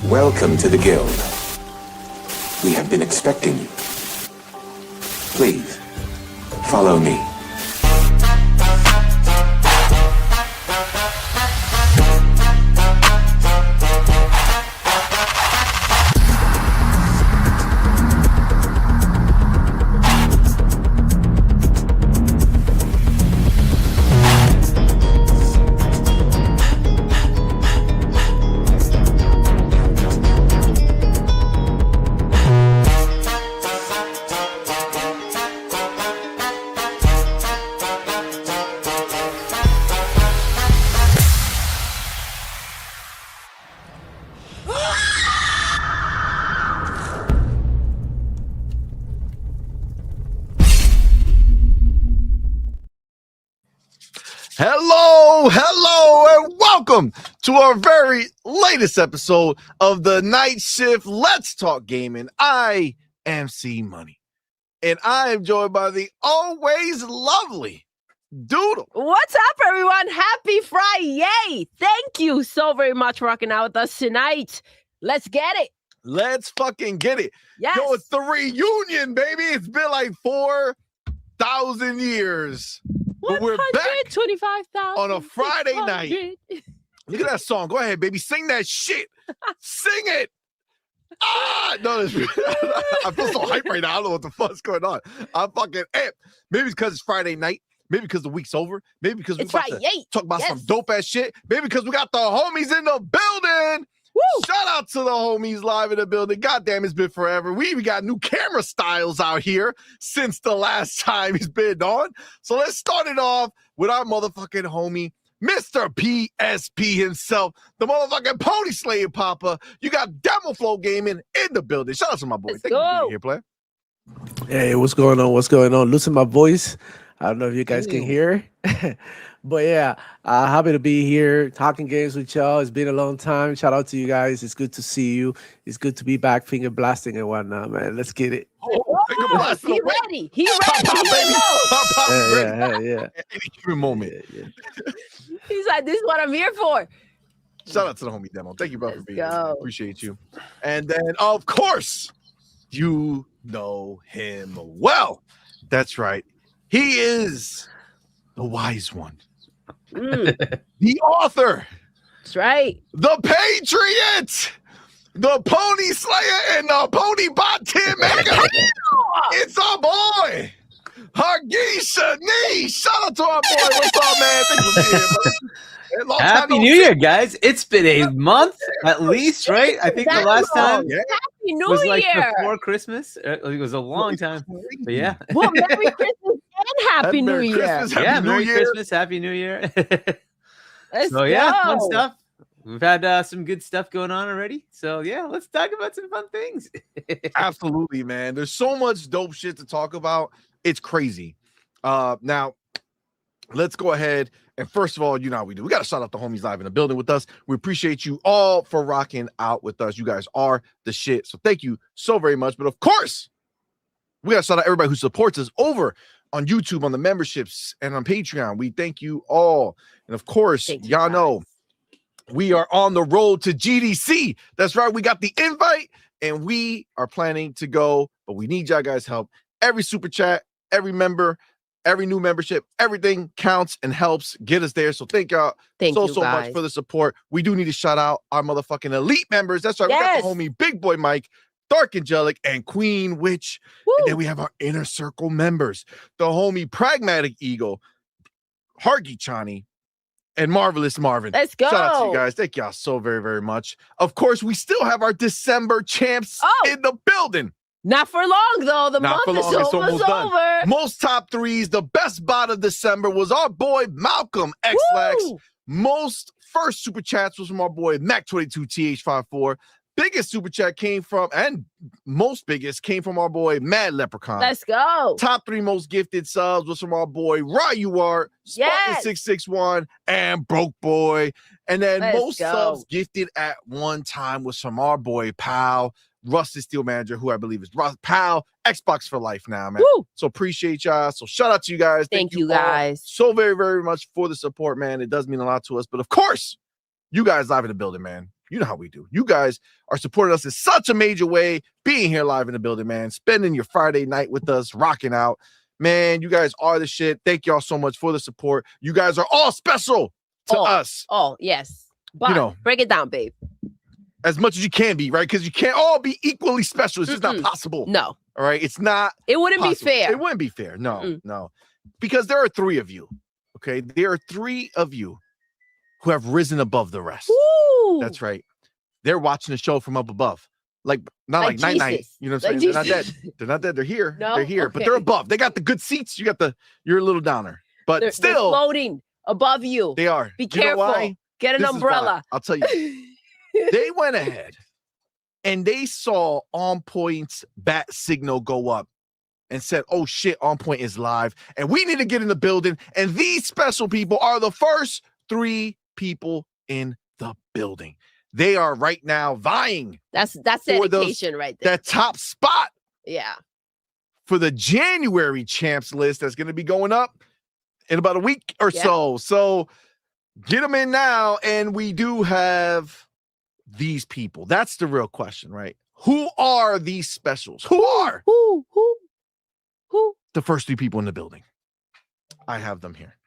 Welcome to the guild. We have been expecting you. Please, follow me. Hello, and welcome to our very latest episode of the Night Shift Let's Talk Gaming. I am CMoney, and I am joined by the always lovely Doodle. What's up, everyone? Happy Friday! Thank you so very much for rocking out with us tonight. Let's get it. Let's fucking get it. Yes. Yo, it's the reunion, baby. It's been like 4,000 years. But we're back 125,000 on a Friday night. Look at that song. Go ahead, baby. Sing that shit. Sing it. No, I feel so hyped right now. I don't know what the fuck's going on. I'm fucking amped. Maybe it's because it's Friday night. Maybe because the week's over. Maybe because we're about to talk about some dope ass shit. Maybe because we got the homies in the building. Woo! Shout out to the homies live in the building. Goddamn, it's been forever. We even got new camera styles out here since the last time he's been on. So let's start it off with our motherfucking homie, Mr. PSP himself, the motherfucking Pony Slayer Papa. You got Demo Flow Gaming in the building. Shout out to my boy. Let's Thank you for go. being here, player. Hey, what's going on? What's going on? Losing my voice. I don't know if you guys can hear. But yeah, happy to be here talking games with y'all. It's been a long time. Shout out to you guys. It's good to see you. It's good to be back finger blasting and whatnot, man. Let's get it. Finger blasting He away. ready. He ready. Yeah. Any given moment. Yeah. He's like, this is what I'm here for. Shout out to the homie Demo. Thank you, bro, for being here. go. Appreciate you. And then, of course, you know him well. That's right. He is the wise one, the author, That's right. the patriot, the Pony Slayer, and the Pony Bot Team Maker. It's our boy, Hargeisha Nee. Shout out to our boy. What's up, man? Thanks for being here, brother. Happy New Year, guys. It's been a month at least, right? I think the last time Happy New was like Year. before Christmas. It was a long time. But yeah. Well, Merry Christmas and Happy New Merry Year. Christmas, Happy Yeah, New Merry Year. Christmas, Happy New Year. Let's So yeah, fun go. stuff. We've had some good stuff going on already. So yeah, let's talk about some fun things. Absolutely, man. There's so much dope shit to talk about. It's crazy. Now, let's go ahead. And first of all, you know how we do. We got to shout out the homies live in the building with us. We appreciate you all for rocking out with us. You guys are the shit. So thank you so very much. But of course, we got to shout out everybody who supports us over on YouTube, on the memberships, and on Patreon. We thank you all. And of course, y'all know we are on the road to GDC. That's right. We got the invite and we are planning to go, but we need y'all guys' help. Every super chat, every member, every new membership, everything counts and helps get us there. So thank y'all so much for the support. We do need to shout out our motherfucking elite members. That's right. Yes. We got the homie Big Boy Mike, Dark Angelic, and Queen Witch. And then we have our inner circle members, the homie Pragmatic Eagle, Hargy Chani, and Marvelous Marvin. Let's go. Shout out to you guys. Thank y'all so very, very much. Of course, we still have our December champs in the building. Not for long, though. The Not month for long. is It's almost almost over. done. Most top threes. The best bot of December was our boy Malcolm X-Lax. Woo! Most first super chats was from our boy Mac22TH54. Biggest super chat came from, and most biggest came from our boy Mad Leprechaun. Let's go. Top three most gifted subs was from our boy Ryuar, Yes. Spartan661, and Broke Boy. And then Let's most go. subs gifted at one time was from our boy Pal, Rusted Steel Manager, who I believe is Pal, Xbox for life now, man. Woo! So appreciate y'all. So shout out to you guys. Thank you all guys. so very, very much for the support, man. It does mean a lot to us. But of course, you guys live in the building, man. You know how we do. You guys are supporting us in such a major way, being here live in the building, man, spending your Friday night with us, rocking out. Man, you guys are the shit. Thank y'all so much for the support. You guys are all special to us. Oh, yes. But break it down, babe. As much as you can be, right? Because you can't all be equally special. It's just not possible. No. All right? It's not It wouldn't possible. be fair. It wouldn't be fair. No, no. Because there are 3 of you, okay? There are 3 of you who have risen above the rest. Woo! That's right. They're watching the show from up above. Like, not like night-night. You know what I'm saying? They're not dead. They're not dead. They're here. No? They're here. Okay. But they're above. They got the good seats. You're a little downer. But They're still. floating above you. They are. Be You know careful. why? Get an This is why. umbrella. I'll tell you. They went ahead and they saw On Point's bat signal go up and said, oh shit, On Point is live and we need to get in the building. And these special people are the first 3 people in the building. They are right now vying. That's dedication right there. That top spot. Yeah. For the January champs list that's going to be going up in about a week or so. So get them in now. And we do have these people. That's the real question, right? Who are these specials? Who are the first 3 people in the building? I have them here.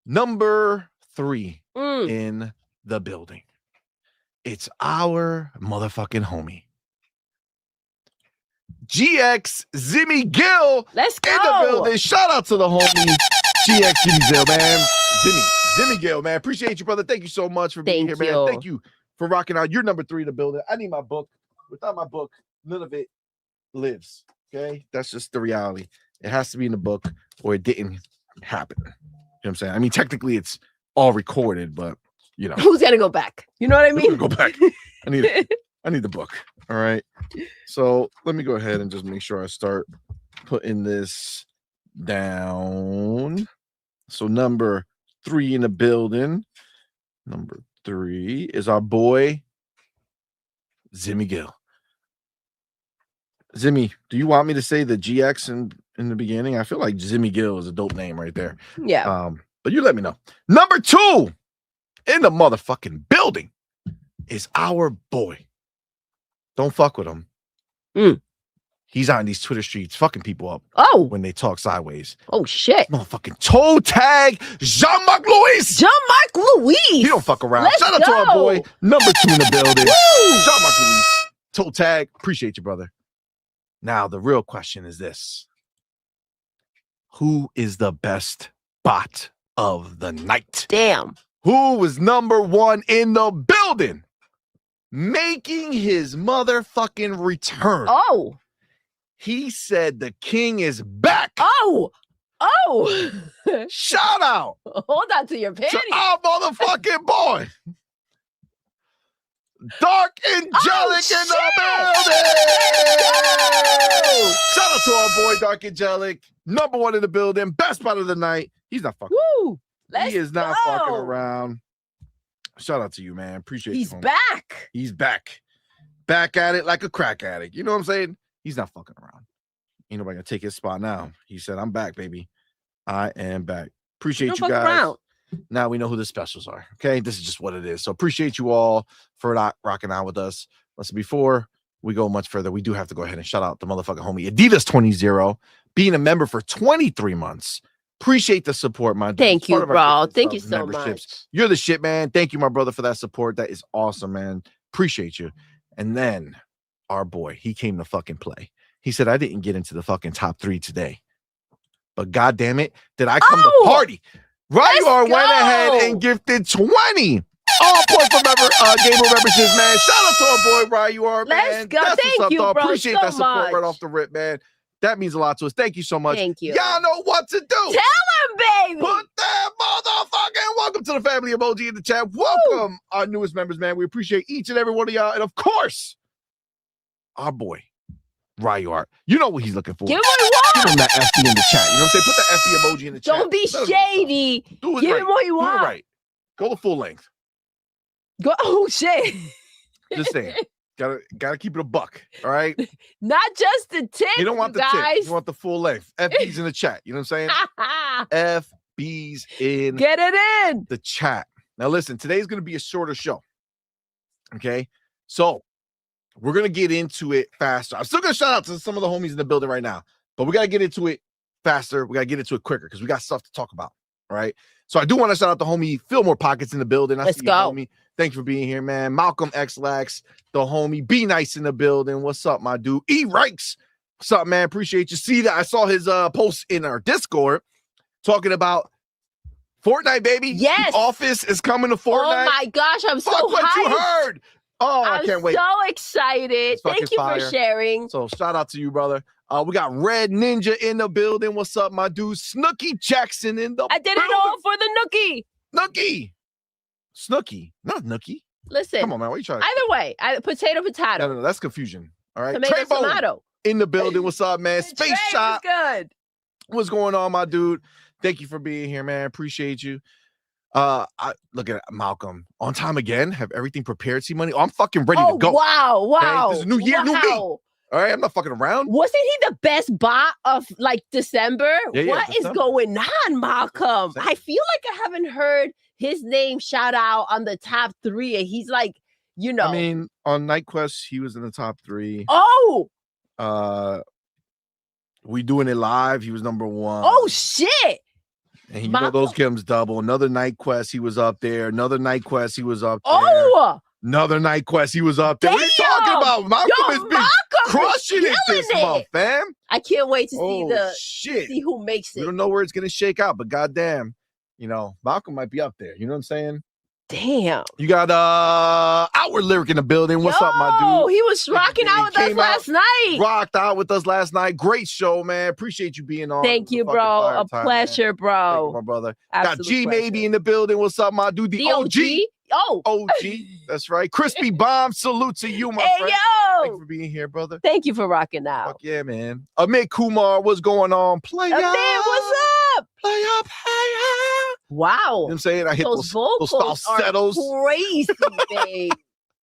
Number 3 in the building. It's our motherfucking homie. GX Zimmy Gill. Let's go. In the building. Shout out to the homie GX Zimmy Gill, man. Zimmy Gill, man. Appreciate you, brother. Thank you so much for being here, man. Thank you for rocking out. You're number 3 in the building. I need my book. Without my book, none of it lives. Okay? That's just the reality. It has to be in the book or it didn't happen. You know what I'm saying? I mean, technically it's all recorded, but you know. Who's gonna go back? You know what I mean? Go back. I need the book. All right. So let me go ahead and just make sure I start putting this down. So number 3 in the building. Number 3 is our boy Zimmy Gill. Zimmy, do you want me to say the GX in the beginning? I feel like Zimmy Gill is a dope name right there. Yeah. But you let me know. Number 2 in the motherfucking building is our boy. Don't fuck with him. He's on these Twitter streets fucking people up. Oh. When they talk sideways. Oh, shit. Motherfucking toe tag Jean-Marc Louis. Jean-Marc Louis. He don't fuck around. Let's Shout out to our boy. Number 2 in the building. Woo! Jean-Marc Louis. Toe tag. Appreciate you, brother. Now, the real question is this. Who is the best bot of the night? Damn. Who was number 1 in the building? Making his motherfucking return. Oh. He said the king is back. Oh. Shout out. Hold on to your panties. To our motherfucking boy. Dark Angelic in the building. Shout out to our boy Dark Angelic. Number 1 in the building. Best part of the night. He's not fucking. Woo. He is not fucking around. Shout out to you, man. Appreciate you. He's back. He's back. Back at it like a crack addict. You know what I'm saying? He's not fucking around. Ain't nobody gonna take his spot now. He said, I'm back, baby. I am back. Appreciate you guys. Around. Now we know who the specials are. Okay. This is just what it is. So appreciate you all for not rocking out with us. Listen, before we go much further, we do have to go ahead and shout out the motherfucking homie Adidas 20 being a member for 23 months. Appreciate the support, my dude. Thank you, bro. Thank you so much. You're the shit, man. Thank you, my brother, for that support. That is awesome, man. Appreciate you. And then our boy, he came to fucking play. He said, I didn't get into the fucking top 3 today. But God damn it, did I come to party? Ryar went ahead and gifted 20 all point for Gamer memberships, man. Shout out to our boy Ryar, man. Let's go. That's Thank you, dog. bro. Appreciate so that support much. right off the rip, man. That means a lot to us. Thank you so much. Thank you. Y'all know what to do. Tell him, baby. Put that motherfucking welcome to the family emoji in the chat. Welcome our newest members, man. We appreciate each and every one of y'all. And of course, our boy, Ryar. You know what he's looking for. Give him what he Give him wants. that FB in the chat. You know what I'm saying? Put that FB emoji in the chat. Don't be shady. Do it Give right. him what you want. Do it right. Go the full length. Go. Oh shit. Just saying. Gotta keep it a buck. All right. Not just the tip. You don't want the guys. tip. You want the full length. FB's in the chat. You know what I'm saying? FB's in Get it in. the chat. Now listen, today's gonna be a shorter show. Okay, so we're gonna get into it faster. I'm still gonna shout out to some of the homies in the building right now, but we gotta get into it faster. We gotta get into it quicker because we got stuff to talk about. All right. So I do want to shout out the homie Fillmore Pockets in the building. Let's see go. You, homie. Thanks for being here, man. Malcolm X Lax, the homie. Be Nice in the building. What's up, my dude? E Rikes. What's up, man? Appreciate you. See that I saw his post in our Discord talking about Fortnite, baby. Yes. The Office is coming to Fortnite. Oh my gosh, I'm so Fuck what hyped. you heard. Oh, I can't wait. I'm so excited. Thank you fire. for sharing. So shout out to you, brother. We got Red Ninja in the building. What's up, my dude? Snooky Jackson in the I did building. it all for the Nookie. Nookie. Snooky, not Nookie. Listen. Come on, man. What are you trying to Either way, potato. No, that's confusion. All right. Tomato, Trey Bone tomato. in the building. What's up, man? Space Trey Shot. was good. What's going on, my dude? Thank you for being here, man. Appreciate you. I look at Malcolm on time again. Have everything prepared. CMoney. Oh, I'm fucking ready to go. Wow. Okay? This is a new year, new me. All right, I'm not fucking around. Wasn't he the best bot of like December? Yeah, What is December. going on, Malcolm? I feel like I haven't heard his name shout out on the top 3, and he's like, you know. I mean, on Night Quest, he was in the top 3. Oh. We Doing It Live, he was number 1. Oh shit. And you know those games double. Another Night Quest, he was up there. Another Night Quest, he was up there. Oh. Another Night Quest, he was up there. What are you talking about? Malcolm has been crushing it this month, fam. I can't wait to see who makes it. We don't know where it's gonna shake out, but goddamn, you know, Malcolm might be up there. You know what I'm saying? Damn. You got Outward Lyric in the building. What's up, my dude? He was rocking out with us last night. Rocked out with us last night. Great show, man. Appreciate you being on. Thank you, bro. A pleasure, bro. Thank you, my brother. Absolute got G pleasure. Maybe in the building. What's up, my dude? The OG. Oh. OG. That's right. Crispy Bomb. Salute to you, my friend. Yo. Thank you for being here, brother. Thank you for rocking out. Fuck yeah, man. Amit Kumar, what's going on? Play up. What's up? Play up. Wow. You know what I'm saying? I hit those vocals falsettos. Are crazy, babe.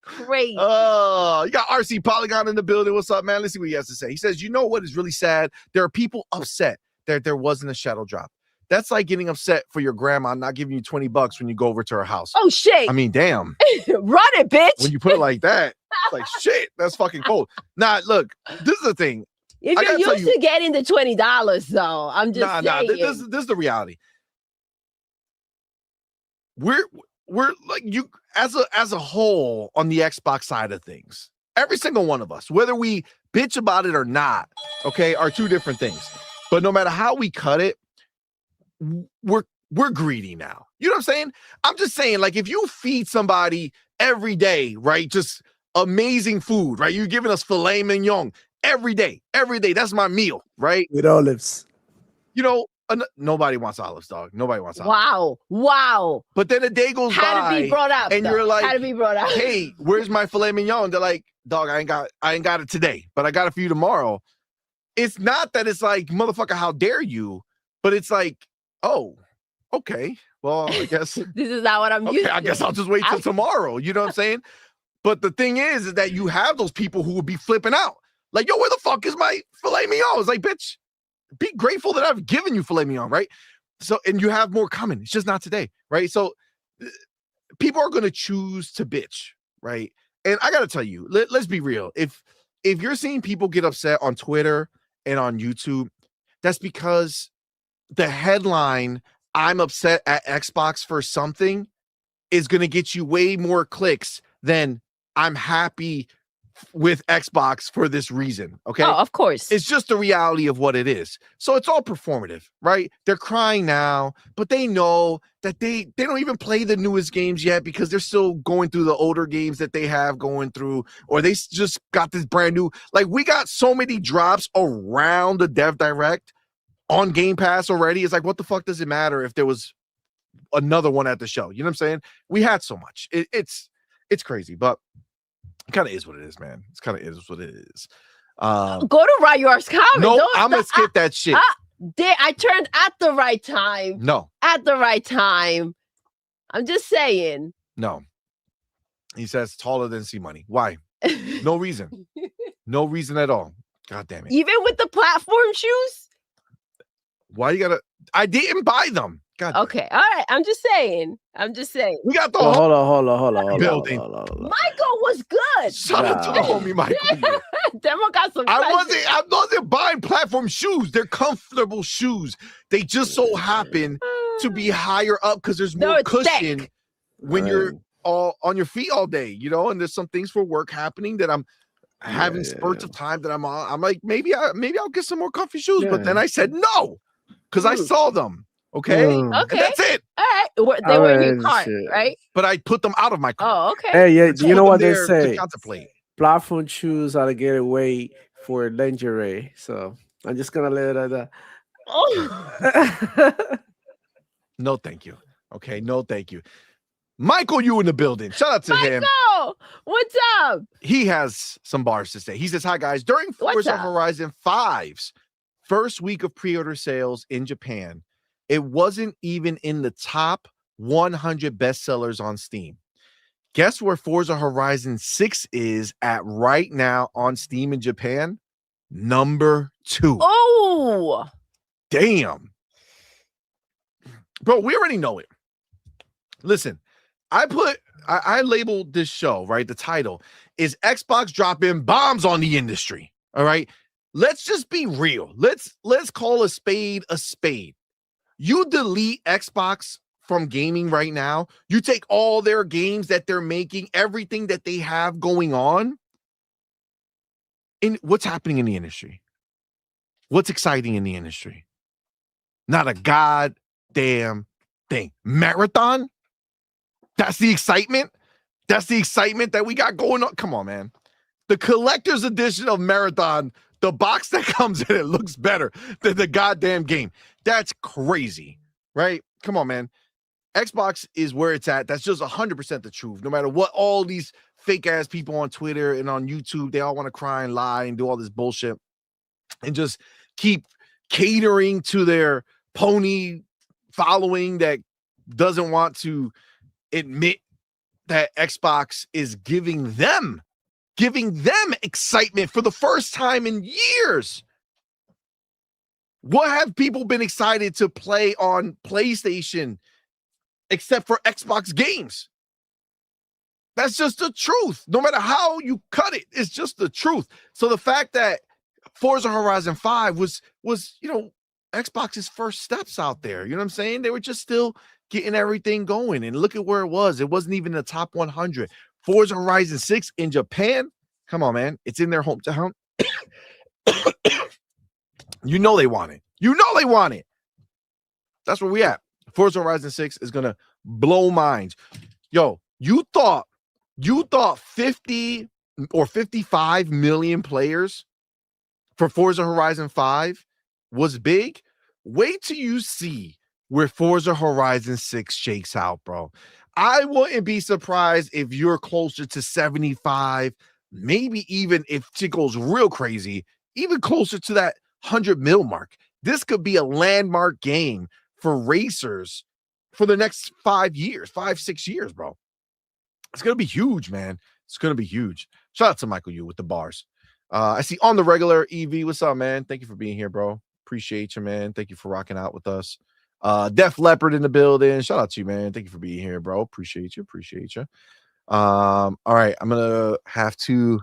Crazy. You got RC Polygon in the building. What's up, man? Let's see what he has to say. He says, you know what is really sad? There are people upset that there wasn't a shadow drop. That's like getting upset for your grandma not giving you $20 when you go over to her house. Oh, shit. I mean, damn. Run it, bitch. When you put it like that, it's like, shit, that's fucking cold. Nah, look, this is the thing. If you're used to getting the $20, though, I'm just saying. This is the reality. We're like you as a whole on the Xbox side of things. Every single one of us, whether we bitch about it or not, okay, are two different things. But no matter how we cut it, we're greedy now. You know what I'm saying? I'm just saying, like, if you feed somebody every day, right, just amazing food, right? You're giving us filet mignon every day. That's my meal, right? With olives. You know, nobody wants olives, dog. Nobody wants olives. Wow. But then a day goes by. Had to be brought up. And you're like, had to be brought up. Hey, where's my filet mignon? They're like, dog, I ain't got it today, but I got it for you tomorrow. It's not that it's like, motherfucker, how dare you? But it's like, oh, okay. Well, I guess this is not what I'm used to. I guess I'll just wait till tomorrow. You know what I'm saying? But the thing is that you have those people who would be flipping out. Like, yo, where the fuck is my filet mignon? It's like, bitch, be grateful that I've given you filet mignon, right? So, and you have more coming. It's just not today, right? So people are going to choose to bitch, right? And I got to tell you, let's be real. If you're seeing people get upset on Twitter and on YouTube, that's because the headline, I'm upset at Xbox for something, is going to get you way more clicks than I'm happy with Xbox for this reason. Okay. Oh, of course. It's just the reality of what it is. So it's all performative, right? They're crying now, but they know that they don't even play the newest games yet because they're still going through the older games that they have going through, or they just got this brand new, like, we got so many drops around the Dev Direct on Game Pass already. It's like, what the fuck does it matter if there was another one at the show? You know what I'm saying? We had so much. It's crazy, but it kind of is what it is, man. It's kind of is what it is. Go to Ryar's comment. No, I'm gonna skip that shit. I turned at the right time. No, at the right time. I'm just saying. No, he says taller than CMoney. Why? No reason. No reason at all. God damn it. Even with the platform shoes. Why you gotta? I didn't buy them. God damn. Okay, all right. I'm just saying. We got the Well, whole hold on. building. Michael was good. Shout out to the homie Michael. Demo got some. I wasn't buying platform shoes. They're comfortable shoes. They just so happen to be higher up because there's more cushion when you're all on your feet all day, you know. And there's some things for work happening that I'm having spurts of time that I'm on. I'm like, maybe I'll get some more comfy shoes. But then I said no because I saw them. Okay. And that's it. All right. They were in your cart, right? But I put them out of my cart. Oh, okay. Hey, yeah. You know what they say? Contemplate. Platform shoes are to get away for lingerie. So I'm just gonna let it at that. Oh. No, thank you. Okay, no, thank you. Michael, you in the building. Shout out to him. Michael, what's up? He has some bars to say. He says, hi, guys. During Forza Horizon 5's first week of pre-order sales in Japan, it wasn't even in the top 100 bestsellers on Steam. Guess where Forza Horizon 6 is at right now on Steam in Japan? Number 2. Oh, damn. Bro, we already know it. Listen, I labeled this show, right? The title is Xbox dropping bombs on the industry. All right. Let's just be real. Let's call a spade a spade. You delete Xbox from gaming right now. You take all their games that they're making, everything that they have going on. In what's happening in the industry? What's exciting in the industry? Not a goddamn thing. Marathon? That's the excitement? That's the excitement that we got going on? Come on, man. The collector's edition of Marathon, the box that comes in it looks better than the goddamn game. That's crazy, right? Come on, man. Xbox is where it's at. That's just 100% the truth. No matter what all these fake-ass people on Twitter and on YouTube, they all want to cry and lie and do all this bullshit and just keep catering to their pony following that doesn't want to admit that Xbox is giving them excitement for the first time in years. What have people been excited to play on PlayStation except for Xbox games? That's just the truth. No matter how you cut it, it's just the truth. So the fact that Forza Horizon 5 was, you know, Xbox's first steps out there, you know what I'm saying? They were just still getting everything going. And look at where it was. It wasn't even in the top 100. Forza Horizon 6 in Japan. Come on, man. It's in their hometown. You know they want it. You know they want it. That's where we at. Forza Horizon 6 is going to blow minds. Yo, you thought 50 or 55 million players for Forza Horizon 5 was big? Wait till you see where Forza Horizon 6 shakes out, bro. I wouldn't be surprised if you're closer to 75, maybe even if it goes real crazy, even closer to that 100 mil mark. This could be a landmark game for racers for the next 5 years, 5-6 years, bro. It's going to be huge, man. It's going to be huge. Shout out to Michael Yu with the bars. I see on the regular EV. What's up, man? Thank you for being here, bro. Appreciate you, man. Thank you for rocking out with us. Def Leopard in the building. Shout out to you, man. Thank you for being here, bro. Appreciate you. All right, I'm gonna have to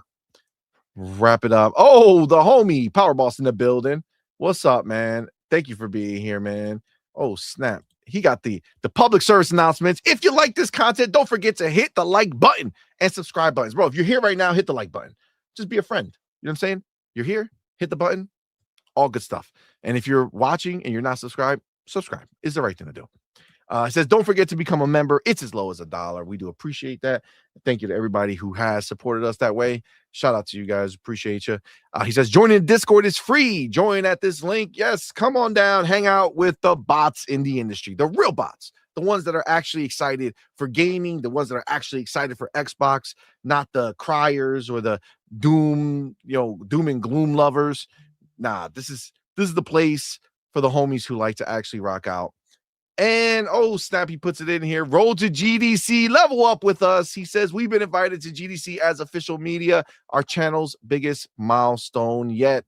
wrap it up. Oh, the homie Power Boss in the building. What's up, man? Thank you for being here, man. Oh, snap. He got the public service announcements. If you like this content, don't forget to hit the like button and subscribe buttons. Bro, if you're here right now, hit the like button. Just be a friend. You know what I'm saying? You're here, hit the button. All good stuff. And if you're watching and you're not subscribed, subscribe is the right thing to do. It says, don't forget to become a member. It's as low as $1. We do appreciate that. Thank you to everybody who has supported us that way. Shout out to you guys. Appreciate you. He says, joining the Discord is free. Join at this link. Yes, come on down. Hang out with the bots in the industry. The real bots. The ones that are actually excited for gaming. The ones that are actually excited for Xbox. Not the criers or the doom and gloom lovers. Nah, this is the place for the homies who like to actually rock out. And oh snap, he puts it in here. Roll to GDC, level up with us. He says we've been invited to GDC as official media, our channel's biggest milestone yet.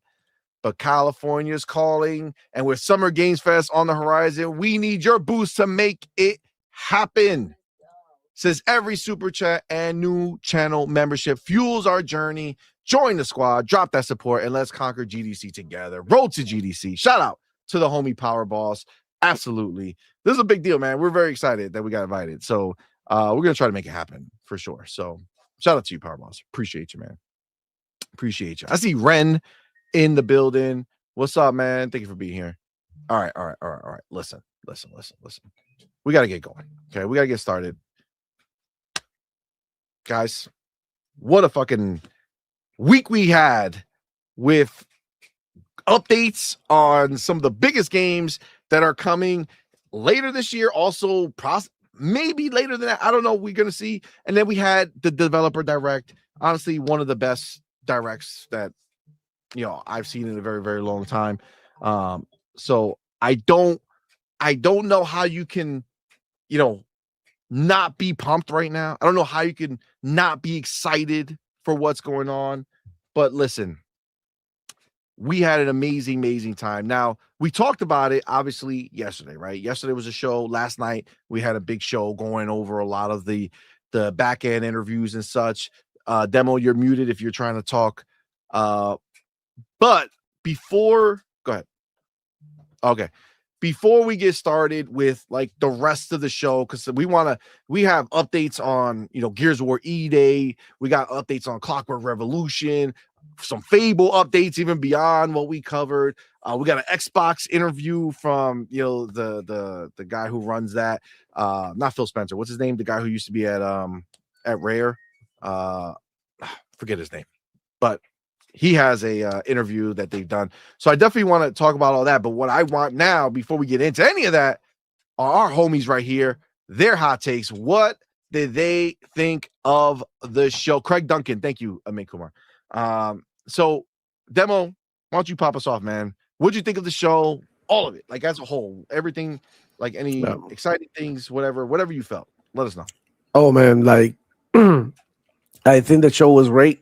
but California's calling, and with Summer Games Fest on the horizon, we need your boost to make it happen. Says every super chat and new channel membership fuels our journey. Join the squad, drop that support, and let's conquer GDC together. Road to GDC. Shout out to the homie Power Boss. Absolutely. This is a big deal, man. We're very excited that we got invited. So we're going to try to make it happen for sure. So shout out to you, Power Boss. Appreciate you, man. Appreciate you. I see Ren in the building. What's up, man? Thank you for being here. All right. Listen. We got to get going. Okay. We got to get started. Guys, what a fucking week we had with updates on some of the biggest games that are coming later this year. Also, maybe later than that. I don't know. We're going to see. And then we had the developer direct. Honestly, one of the best directs that I've seen in a very, very long time. So I don't know how you can, not be pumped right now. I don't know how you can not be excited for what's going on. But listen, we had an amazing time. Now, we talked about it, obviously, yesterday, right? Yesterday was a show. Last night, we had a big show going over a lot of the back-end interviews and such. Demo, you're muted if you're trying to talk. But before... Go ahead. Okay. Before we get started with like the rest of the show, because we have updates on Gears of War E-Day, we got updates on Clockwork Revolution, some Fable updates even beyond what we covered. We got an Xbox interview from the guy who runs that, not Phil Spencer. What's his name? The guy who used to be at Rare. Forget his name, but he has a interview that they've done. So I definitely want to talk about all that. But what I want now, before we get into any of that, are our homies right here, their hot takes. What did they think of the show? Craig Duncan, thank you, Amit Kumar. So, Demo, why don't you pop us off, man? What'd you think of the show? All of it, like as a whole, everything, like any exciting things, whatever you felt. Let us know. Oh, man, like, I think the show was great.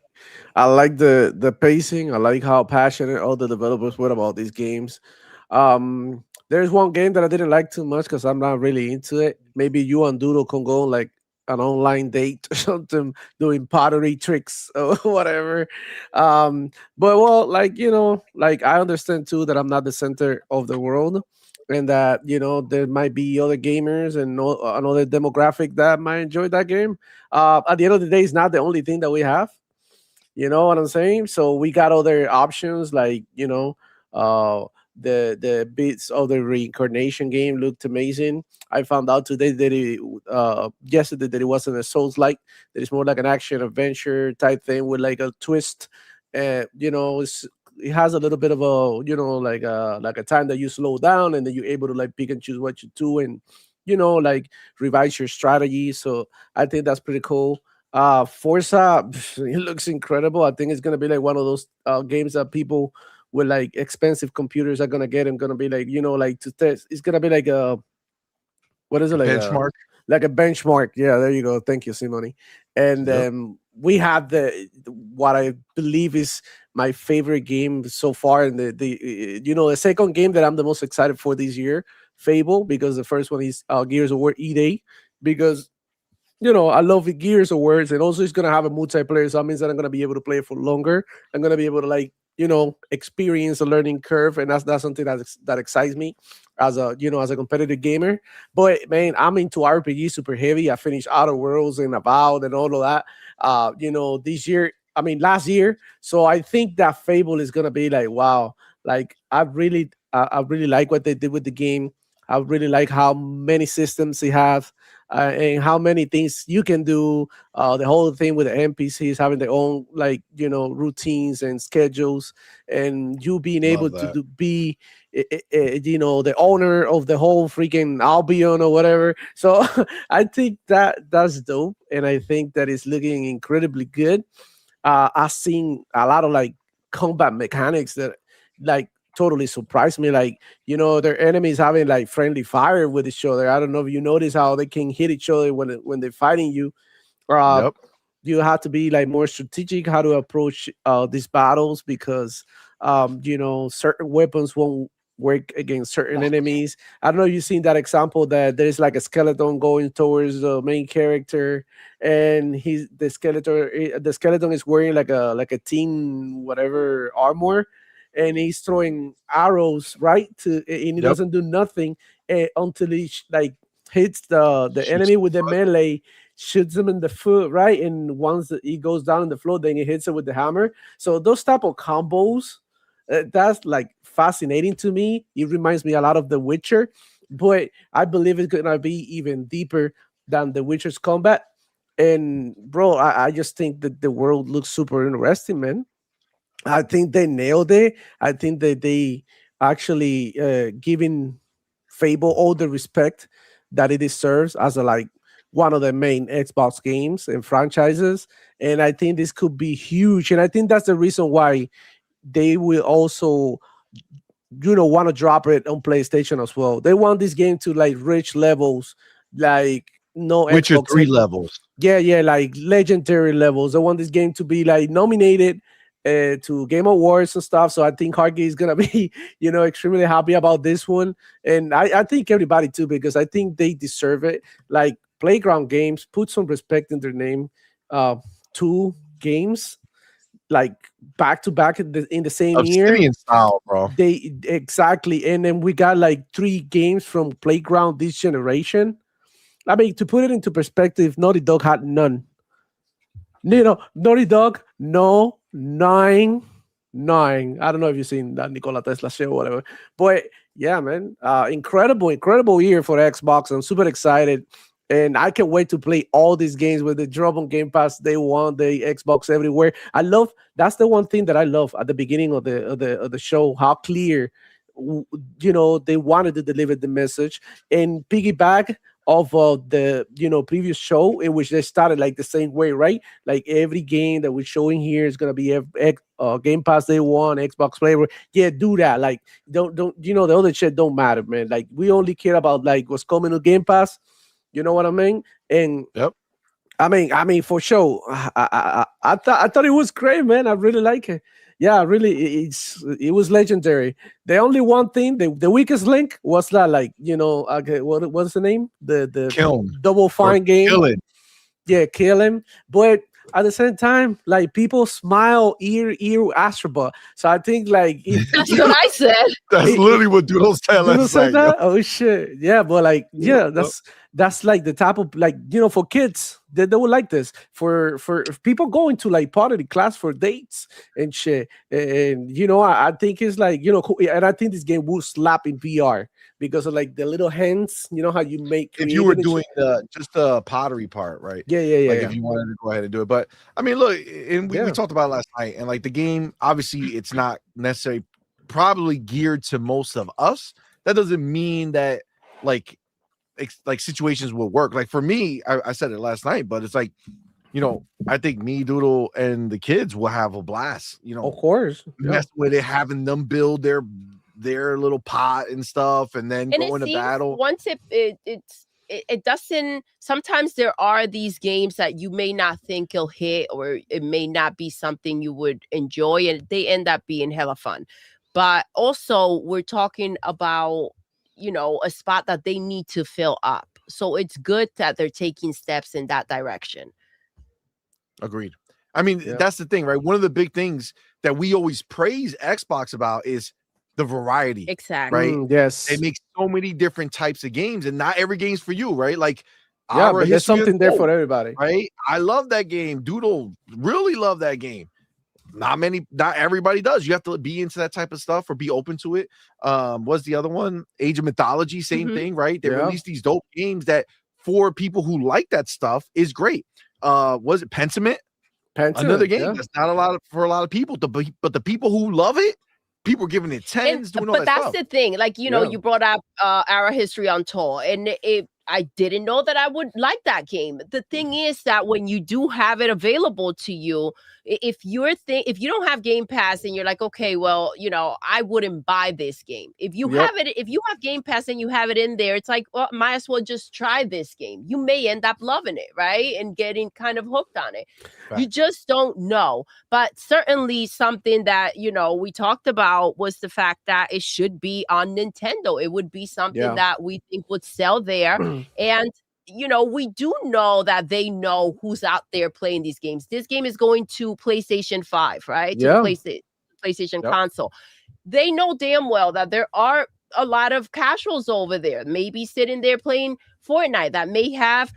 I like the pacing. I like how passionate all the developers were about these games. There's one game that I didn't like too much because I'm not really into it. Maybe you and Doodle can go on like an online date or something, doing pottery tricks or whatever. But well, like I understand too that I'm not the center of the world, and that there might be other gamers and another demographic that might enjoy that game. At the end of the day, it's not the only thing that we have. You know what I'm saying? So we got other options like, the bits of the reincarnation game looked amazing. I found out today that yesterday that it wasn't a Souls-like, that it's more like an action adventure type thing with like a twist. It has a little bit of a, like a time that you slow down and then you're able to like pick and choose what you do and, like revise your strategy. So I think that's pretty cool. Forza, it looks incredible. I think it's gonna be like one of those games that people with like expensive computers are gonna get and gonna be like, like to test. It's gonna be like a what is it like benchmark? Like a benchmark. Yeah, there you go. Thank you, CMoney. And we have what I believe is my favorite game so far, and the second game that I'm the most excited for this year, Fable, because the first one is Gears of War E-Day, because I love the Gears of War, and also it's gonna have a multiplayer, so that means that I'm gonna be able to play it for longer. I'm gonna be able to like experience a learning curve, and that's something that excites me as a competitive gamer. But man, I'm into RPG super heavy. I finished Outer Worlds and Avowed and all of that. Last year. So I think that Fable is gonna be like wow. Like I really like what they did with the game. I really like how many systems they have. And how many things you can do. The whole thing with the NPCs having their own routines and schedules, and you being able to be the owner of the whole freaking Albion or whatever. So I think that's dope, and I think that it's looking incredibly good. I've seen a lot of like combat mechanics that like totally surprised me. Like, their enemies having like friendly fire with each other. I don't know if you notice how they can hit each other when they're fighting you. You have to be like more strategic how to approach these battles, because certain weapons won't work against certain enemies. I don't know if you've seen that example that there's like a skeleton going towards the main character, and the skeleton is wearing like a teen whatever armor, and he's throwing arrows right to, and he Yep. doesn't do nothing until he like hits the Shoots enemy the with the foot. melee, shoots him in the foot, right? And once he goes down on the floor, then he hits it with the hammer. So those type of combos, that's like fascinating to me. It reminds me a lot of The Witcher, but I believe it's gonna be even deeper than The Witcher's combat. And bro, I just think that the world looks super interesting, man. I think they nailed it. I think that they actually giving Fable all the respect that it deserves as a like one of the main Xbox games and franchises. And I think this could be huge. And I think that's the reason why they will also want to drop it on PlayStation as well. They want this game to like reach levels like no Witcher Xbox 3 levels. yeah, like legendary levels. I want this game to be like nominated to Game Awards and stuff. So I think Hargy is gonna be, extremely happy about this one, and I think everybody too, because I think they deserve it. Like Playground Games, put some respect in their name. 2 games like back to back in the same year. Obsidian style, bro. They exactly, and then we got like 3 games from Playground this generation. I mean, to put it into perspective, Naughty Dog had none. Naughty Dog, no, 9. I don't know if you've seen that Nikola Tesla show or whatever. But yeah, man, incredible year for Xbox. I'm super excited. And I can't wait to play all these games with the drop on Game Pass. They want the Xbox everywhere. That's the one thing that I love at the beginning of the show, how clear they wanted to deliver the message and piggyback of the previous show in which they started like the same way, right? Like every game that we're showing here is gonna be Game Pass Day One, Xbox flavor. Yeah, do that. Like don't the other shit don't matter, man. Like we only care about like what's coming to Game Pass. You know what I mean? And Yep. I mean, for sure. I thought it was great, man. I really like it. Yeah, really, it was legendary. The only one thing, the weakest link was that, like, okay, what's the name? The Kill him. Double Fine game. Kill it. Yeah, kill him. But at the same time, like people smile ear Astrobot. So I think like That's what I said. That's literally what Doodle said Doodle last said night. that? Oh shit. Yeah, but like, yeah, that's like the type of like, for kids they would like this for people going to like pottery class for dates and shit. And I think it's like, cool. And I think this game will slap in VR because of like the little hands, how you make If you were creative doing just the pottery part, right? Yeah. Like if you wanted to go ahead and do it. But I mean, look, and we talked about it last night, and like the game, obviously it's not necessarily probably geared to most of us. That doesn't mean that like situations will work. Like for me, I said it last night, but it's like, I think me, Doodle, and the kids will have a blast, of course, mess with it, having them build their little pot and stuff, and then go into battle. Once it doesn't, sometimes there are these games that you may not think you'll hit, or it may not be something you would enjoy, and they end up being hella fun. But also we're talking about a spot that they need to fill up. So it's good that they're taking steps in that direction. Agreed. I mean, that's the thing, right? One of the big things that we always praise Xbox about is the variety. Exactly. Right? Yes. They make so many different types of games, and not every game's for you, right? Like, but there's something there for everybody. Right? I love that game. Doodle really love that game. Not everybody does. You have to be into that type of stuff or be open to it. What's the other one? Age of Mythology, same thing, right? They release these dope games that for people who like that stuff is great. Was it Pentiment? Another game that's not for a lot of people, but the people who love it, people are giving it 10s, doing all that stuff. But that's the thing. Like, you brought up Our History Untold, and I didn't know that I would like that game. The thing is that when you do have it available to you, if you don't have Game Pass and you're like, okay, well, I wouldn't buy this game. If you have Game Pass and you have it in there, it's like, well, might as well just try this game. You may end up loving it, right? And getting kind of hooked on it. Right. You just don't know. But certainly something that, we talked about was the fact that it should be on Nintendo. It would be something that we think would sell there. And, we do know that they know who's out there playing these games. This game is going to PlayStation 5, right? To the PlayStation console. They know damn well that there are a lot of casuals over there, maybe sitting there playing Fortnite, that may have,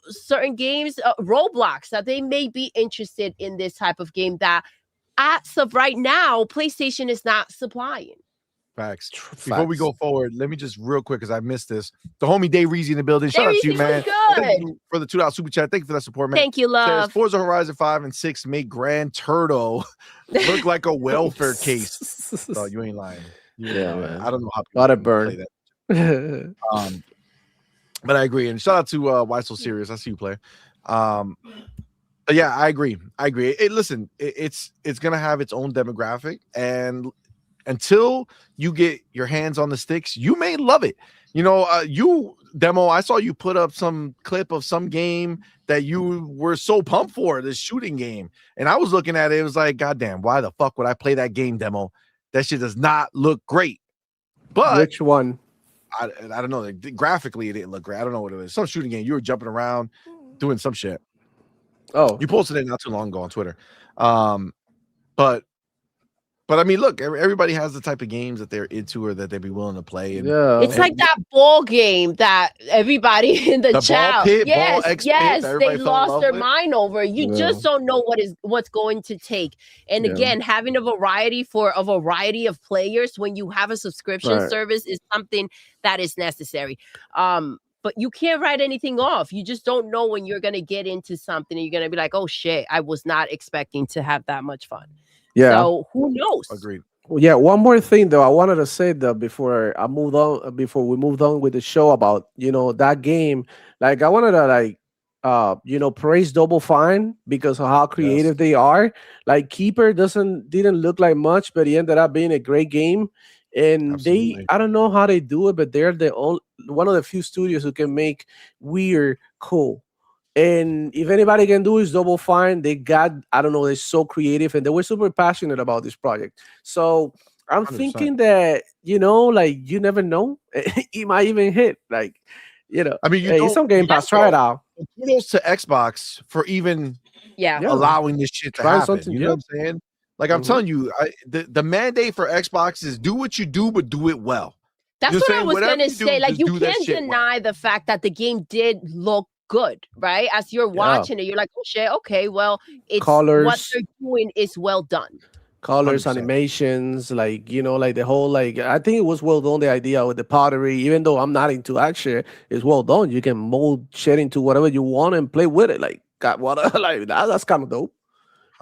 certain games, Roblox, that they may be interested in this type of game that as of right now, PlayStation is not supplying. Facts. Before we go forward, let me just real quick, because I missed this. The homie Day Reezy in the building. Shout out to you, man. Thank you for the $2 super chat. Thank you for that support, man. Thank you, love. Says Forza Horizon 5 and 6 make Grand Turtle look like a welfare case. Oh, you ain't lying. Man. I don't know how people play that. But I agree. And shout out to Why So Serious. I see you play. But yeah, I agree. Listen, it's gonna have its own demographic, and until you get your hands on the sticks, you may love it. You Demo, I saw you put up some clip of some game that you were so pumped for, this shooting game. And I was looking at it, it was like, goddamn, why the fuck would I play that game, Demo? That shit does not look great. But which one? I don't know. Graphically, it didn't look great. I don't know what it is. Some shooting game. You were jumping around, doing some shit. Oh, you posted it not too long ago on Twitter. But I mean, look, everybody has the type of games that they're into or that they'd be willing to play. And, it's like that ball game that everybody in the chat, ball pit, they lost their mind over. You just don't know what's going to take. And again, having a variety of players when you have a subscription service is something that is necessary. But you can't write anything off. You just don't know when you're going to get into something and you're going to be like, oh shit, I was not expecting to have that much fun. Yeah. So who knows? Agreed. Yeah. One more thing though, I wanted to say that before we moved on with the show about, that game, like I wanted to praise Double Fine because of how creative they are. Like Keeper didn't look like much, but he ended up being a great game. And I don't know how they do it, but they're one of the few studios who can make weird cool. And if anybody can do is Double Fine. They got, I don't know, they're so creative and they were super passionate about this project. So I'm 100%. Thinking that, like you never know, it might even hit. Like, I mean, some Game Pass, try it out. Kudos to Xbox for even allowing this shit to happen. You know what I'm saying? Like I'm telling you, the mandate for Xbox is do what you do, but do it well. That's what I was going to say. Like you can't deny the fact that the game did look good, right? As you're watching it, you're like, oh shit, okay, well, it's colors, what they're doing is well done. Colors, 100%. Animations, like like the whole I think it was well done. The idea with the pottery, even though I'm not into action, it's well done. You can mold shit into whatever you want and play with it. Like got what like that's kind of dope.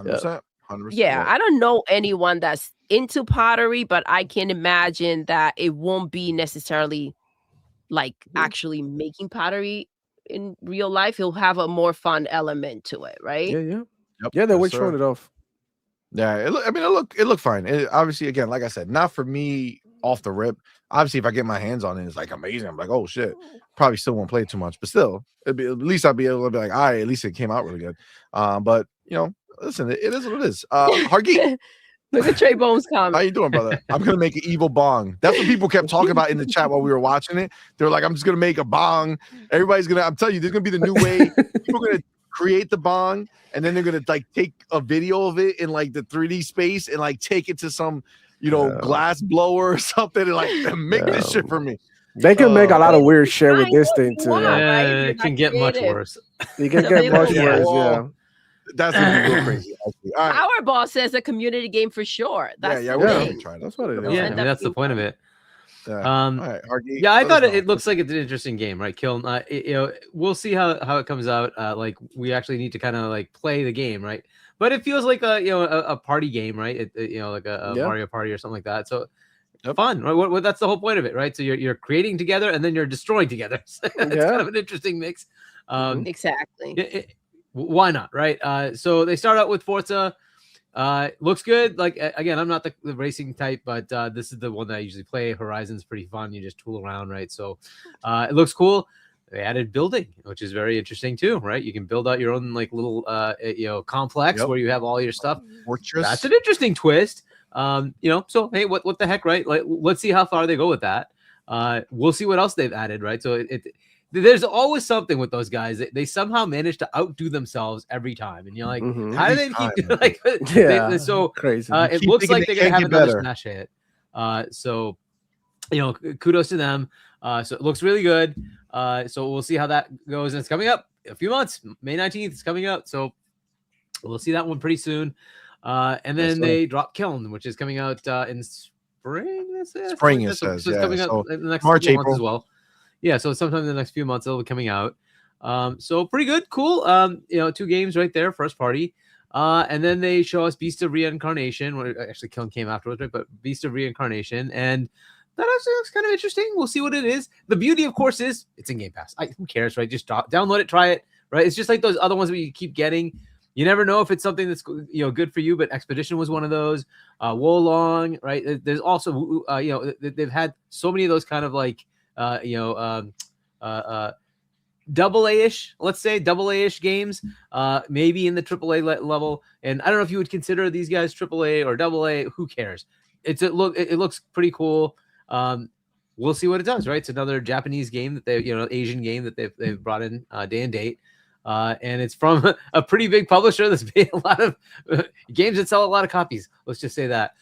100%. 100%. Yeah, I don't know anyone that's into pottery, but I can imagine that it won't be necessarily like actually making pottery in real life. He'll have a more fun element to it, right? Yeah, they were showing it off. Yeah, it looked fine. Obviously, again, like I said, not for me off the rip. Obviously, if I get my hands on it, it's like amazing. I'm like, oh shit, probably still won't play too much, but still, at least I'll be able to be like, all right, at least it came out really good. But listen, it is what it is. Hargeet. Look at Trey Bones comment. How you doing, brother? I'm gonna make an evil bong. That's what people kept talking about in the chat while we were watching it. They're like, I'm just gonna make a bong. Everybody's gonna. I'm telling you, there's gonna be the new way. People are gonna create the bong, and then they're gonna take a video of it in the 3D space and take it to some glass blower or something and make this shit for me. They can make a lot of weird shit with this thing too. It can get much worse. You can get much worse. Yeah. That's gonna be real crazy. All right. Our boss says a community game for sure. That's we're gonna try. That's what it is. Yeah, I mean, that's the point of it. All right, yeah, I thought it looks like it's an interesting game, right? Kiln. We'll see how it comes out. We actually need to kind of play the game, right? But it feels like a party game, right? Like a Mario Party or something like that. So fun, right? What that's the whole point of it, right? So you're creating together and then you're destroying together. So it's kind of an interesting mix. Exactly. Why not, right? So they start out with Forza. Looks good. Like again, I'm not the racing type, but this is the one that I usually play. Horizon's pretty fun. You just tool around, right? So it looks cool. They added building, which is very interesting too, right? You can build out your own like little complex where you have all your stuff. Fortress. That's an interesting twist. So hey, what the heck, right? Like, let's see how far they go with that. We'll see what else they've added, right? So there's always something with those guys. They somehow manage to outdo themselves every time, and you're like, how do they keep like? So crazy. It looks like they're gonna have another smash hit. So kudos to them. So it looks really good. So we'll see how that goes. And it's coming up a few months. May 19th is coming out. So we'll see that one pretty soon. And then they drop Kiln, which is coming out in spring. Spring, it says. So it's coming out in the next March, few months April as well. Yeah, so sometime in the next few months it'll be coming out. So pretty good, cool. 2 games right there, first party. And then they show us Beast of Reincarnation. Well, actually, Kiln came afterwards, right? But Beast of Reincarnation, and that actually looks kind of interesting. We'll see what it is. The beauty, of course, is it's in Game Pass. Who cares, right? Just download it, try it, right? It's just like those other ones that you keep getting. You never know if it's something that's good for you. But Expedition was one of those. Wolong, right? There's also they've had so many of those kind of like double A-ish, let's say double A-ish games, maybe in the AAA level. And I don't know if you would consider these guys AAA or double A. Who cares? It looks pretty cool. We'll see what it does, right? It's another Japanese game that Asian game that they've brought in day and date. And it's from a pretty big publisher that's made a lot of games that sell a lot of copies. Let's just say that.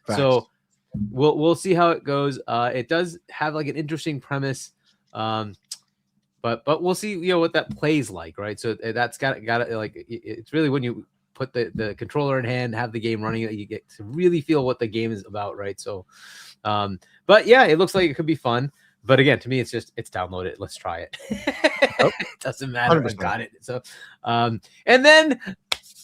So we'll see how it goes. It does have like an interesting premise, but we'll see what that plays like, right? So that's got like it's really when you put the controller in hand, have the game running, you get to really feel what the game is about, right? So but yeah, it looks like it could be fun. But again, to me, it's download it. Let's try it. It doesn't matter. 100%. I got it. So, and then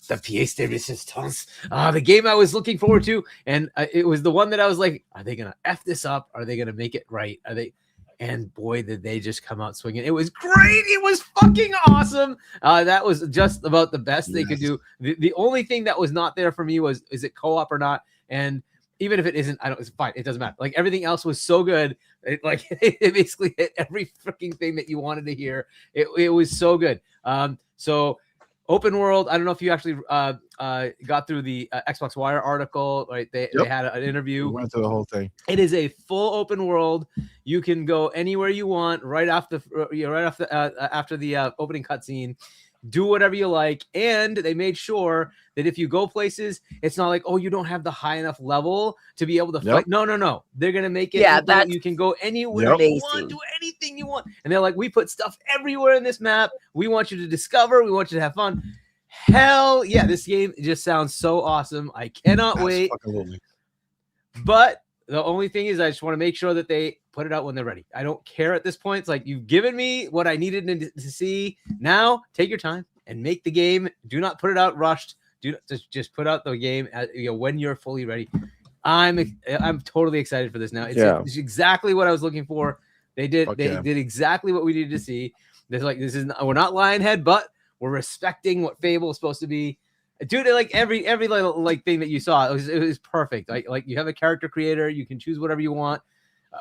the pièce de résistance, the game I was looking forward to, and it was the one that I was like, are they gonna F this up? Are they gonna make it right? Are they? And boy, did they just come out swinging. It was great. It was fucking awesome. That was just about the best they could do. The only thing that was not there for me was, is it co-op or not? And even if it isn't, it's fine. It doesn't matter. Like everything else was so good. It basically hit every freaking thing that you wanted to hear. It was so good. So open world. I don't know if you actually got through the Xbox Wire article, right? They had an interview. We went through the whole thing. It is a full open world. You can go anywhere you want right after the opening cutscene. Do whatever you like, and they made sure that if you go places, it's not like, oh, you don't have the high enough level to be able to fight. No. They're gonna make it that you can go anywhere you want, do anything you want. And they're like, we put stuff everywhere in this map. We want you to discover. We want you to have fun. Hell yeah, this game just sounds so awesome. I cannot wait. But the only thing is, I just want to make sure that they put it out when they're ready. I don't care at this point. It's like, you've given me what I needed to see. Now, take your time and make the game. Do not put it out rushed. Just put out the game when you're fully ready. I'm totally excited for this now. It's exactly what I was looking for. They did exactly what we needed to see. We're not Lionhead, but we're respecting what Fable is supposed to be. Dude, like every little like thing that you saw, it was perfect. Like you have a character creator, you can choose whatever you want.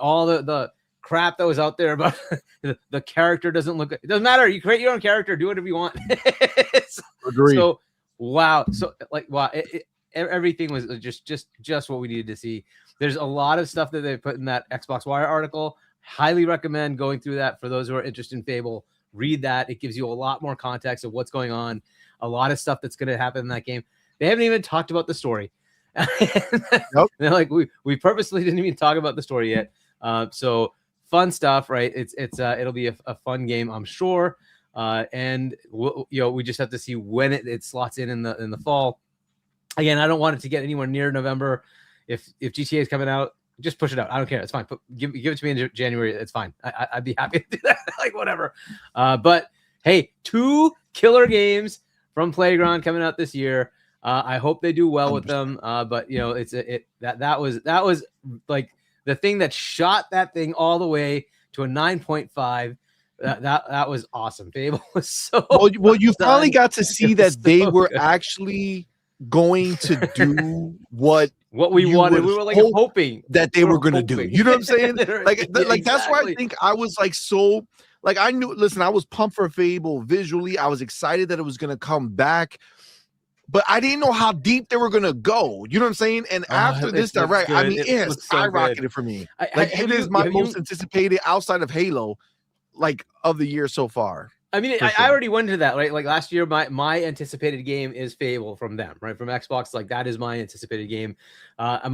All the crap that was out there about the character doesn't look. It doesn't matter. You create your own character, do whatever you want. Agreed. So wow. So everything was just what we needed to see. There's a lot of stuff that they put in that Xbox Wire article. Highly recommend going through that for those who are interested in Fable. Read that. It gives you a lot more context of what's going on. A lot of stuff that's going to happen in that game. They haven't even talked about the story. They're like, we purposely didn't even talk about the story yet. So fun stuff, right? It'll be a fun game, I'm sure. And we just have to see when it slots in the fall. Again, I don't want it to get anywhere near November. If GTA is coming out, just push it out. I don't care. It's fine. Give it to me in January. It's fine. I'd be happy to do that. Like whatever. But hey, 2 killer games from Playground coming out this year. I hope they do well with them. But that was like the thing that shot that thing all the way to a 9.5. That was awesome. Fable was so well you finally got to see that so they were good. actually going to do what we you wanted. would We were like hope hoping that they were going to do. hoping. You know what I'm saying? Like Yeah, that's why I exactly. think I was like so like I knew. Listen, I was pumped for Fable visually. I was excited that it was going to come back, but I didn't know how deep they were going to go. You know what I'm saying? And after this direct, I mean, it has skyrocketed for me. Like it is my most anticipated outside of Halo, like of the year so far. I mean, I already went into that, right? Like last year, my anticipated game is Fable from them, right? From Xbox, like that is my anticipated game. I'm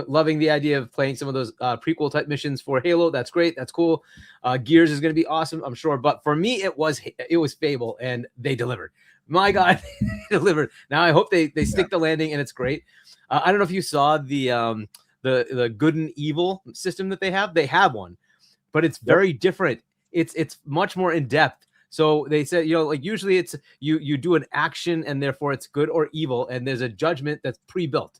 loving the idea of playing some of those prequel type missions for Halo. That's great. That's cool. Gears is going to be awesome, I'm sure. But for me, it was Fable, and they delivered. My God, they delivered. Now I hope they stick the landing, and it's great. I don't know if you saw the good and evil system that they have. They have one, but it's very different. It's much more in depth. So they said, like usually it's you do an action and therefore it's good or evil, and there's a judgment that's pre-built.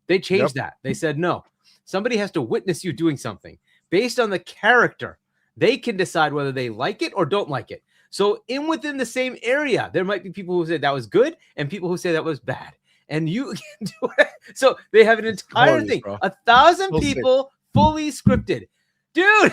They changed that. They said, no, somebody has to witness you doing something based on the character. They can decide whether they like it or don't like it. So within the same area, there might be people who say that was good and people who say that was bad. And you can do it. So they have an entire thing, 1,000 people fully scripted. Dude,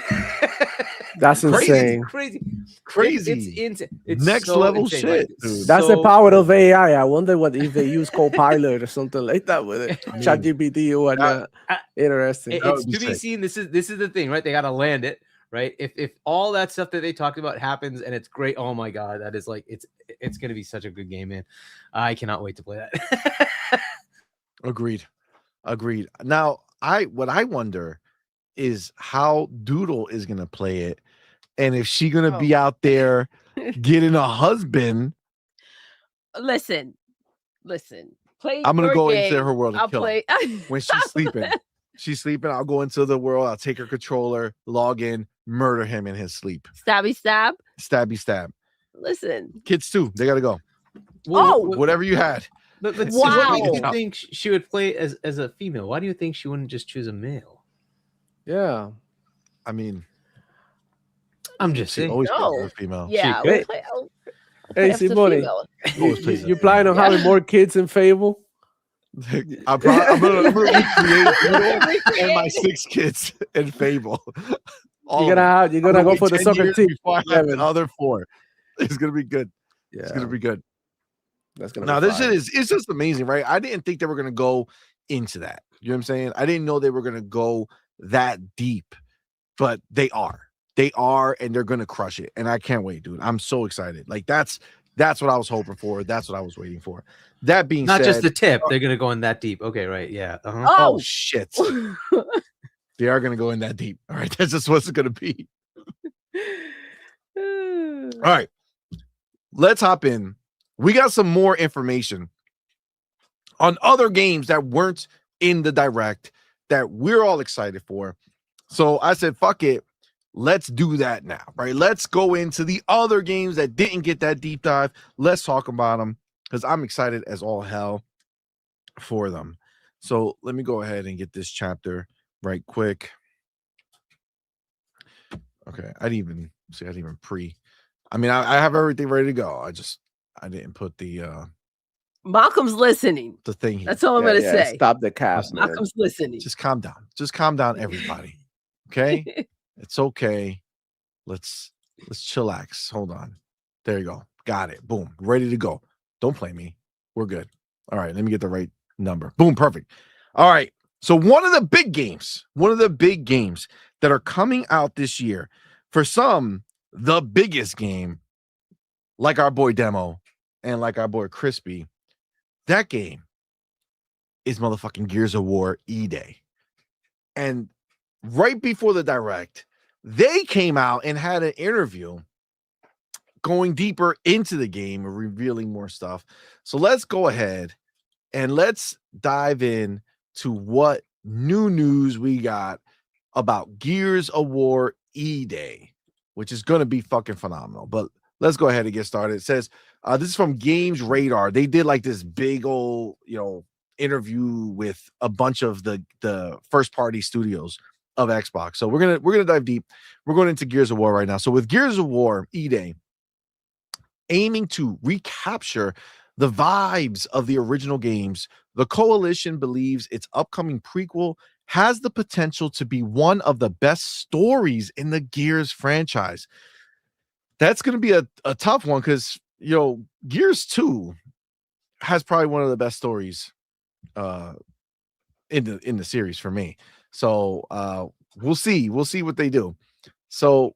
that's insane. Crazy. It's insane. It's next so level insane, shit. Like, dude. That's the power of AI. I wonder what if they use Copilot or something like that with it, ChatGPT or whatnot. Interesting. It's to be seen. This is the thing, right? They got to land it, right? If all that stuff that they talked about happens and it's great, oh my God, that is like it's gonna be such a good game, man. I cannot wait to play that. Agreed. Now, what I wonder is how Doodle is gonna play it, and if she's gonna be out there getting a husband. Listen. Play. I'm gonna go game. into her world and I'll kill play her. When she's sleeping. She's sleeping. I'll go into the world. I'll take her controller, log in, murder him in his sleep. Stabby stab. Stabby stab. Listen, kids too. They gotta go. Whatever you had. Wow. What do you think she would play as a female? Why do you think she wouldn't just choose a male? Yeah, I mean, I'm just saying. Always plays a female. Yeah. Hey, CMoney, you planning on having more kids in Fable? I'm gonna recreate Doodle and my 6 kids in Fable. You're gonna go for the soccer team. The other 4. It's gonna be good. Yeah, it's gonna be good. That's gonna. Now this shit it's just amazing, right? I didn't think they were gonna go into that. You know what I'm saying? I didn't know they were gonna go that deep, but they are, and they're gonna crush it. And I can't wait, dude. I'm so excited. Like that's what I was hoping for. That's what I was waiting for. That being said, not just the tip, they're gonna go in that deep. Okay, right? Yeah. Oh shit. They are gonna go in that deep. All right, that's just what's gonna be. All right, let's hop in. We got some more information on other games that weren't in the direct that we're all excited for. So I said, fuck it. Let's do that now, right? Let's go into the other games that didn't get that deep dive. Let's talk about them because I'm excited as all hell for them. So let me go ahead and get this chapter right quick. Okay, I didn't even pre. I mean, I have everything ready to go. I didn't put the Malcolm's listening. The thing here. That's all I'm gonna say. Stop the cast. Malcolm's listening. Just calm down. Just calm down, everybody. Okay? It's okay. Let's chillax. Hold on. There you go. Got it. Boom. Ready to go. Don't play me. We're good. All right. Let me get the right number. Boom. Perfect. All right. So one of the big games that are coming out this year, for some, the biggest game, like our boy Demo and like our boy Crispy, that game is motherfucking Gears of War E-Day. And right before the direct, they came out and had an interview going deeper into the game and revealing more stuff. So let's go ahead and let's dive in to what new news we got about Gears of War E-Day, which is going to be fucking phenomenal. But let's go ahead and get started. It says, this is from Games Radar. They did like this big old, interview with a bunch of the first party studios of Xbox. So we're gonna dive deep. We're going into Gears of War right now. So with Gears of War E-Day, aiming to recapture the vibes of the original games, the Coalition believes its upcoming prequel has the potential to be one of the best stories in the Gears franchise. That's going to be a tough one because, Gears 2 has probably one of the best stories in the series for me. So we'll see what they do. So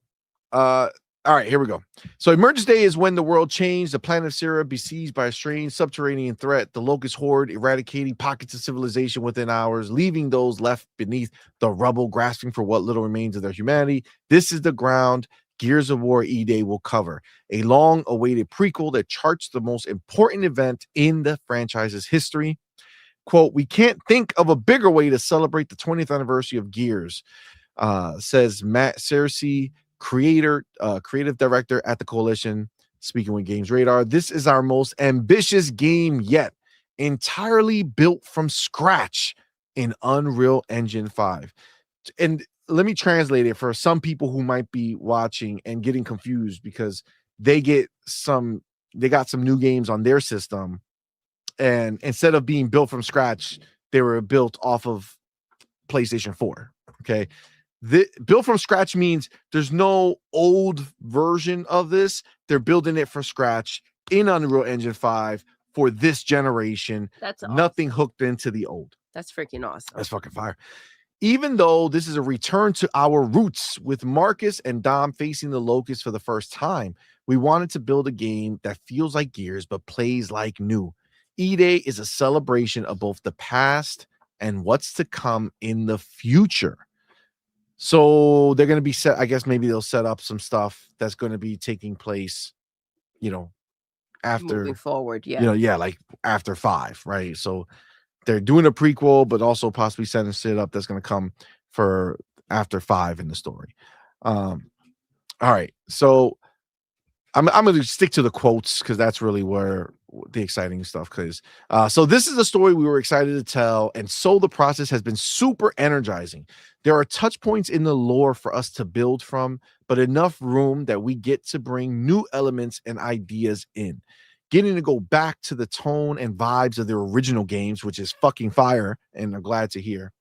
all right, here we go. So Emergence Day is when the world changed. The planet of Sierra besieged by a strange subterranean threat, the Locust Horde eradicating pockets of civilization within hours, leaving those left beneath the rubble grasping for what little remains of their humanity. This is the ground Gears of War E-Day will cover, a long-awaited prequel that charts the most important event in the franchise's history. Quote, "We can't think of a bigger way to celebrate the 20th anniversary of Gears," says Matt Cersei, creative director at the Coalition, speaking with Games Radar. "This is our most ambitious game yet, entirely built from scratch in Unreal Engine 5. And let me translate it for some people who might be watching and getting confused because they got some new games on their system, and instead of being built from scratch, they were built off of PlayStation 4. Okay. Built from scratch means there's no old version of this. They're building it from scratch in Unreal Engine 5 for this generation. That's nothing awesome. Hooked into the old. That's freaking awesome. That's fucking fire. Even though this is a return to our roots with Marcus and Dom facing the Locust for the first time, we wanted to build a game that feels like Gears but plays like new. E-Day is a celebration of both the past and what's to come in the future. So they're going to be set. I guess maybe they'll set up some stuff that's going to be taking place, after moving forward. Yeah. Like after 5, right? So they're doing a prequel, but also possibly setting shit up that's going to come for after 5 in the story. All right. So I'm going to stick to the quotes because that's really where the exciting stuff is. So this is a story we were excited to tell, and so the process has been super energizing. There are touch points in the lore for us to build from, but enough room that we get to bring new elements and ideas in. Getting to go back to the tone and vibes of their original games, which is fucking fire, and I'm glad to hear.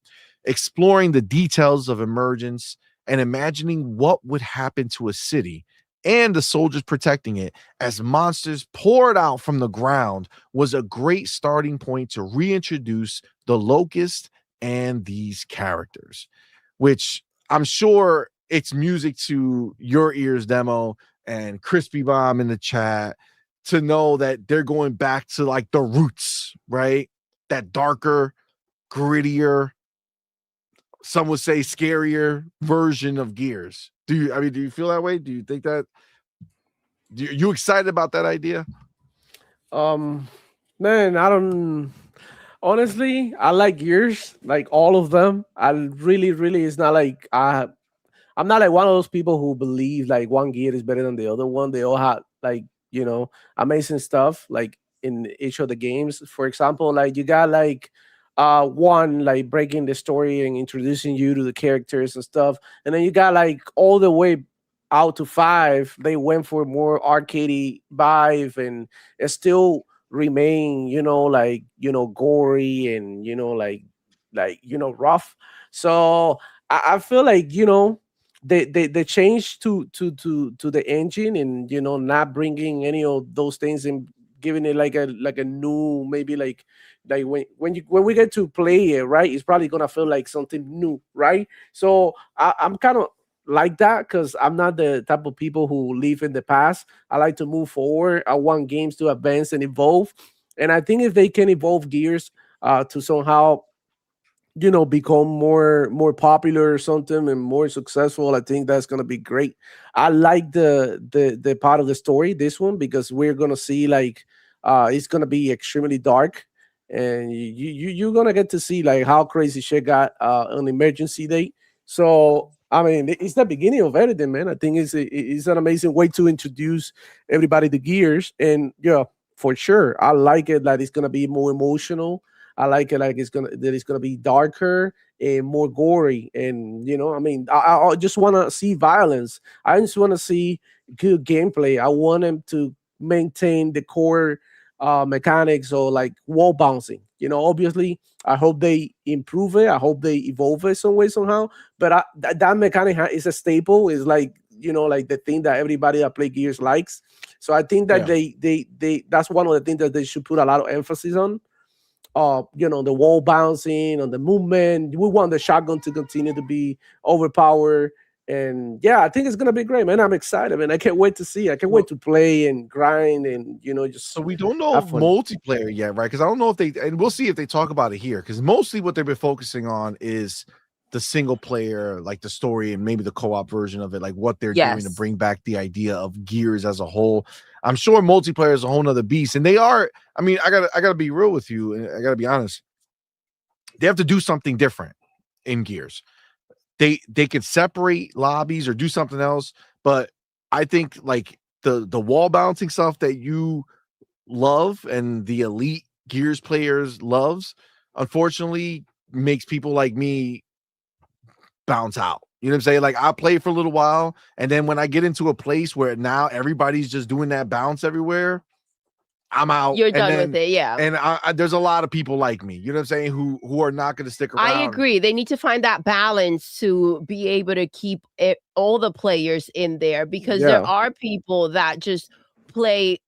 Exploring the details of Emergence and imagining what would happen to a city and the soldiers protecting it as monsters poured out from the ground was a great starting point to reintroduce the Locust and these characters, which I'm sure it's music to your ears, Demo and Crispy Bomb in the chat, to know that they're going back to like the roots, right? That darker, grittier, some would say scarier version of Gears. Do you feel that way? Do you think that? You excited about that idea? Man, I don't. Honestly, I like Gears, like all of them. I really, it's not like I'm not like one of those people who believe like one gear is better than the other one. They all have like, amazing stuff like in each of the games. For example, like you got like one like breaking the story and introducing you to the characters and stuff. And then you got like all the way out to 5, they went for more arcadey vibe and it still remain, gory and rough. So I feel like they changed to the engine and not bringing any of those things and giving it like a new, maybe like when we get to play it, right, it's probably gonna feel like something new, right? So I'm kind of like that because I'm not the type of people who live in the past. I like to move forward. I want games to advance and evolve, and I think if they can evolve Gears to somehow become more popular or something and more successful, I think that's going to be great. I like the part of the story, this one, because we're going to see like it's going to be extremely dark, and you're going to get to see like how crazy shit got on Emergency Day. So I mean, it's the beginning of everything, man. I think it's an amazing way to introduce everybody to Gears, and yeah, for sure, I like it that it's going to be more emotional. I like it like it's gonna be darker and more gory, and I mean, I just want to see violence. I just want to see good gameplay. I want them to maintain the core mechanics or like wall bouncing. Obviously, I hope they improve it. I hope they evolve it some way somehow. But that mechanic is a staple. Is like like the thing that everybody that play Gears likes. So I think that they that's one of the things that they should put a lot of emphasis on. The wall bouncing, on the movement. We want the shotgun to continue to be overpowered. And yeah, I think it's gonna be great, man. I'm excited, man. I can't wait to see. I can't wait to play and grind and just. So we don't know have fun. multiplayer yet, right? Because I don't know if and we'll see if they talk about it here. Because mostly what they've been focusing on is the single player, like the story and maybe the co-op version of it, like what they're doing to bring back the idea of Gears as a whole. I'm sure multiplayer is a whole nother beast, and they are. I mean, I gotta be real with you, and I gotta be honest. They have to do something different in Gears. They could separate lobbies or do something else, but I think like the wall bouncing stuff that you love and the elite Gears players loves, unfortunately, makes people like me bounce out. You know what I'm saying? Like I play for a little while, and then when I get into a place where now everybody's just doing that bounce everywhere, I'm out. You're done with it, yeah. And there's a lot of people like me, you know what I'm saying, who are not going to stick around. I agree. They need to find that balance to be able to keep all the players in there, because there are people that just play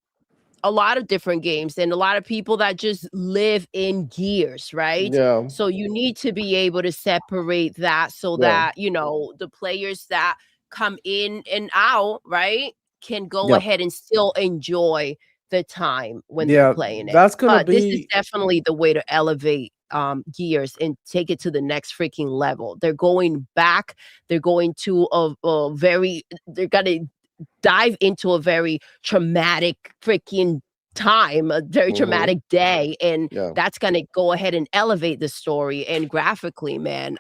a lot of different games and a lot of people that just live in Gears, right? Yeah. So you need to be able to separate that so that, the players that come in and out, right, can go ahead and still enjoy the time when they're playing it. That's gonna be. This is definitely the way to elevate Gears and take it to the next freaking level. They're going back. They're going to they're gonna dive into a very traumatic freaking time, a very traumatic day, and that's gonna go ahead and elevate the story. And graphically, man,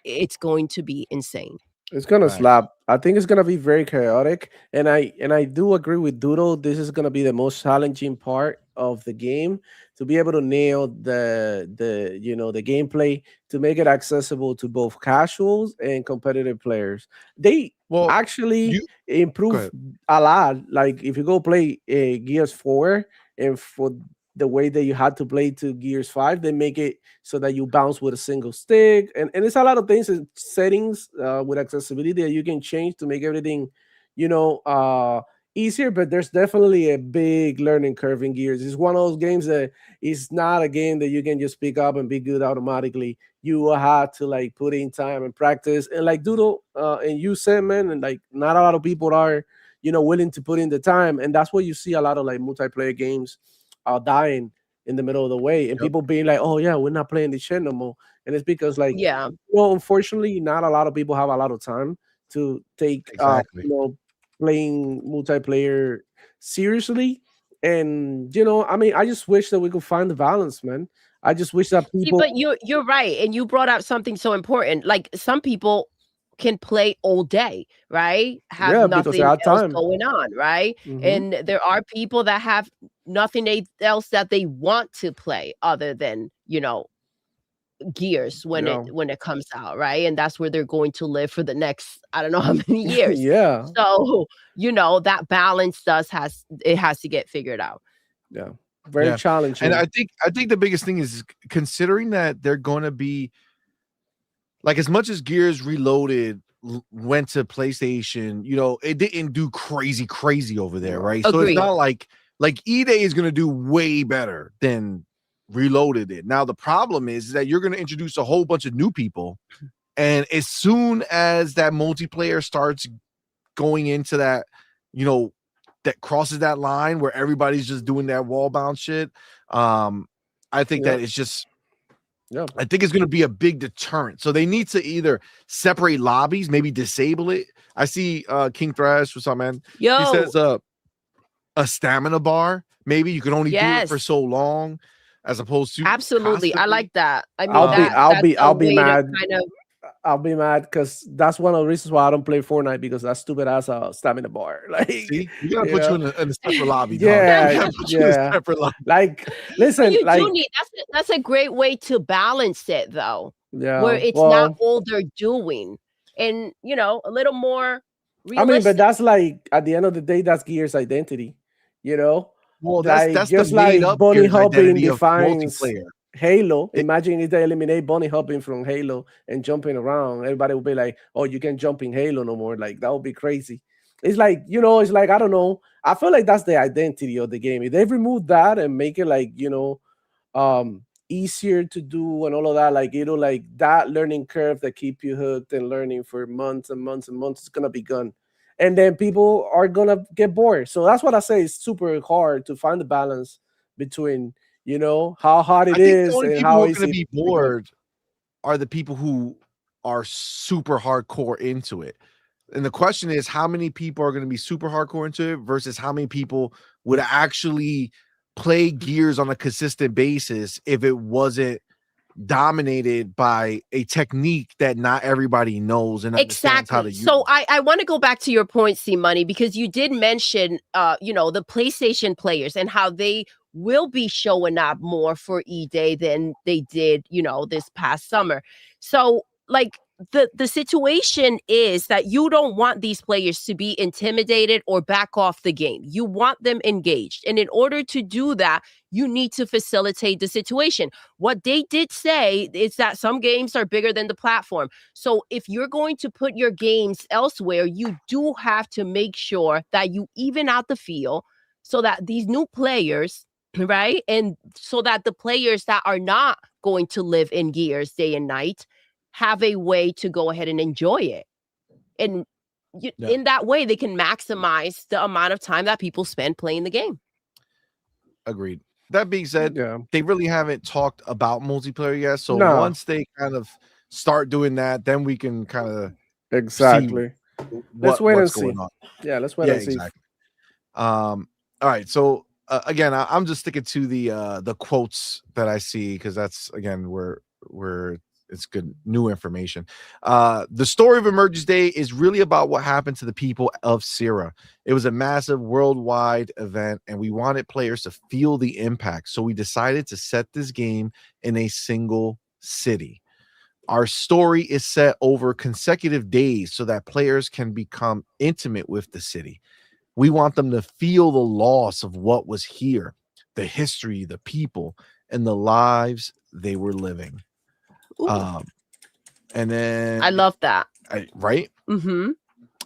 it's going to be insane. It's gonna slap. I think it's gonna be very chaotic, and I do agree with Doodle. This is gonna be the most challenging part of the game, to be able to nail the gameplay, to make it accessible to both casuals and competitive players. They actually improve a lot. Like if you go play Gears 4, and for the way that you had to play to Gears 5, they make it so that you bounce with a single stick, and it's a lot of things and settings with accessibility that you can change to make everything easier. But there's definitely a big learning curve in Gears. It's one of those games that is not a game that you can just pick up and be good automatically. You will have to like put in time and practice, and like Doodle and you said, man, and like not a lot of people are willing to put in the time, and that's why you see a lot of like multiplayer games dying in the middle of the way, and people being like, oh yeah, we're not playing this shit no more. And it's because like unfortunately not a lot of people have a lot of time to take playing multiplayer seriously. And I mean, I just wish that we could find the balance, man. I just wish that people. But you're right, and you brought up something so important. Like some people can play all day, right? Have nothing else going on, right? And there are people that have nothing else that they want to play other than Gears when it comes out, right? And that's where they're going to live for the next I don't know how many years. So that balance has to get figured out. Very challenging. And I think the biggest thing is considering that they're going to be like, as much as Gears Reloaded went to PlayStation, it didn't do crazy over there, right? So it's not like E-Day is going to do way better than Reloaded did. Now, the problem is that you're going to introduce a whole bunch of new people, and as soon as that multiplayer starts going into that, that crosses that line where everybody's just doing that wall bounce shit, I think that it's just... I think it's going to be a big deterrent. So they need to either separate lobbies, maybe disable it. I see King Thrash, what's up, man? Yo. He says a stamina bar. Maybe you can only do it for so long, as opposed to absolutely. I like that. I mean, I'll be mad. I'll be mad because that's one of the reasons why I don't play Fortnite, because that stupid ass stamina bar. Like, See, we gotta put you yeah, in a separate lobby, dog. We yeah, gotta put you in a yeah. separate lobby. Like, But listen, you do like, need that's a great way to balance it though, where yeah. it's not Well, all they're doing, and a little more I mean, but realistic. that's like at the end of the day, that's Gear's identity. You know, Well, like that's the just made like up bunny Gears hopping identity of defines multiplayer. Halo. It, Imagine if they eliminate bunny hopping from Halo and jumping around. Everybody would be like, "Oh, you can't jump in Halo no more." Like that would be crazy. It's like, it's like, I don't know. I feel like that's the identity of the game. If they remove that and make it like, easier to do and all of that, like like that learning curve that keep you hooked and learning for months and months and months is gonna be gone. And then people are gonna get bored. So that's what I say, it's super hard to find the balance between, how hard I it think the is only and people who how are gonna easy be to pick up. bored are the people who are super hardcore into it. And the question is, how many people are going to be super hardcore into it versus how many people would actually play Gears on a consistent basis if it wasn't dominated by a technique that not everybody knows and understands how to Exactly. use. So I want to go back to your point, CMoney, because you did mention the PlayStation players and how they will be showing up more for E-Day than they did, this past summer. So like the situation is that you don't want these players to be intimidated or back off the game. You want them engaged. And in order to do that, you need to facilitate the situation. What they did say is that some games are bigger than the platform. So if you're going to put your games elsewhere, you do have to make sure that you even out the field so that these new players, right? And so that the players that are not going to live in Gears day and night have a way to go ahead and enjoy it. And in that way, they can maximize the amount of time that people spend playing the game. Agreed. That being said, Yeah. they really haven't talked about multiplayer yet. So No. once they kind of start doing that, then we can kind of Exactly. Let's wait and what's see. going on. Yeah, let's wait and see. Exactly. All right. So again, I'm just sticking to the quotes that I see because that's again where it's good new information. The story of Emergence Day is really about what happened to the people of Sierra. It was a massive worldwide event, and we wanted players to feel the impact. So we decided to set this game in a single city. Our story is set over consecutive days so that players can become intimate with the city. We want them to feel the loss of what was here, the history, the people, and the lives they were living. And then I love that. Right? Mm-hmm.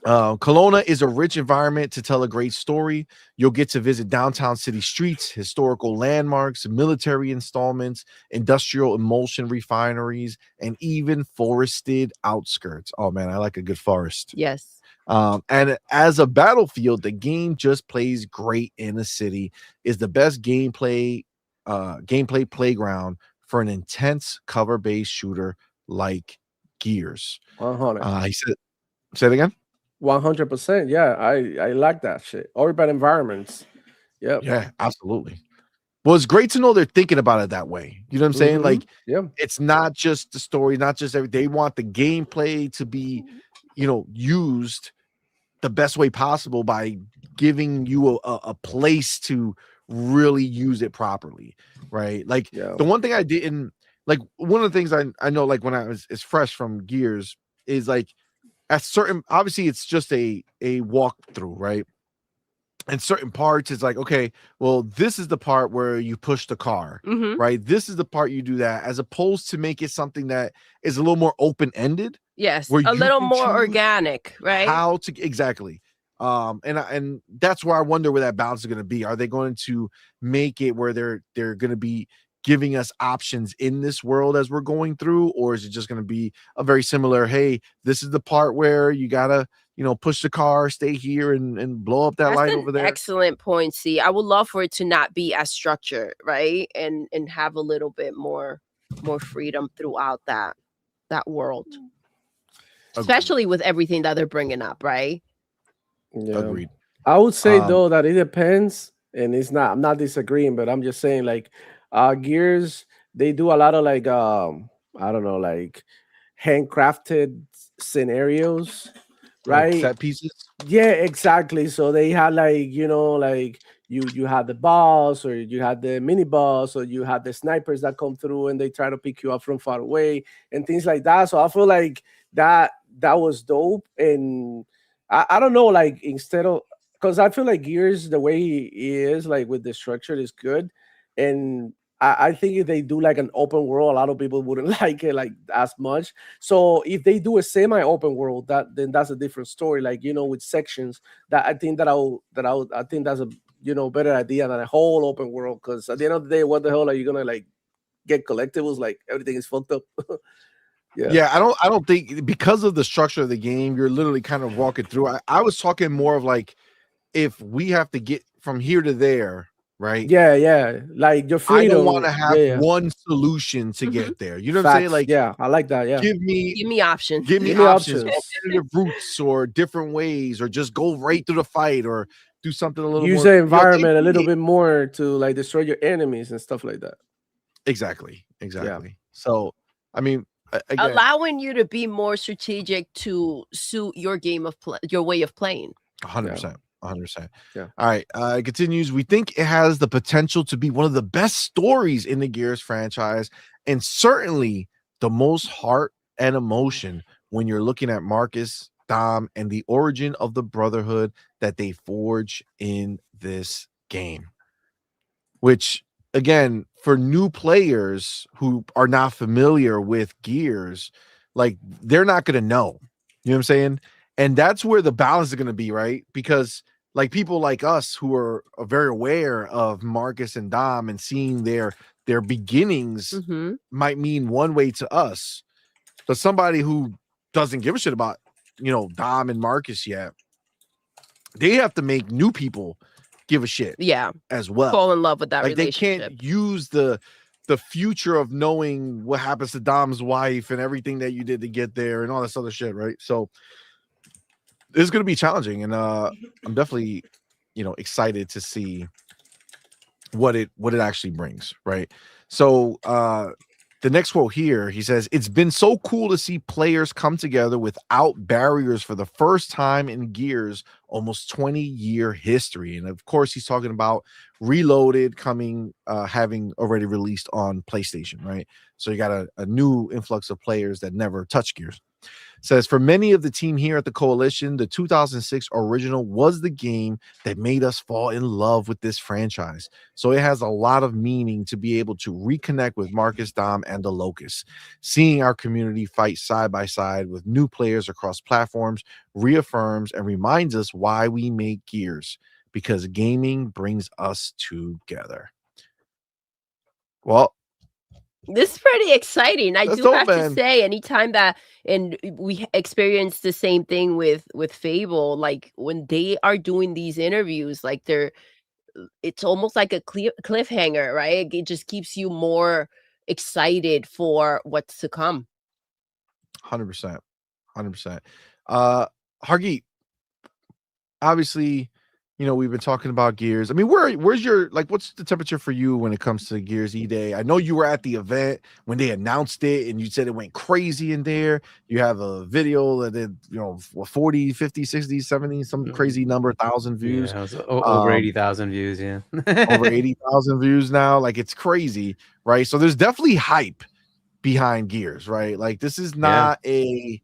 Kelowna is a rich environment to tell a great story. You'll get to visit downtown city streets, historical landmarks, military installments, industrial emulsion refineries, and even forested outskirts. Oh man, I like a good forest. Yes. And as a battlefield, the game just plays great in a city. Is the best gameplay playground for an intense cover-based shooter like Gears. 100. He said, say it again. 100%. Yeah, I like that shit. Urban environments. Yep. Yeah, absolutely. Well, it's great to know they're thinking about it that way. You know what I'm saying? Like, it's not just the story, not just everything. They want the gameplay to be, used the best way possible by giving you a place to really use it properly, right? Like the one thing I didn't like, one of the things I know, like when I was fresh from Gears, is like at certain, obviously it's just a walkthrough, right? And certain parts is like, okay, well, this is the part where you push the car, right? This is the part you do that, as opposed to make it something that is a little more open-ended. Yes, a little more organic, right? How to exactly. And that's where I wonder where that balance is going to be. Are they going to make it where they're going to be giving us options in this world as we're going through, or is it just going to be a very similar, hey, this is the part where you gotta push the car, stay here and blow up that light over there? Excellent point. See, I would love for it to not be as structured, right? And have a little bit more freedom throughout that world. Especially with everything that they're bringing up, right? Yeah. Agreed. I would say though that it depends, and I'm not disagreeing, but I'm just saying like Gears, they do a lot of like I don't know, like handcrafted scenarios, Like right? set pieces. Yeah, exactly. So they had like, like you had the boss, or you had the mini boss, or you had the snipers that come through and they try to pick you up from far away and things like that. So I feel like that was dope. And I don't know, like, instead of, because I feel like Gears, the way he is, like with the structure, is good. And I think if they do like an open world, a lot of people wouldn't like it like as much. So if they do a semi-open world, then that's a different story. Like, with sections, that I think I think that's a better idea than a whole open world. Because at the end of the day, what the hell are you gonna like get collectibles? Like everything is fucked up. Yeah, I don't think, because of the structure of the game, you're literally kind of walking through. I was talking more of like, if we have to get from here to there, right? Yeah. Like your I don't freedom. want to have Yeah. one solution to get there. You know what I'm saying? Facts. Like, Yeah, I like that. Yeah. give me options. give me Give me options, options. alternative routes, or different ways, or just go right through the fight, or do something a little Use more. the environment a They- little bit more to like destroy your enemies and stuff like that. Exactly. So, I mean, again, allowing you to be more strategic to suit your game of your way of playing. 100%. 100%. Yeah. All right. It continues. We think it has the potential to be one of the best stories in the Gears franchise, and certainly the most heart and emotion when you're looking at Marcus, Dom, and the origin of the brotherhood that they forge in this game. Which, again, for new players who are not familiar with Gears, like, they're not going to know. You know what I'm saying? And that's where the balance is going to be, right? Because like people like us who are very aware of Marcus and Dom and seeing their beginnings might mean one way to us, but somebody who doesn't give a shit about, Dom and Marcus yet, they have to make new people give a shit as well. Fall in love with that like relationship. They can't use the future of knowing what happens to Dom's wife and everything that you did to get there and all this other shit, right? So it's going to be challenging, and I'm definitely excited to see what it actually brings, right? So the next quote here, he says, "It's been so cool to see players come together without barriers for the first time in Gears' almost 20-year history." And of course, he's talking about Reloaded coming, having already released on PlayStation, right? So you got a new influx of players that never touched Gears. Says, "For many of the team here at the Coalition, the 2006 original was the game that made us fall in love with this franchise. So it has a lot of meaning to be able to reconnect with Marcus, Dom, and the Locust. Seeing our community fight side by side with new players across platforms reaffirms and reminds us why we make Gears, because gaming brings us together." Well, this is pretty exciting. I do have man. to say, anytime that, and we experienced the same thing with Fable, like when they are doing these interviews, like it's almost like a cliffhanger, right? It just keeps you more excited for what's to come. 100%. Hargeet, obviously, we've been talking about Gears. I mean, where's your, like, what's the temperature for you when it comes to Gears E-Day? I know you were at the event when they announced it and you said it went crazy in there. You have a video that did, 40, 50, 60, 70, some crazy number, 1,000 views. Yeah, it was over 80,000 views. Yeah. Over 80,000 views now. Like, it's crazy, right? So there's definitely hype behind Gears, right? Like, this is not a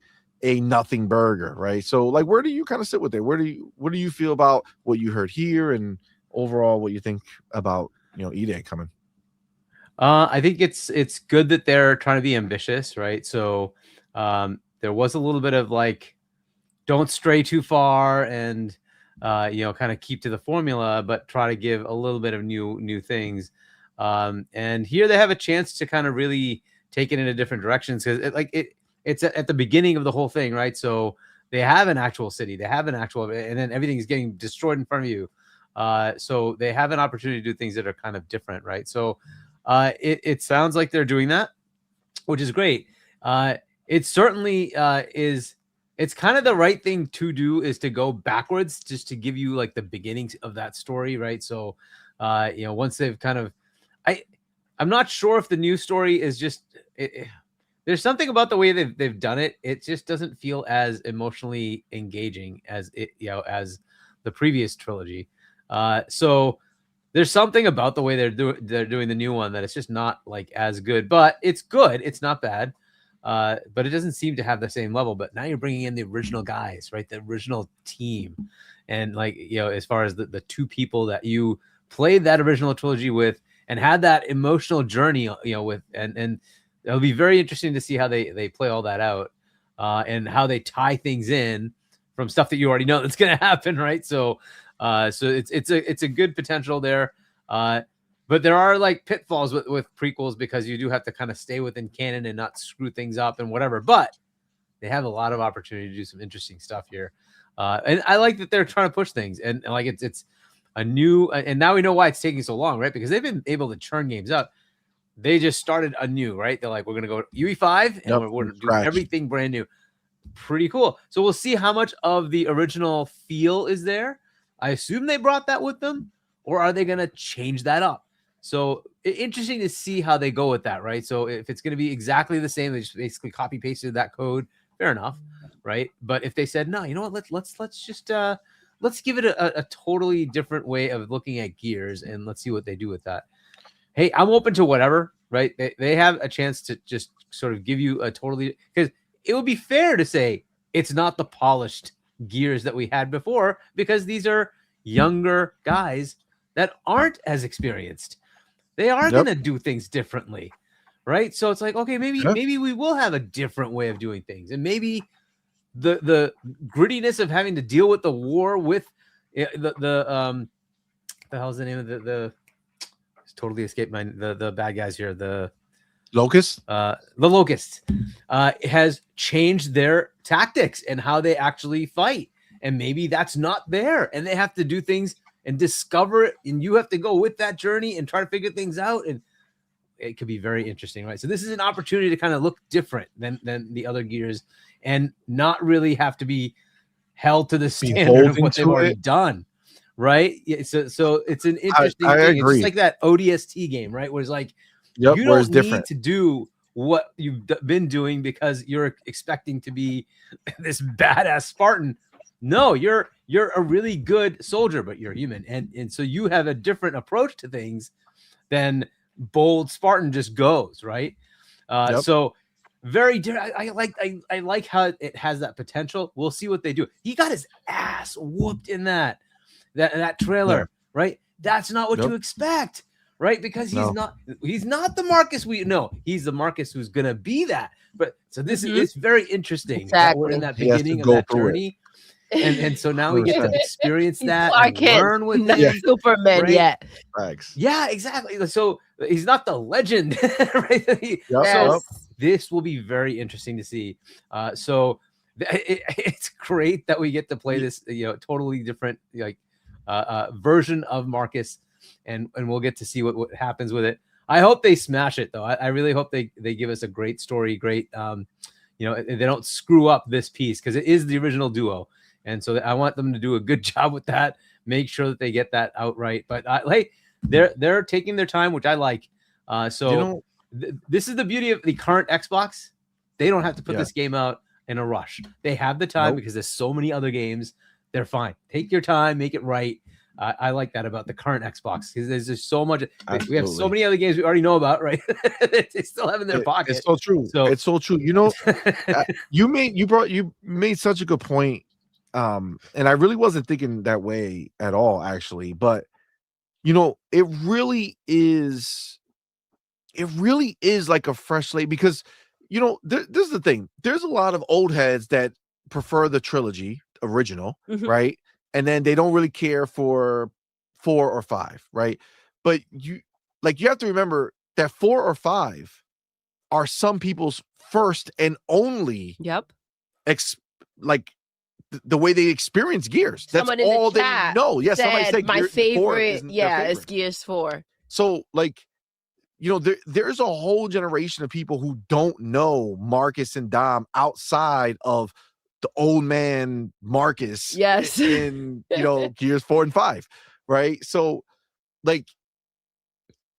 nothing burger, right? So, like, where do you kind of sit with it? What do you feel about what you heard here, and overall what you think about E-Day coming? I think it's good that they're trying to be ambitious, right? So there was a little bit of like, don't stray too far and kind of keep to the formula, but try to give a little bit of new things. And here they have a chance to kind of really take it in a different directions, because it's at the beginning of the whole thing, right? So they have an actual city, they have an actual, and then everything is getting destroyed in front of you. So they have an opportunity to do things that are kind of different, right? So it sounds like they're doing that, which is great. It certainly is. It's kind of the right thing to do, is to go backwards, just to give you like the beginnings of that story, right? So, once they've kind of, I'm not sure if the new story is just there's something about the way they've done it. It just doesn't feel as emotionally engaging as it, as the previous trilogy. So there's something about the way they're doing the new one that it's just not like as good, but it's good. It's not bad. But it doesn't seem to have the same level. But now you're bringing in the original guys, right? The original team. And like, as far as the two people that you played that original trilogy with and had that emotional journey, with, and it'll be very interesting to see how they play all that out, and how they tie things in from stuff that you already know that's going to happen, right? So it's a good potential there. But there are like pitfalls with prequels because you do have to kind of stay within canon and not screw things up and whatever. But they have a lot of opportunity to do some interesting stuff here. And I like that they're trying to push things, and like it's a new, and now we know why it's taking so long, right? Because they've been able to churn games out. They just started anew, right? They're like, we're going to go UE5 and we're going to do everything brand new. Pretty cool. So we'll see how much of the original feel is there. I assume they brought that with them, or are they going to change that up? So interesting to see how they go with that, right? So if it's going to be exactly the same, they just basically copy pasted that code. Fair enough, right? But if they said no, you know what? Let's just let's give it a totally different way of looking at Gears, and let's see what they do with that. Hey, I'm open to whatever, right? They have a chance to just sort of give you a totally, because it would be fair to say it's not the polished Gears that we had before, because these are younger guys that aren't as experienced. They are going to do things differently, right? So it's like, okay, maybe we will have a different way of doing things, and maybe the grittiness of having to deal with the war with the hell's the name of the it's totally escaped the bad guys here, the Locust. The Locust has changed their tactics and how they actually fight, and maybe that's not there, and they have to do things and discover it, and you have to go with that journey and try to figure things out, and it could be very interesting, right? So this is an opportunity to kind of look different than the other Gears, and not really have to be held to the standard of what they've already done, right? Yeah, so it's an interesting thing. It's just like that ODST game, right? Where it's like, you don't need to do what you've been doing because you're expecting to be this badass Spartan. No, you're a really good soldier, but you're human, and so you have a different approach to things than bold Spartan just goes, right? So very different. I like how it has that potential. We'll see what they do. He got his ass whooped in that trailer, right? That's not what you expect, right? Because he's not the Marcus we know. He's the Marcus who's gonna be that. But so this is, it's very interesting that we're in that beginning of that journey. And so now we get to experience that and learn with him. Superman yet. Yeah, exactly. So he's not the legend, right? So this will be very interesting to see. So it's great that we get to play this, totally different version of Marcus, and we'll get to see what happens with it. I hope they smash it though. I really hope they give us a great story, great they don't screw up this piece, because it is the original duo. And so I want them to do a good job with that. Make sure that they get that out right. But hey, they're taking their time, which I like. This is the beauty of the current Xbox. They don't have to put this game out in a rush. They have the time because there's so many other games. They're fine. Take your time, make it right. I like that about the current Xbox, because there's just so much. Absolutely. We have so many other games we already know about, right? They still have in their pocket. It's so true. It's so true. You made such a good point. And I really wasn't thinking that way at all, actually. But it really is like a fresh slate, because this is the thing. There's a lot of old heads that prefer the trilogy original, right? And then they don't really care for 4 or 5, right? But you have to remember that 4 or 5 are some people's first and only the way they experience Gears. That's all they know. Yes, somebody said my favorite. Is Gears 4. So there's a whole generation of people who don't know Marcus and Dom outside of the old man Marcus. Yes. In Gears 4 and 5, right? So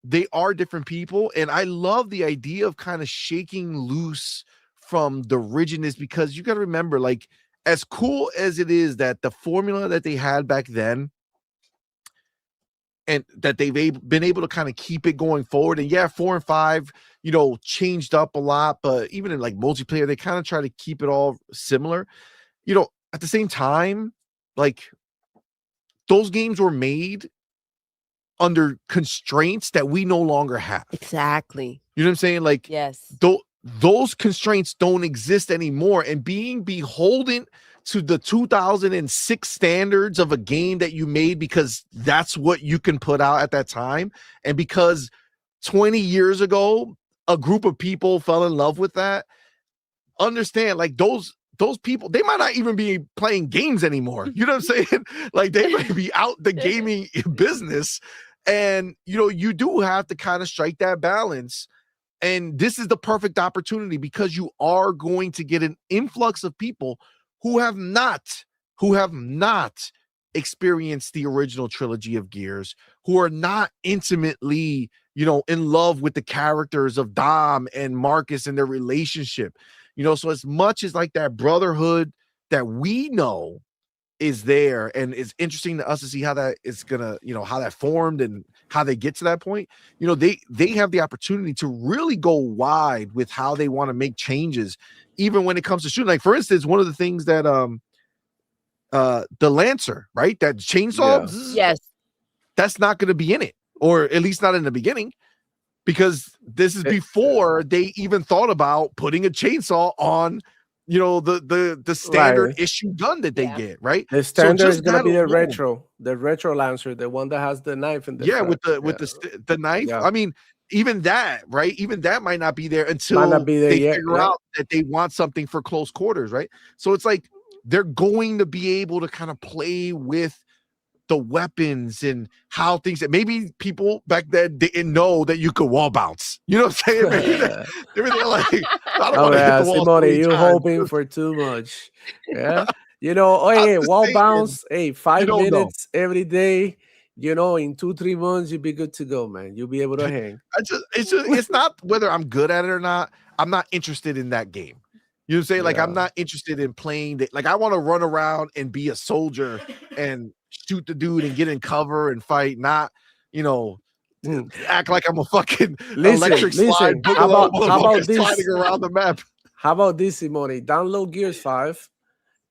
they are different people, and I love the idea of kind of shaking loose from the rigidness, because you got to remember, like, as cool as it is that the formula that they had back then and that they've been able to kind of keep it going forward. And yeah, 4 and 5, changed up a lot, but even in like multiplayer, they kind of try to keep it all similar. At the same time, like, those games were made under constraints that we no longer have. Exactly. You know what I'm saying? Like, yes, those constraints don't exist anymore. And being beholden to the 2006 standards of a game that you made because that's what you can put out at that time, and because 20 years ago a group of people fell in love with that, understand, like, those people, they might not even be playing games anymore. You know what I'm saying? Like, they might be out the gaming business. And you do have to kind of strike that balance. And this is the perfect opportunity, because you are going to get an influx of people who have not experienced the original trilogy of Gears, who are not intimately, in love with the characters of Dom and Marcus and their relationship. So as much as like that brotherhood that we know is there, and it's interesting to us to see how that is gonna, how that formed and how they get to that point. They have the opportunity to really go wide with how they want to make changes, even when it comes to shooting. Like, for instance, one of the things that the Lancer, right, that chainsaw, yes, that's not going to be in it, or at least not in the beginning, because this is before they even thought about putting a chainsaw on, the standard issue gun that they get, right? The standard is gonna be the retro Lancer, the one that has the knife in the front. with the knife. Yeah. I mean, even that, right? Even that might not be there until they figure out that they want something for close quarters, right? So it's like they're going to be able to kind of play with the weapons and how things that maybe people back then didn't know that you could wall bounce. You know what I'm saying? Maybe they're like, I don't want to hit the wall. CMoney, you're hoping for too much. Yeah. Wall bounce, 5 minutes every day. In 2-3 months, you'll be good to go, man. You'll be able to hang. It's not whether I'm good at it or not. I'm not interested in that game. You know what I'm saying? Like, I'm not interested in playing that. Like, I want to run around and be a soldier and shoot the dude and get in cover and fight, not, act like I'm a fucking electric slide. How about this? Sliding around the map. How about this, CMoney? Download Gears 5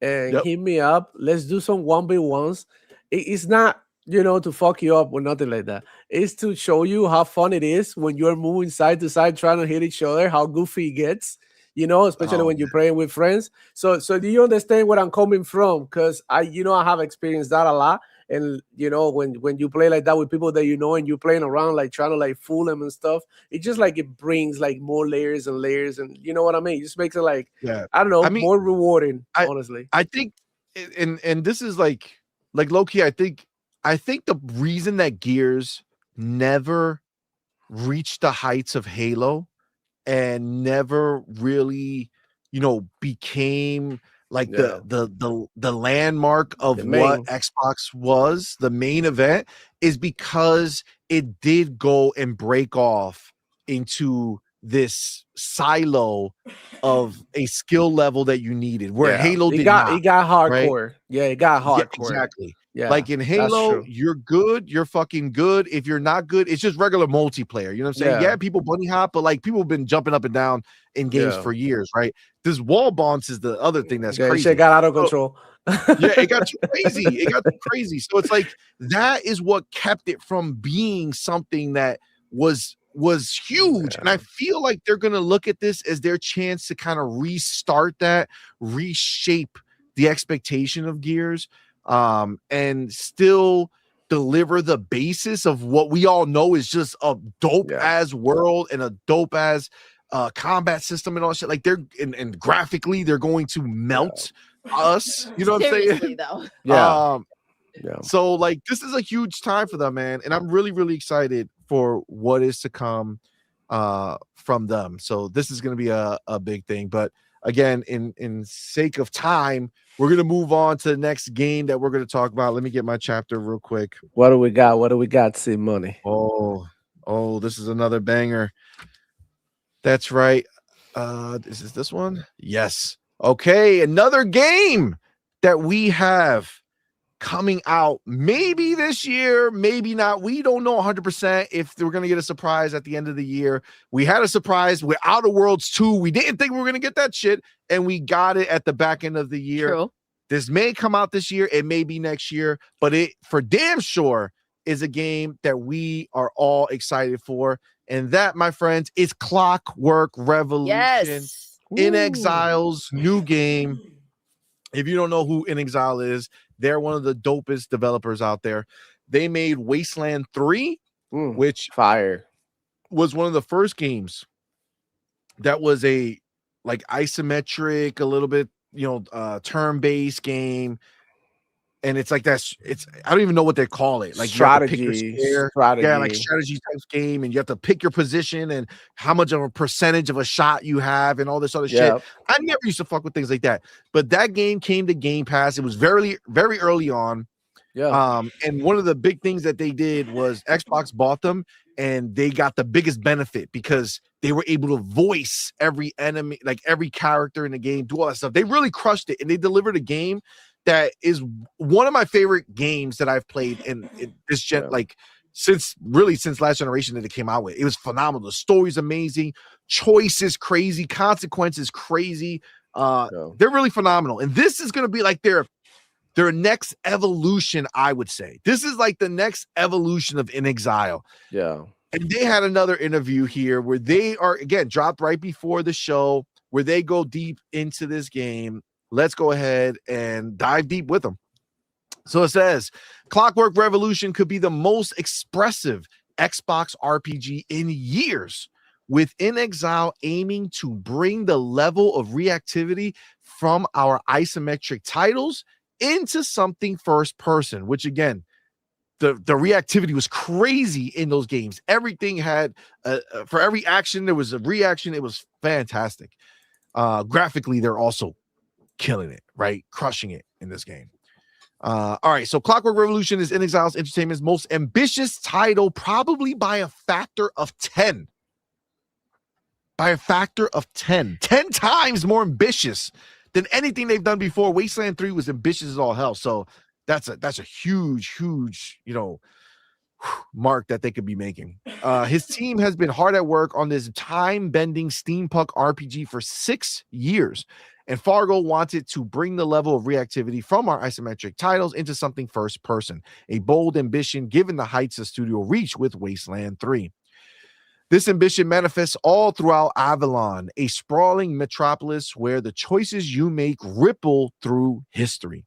and hit me up. Let's do some 1v1s. It's not, to fuck you up or nothing like that. It's to show you how fun it is when you're moving side to side trying to hit each other, how goofy it gets. Especially when you're playing with friends. So do you understand where I'm coming from? Because I have experienced that a lot. And when you play like that with people that and you're playing around, like trying to like fool them and stuff, it just like it brings like more layers and layers, and you know what I mean? It just makes it like I don't know, more rewarding. Honestly, I think, and this is like low key. I think the reason that Gears never reached the heights of Halo and never really, became like the landmark of what Xbox was, the main event, is because it did go and break off into this silo of a skill level that you needed, where Halo did not. It got hardcore. Right? Yeah, it got hardcore. Yeah, exactly. Yeah, like in Halo, you're good, you're fucking good. If you're not good, it's just regular multiplayer. You know what I'm saying? Yeah, people bunny hop, but like people have been jumping up and down in games for years, right? This wall bounce is the other thing that's crazy. Shit got out of control. It got too crazy. It got too crazy. So it's like that is what kept it from being something that was huge. And I feel like they're gonna look at this as their chance to kind of restart that, reshape the expectation of Gears. And still deliver the basis of what we all know is just a dope as world and a dope as combat system and all that shit. Like they're and graphically they're going to melt us. You know what I'm saying? Though. So like this is a huge time for them, man, and I'm really, really excited for what is to come from them. So this is going to be a big thing. But again, in sake of time, we're going to move on to the next game that we're going to talk about. Let me get my chapter real quick. What do we got? CMoney? Oh, this is another banger. That's right. Is this one? Yes. Okay, another game that we have coming out maybe this year, maybe not. We don't know 100% if we're going to get a surprise at the end of the year. We had a surprise with Outer Worlds 2. We didn't think we were going to get that shit, and we got it at the back end of the year. True. This may come out this year. It may be next year, but it for damn sure is a game that we are all excited for. And that, my friends, is Clockwork Revolution. Yes. In Exile's new game. If you don't know who In Exile is, they're one of the dopest developers out there. They made Wasteland 3, which fire was one of the first games that was a like isometric, a little bit, turn-based game. And it's like that's I don't even know what they call it. Like strategy. Yeah, like strategy type game, and you have to pick your position and how much of a percentage of a shot you have and all this other shit. I never used to fuck with things like that. But that game came to Game Pass. It was very, very early on. Yeah. And one of the big things that they did was Xbox bought them, and they got the biggest benefit because they were able to voice every enemy, like every character in the game, do all that stuff. They really crushed it, and they delivered a game that is one of my favorite games that I've played in this gen, like since last generation that it came out with. It was phenomenal. The story's amazing, choice is crazy, consequences crazy. They're really phenomenal, and this is going to be like their next evolution. I would say this is like the next evolution of In Exile. Yeah. And they had another interview here where they are again dropped right before the show, where they go deep into this game. Let's go ahead and dive deep with them. So it says, Clockwork Revolution could be the most expressive Xbox RPG in years, with In Exile aiming to bring the level of reactivity from our isometric titles into something first person, which again, the reactivity was crazy in those games. Everything had, for every action, there was a reaction. It was fantastic. Graphically, they're also killing it, right? Crushing it in this game. All right, so Clockwork Revolution is In Exile's Entertainment's most ambitious title, probably by a factor of 10. By a factor of 10. 10 times more ambitious than anything they've done before. Wasteland 3 was ambitious as all hell. So that's a huge, mark that they could be making. His team has been hard at work on this time-bending steampunk RPG for 6 years. And Fargo wanted to bring the level of reactivity from our isometric titles into something first person, a bold ambition given the heights the studio reached with Wasteland 3. This ambition manifests all throughout Avalon, a sprawling metropolis where the choices you make ripple through history.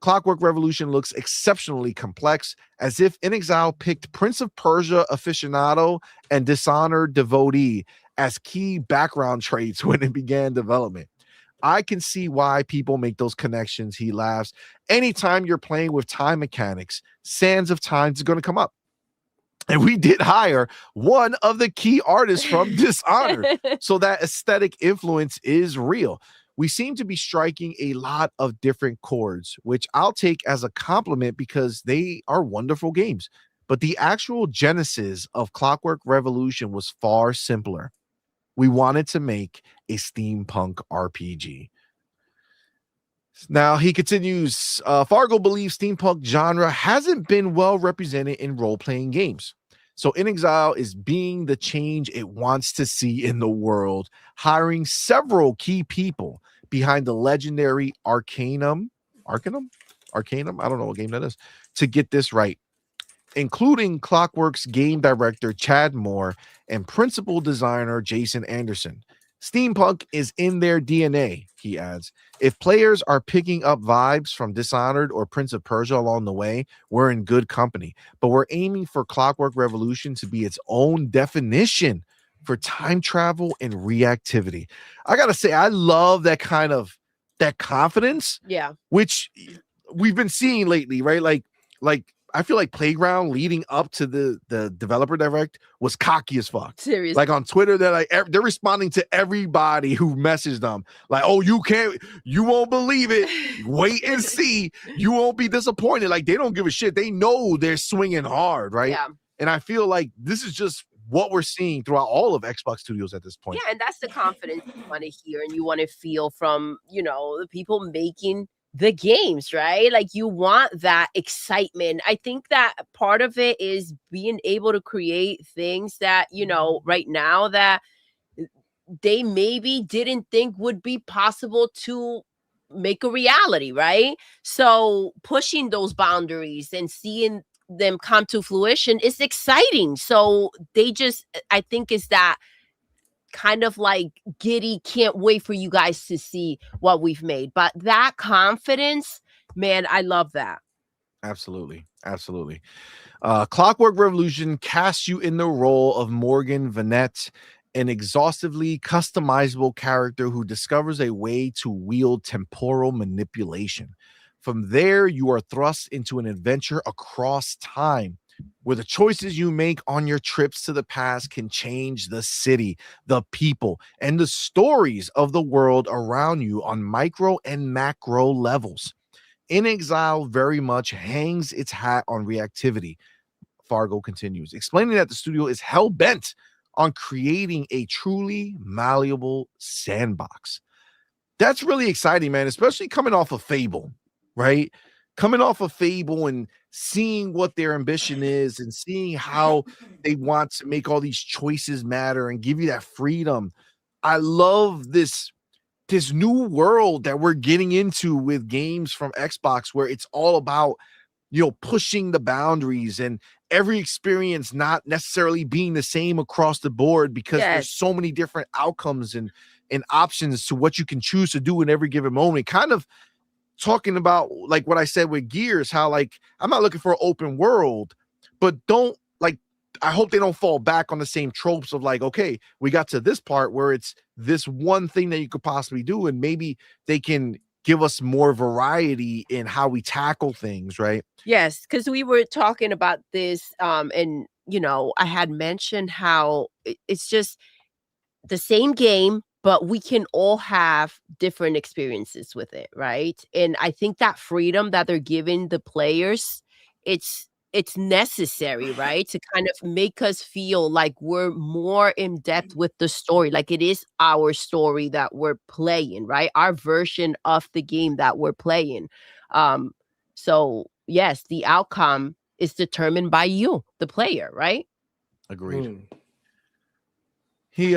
Clockwork Revolution looks exceptionally complex, as if In Exile picked Prince of Persia aficionado and Dishonored devotee as key background traits when it began development. I can see why people make those connections, he laughs. Anytime you're playing with time mechanics, Sands of Time is going to come up. And we did hire one of the key artists from Dishonored, so that aesthetic influence is real. We seem to be striking a lot of different chords, which I'll take as a compliment because they are wonderful games. But the actual genesis of Clockwork Revolution was far simpler. We wanted to make a steampunk RPG. Now, he continues, Fargo believes steampunk genre hasn't been well represented in role-playing games. So In Exile is being the change it wants to see in the world, hiring several key people behind the legendary Arcanum? I don't know what game that is, to get this right, including Clockwork's game director, Chad Moore, and principal designer, Jason Anderson. Steampunk is in their DNA, he adds. If players are picking up vibes from Dishonored or Prince of Persia along the way, we're in good company. But we're aiming for Clockwork Revolution to be its own definition for time travel and reactivity. I gotta say, I love that kind of that confidence. Yeah. Which we've been seeing lately, right? Like I feel like Playground leading up to the developer direct was cocky as fuck. Seriously. Like on Twitter, they're responding to everybody who messaged them. Like, oh, you won't believe it. Wait and see. You won't be disappointed. Like, they don't give a shit. They know they're swinging hard, right? Yeah. And I feel like this is just what we're seeing throughout all of Xbox Studios at this point. Yeah, and that's the confidence you want to hear and you want to feel from, the people making the games, right? Like you want that excitement. I think that part of it is being able to create things that, right now that they maybe didn't think would be possible to make a reality, right? So pushing those boundaries and seeing them come to fruition is exciting. So I think is that kind of like giddy, can't wait for you guys to see what we've made. But that confidence, man, I love that. Absolutely. Clockwork Revolution casts you in the role of Morgan Vanette, an exhaustively customizable character who discovers a way to wield temporal manipulation. From there, you are thrust into an adventure across time, where the choices you make on your trips to the past can change the city, the people, and the stories of the world around you on micro and macro levels. In Exile very much hangs its hat on reactivity. Fargo continues, explaining that the studio is hell-bent on creating a truly malleable sandbox. That's really exciting, man, especially coming off of Fable, right? Coming off of Fable and seeing what their ambition is and seeing how they want to make all these choices matter and give you that freedom. I love this new world that we're getting into with games from Xbox, where it's all about, pushing the boundaries and every experience not necessarily being the same across the board, because there's so many different outcomes and options to what you can choose to do in every given moment. Kind of talking about like what I said with Gears, how like I'm not looking for an open world, but I hope they don't fall back on the same tropes of like, okay, we got to this part where it's this one thing that you could possibly do, and maybe they can give us more variety in how we tackle things, right? Yes, because we were talking about this, and I had mentioned how it's just the same game, but we can all have different experiences with it, right? And I think that freedom that they're giving the players, it's necessary, right? To kind of make us feel like we're more in depth with the story, like it is our story that we're playing, right? Our version of the game that we're playing. So yes, the outcome is determined by you, the player, right? Agreed. He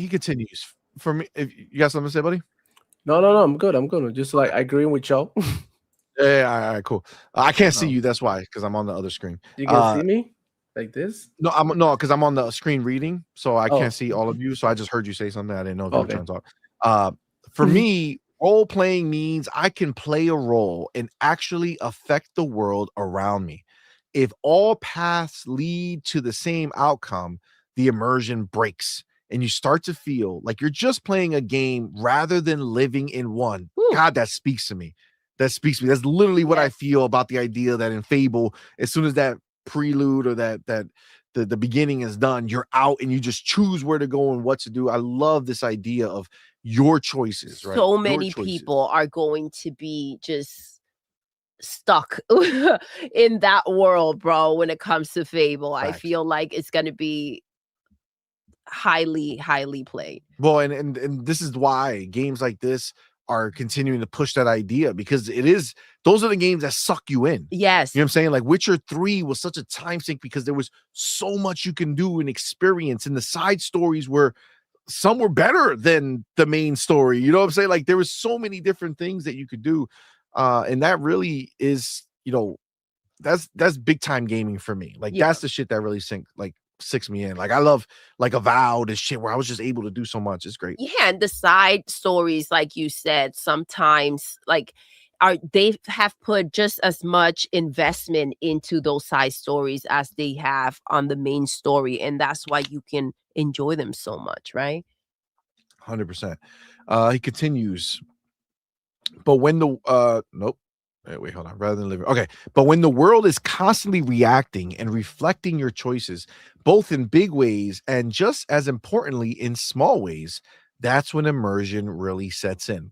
continues. For me, if you got something to say, buddy? No, I'm good. Just like agreeing with y'all. Yeah, all right, cool. I can't see you. That's why, because I'm on the other screen. You can see me like this? No, because I'm on the screen reading, so I can't see all of you. So I just heard you say something. I didn't know if you were trying to talk. For me, role playing means I can play a role and actually affect the world around me. If all paths lead to the same outcome, the immersion breaks, and you start to feel like you're just playing a game rather than living in one. Ooh. God, that speaks to me. That's literally what I feel about the idea that in Fable, as soon as that prelude or that the beginning is done, you're out and you just choose where to go and what to do. I love this idea of your choices, right? So many people are going to be just stuck in that world, bro, when it comes to Fable. Facts. I feel like it's going to be highly played. Well, and this is why games like this are continuing to push that idea, because those are the games that suck you in. Yes. You know what I'm saying? Like Witcher 3 was such a time sink because there was so much you can do and experience, and the side stories some were better than the main story. You know what I'm saying? Like there was so many different things that you could do. And that really is, that's big time gaming for me. Like that's the shit that really six me in. Like I love like Avowed and shit where I was just able to do so much. It's great. Yeah, and the side stories, like you said, sometimes like they have put just as much investment into those side stories as they have on the main story, and that's why you can enjoy them so much, right? 100%. He continues, but when the nope. Wait, hold on. Rather than living. Okay. But when the world is constantly reacting and reflecting your choices, both in big ways and just as importantly in small ways, that's when immersion really sets in.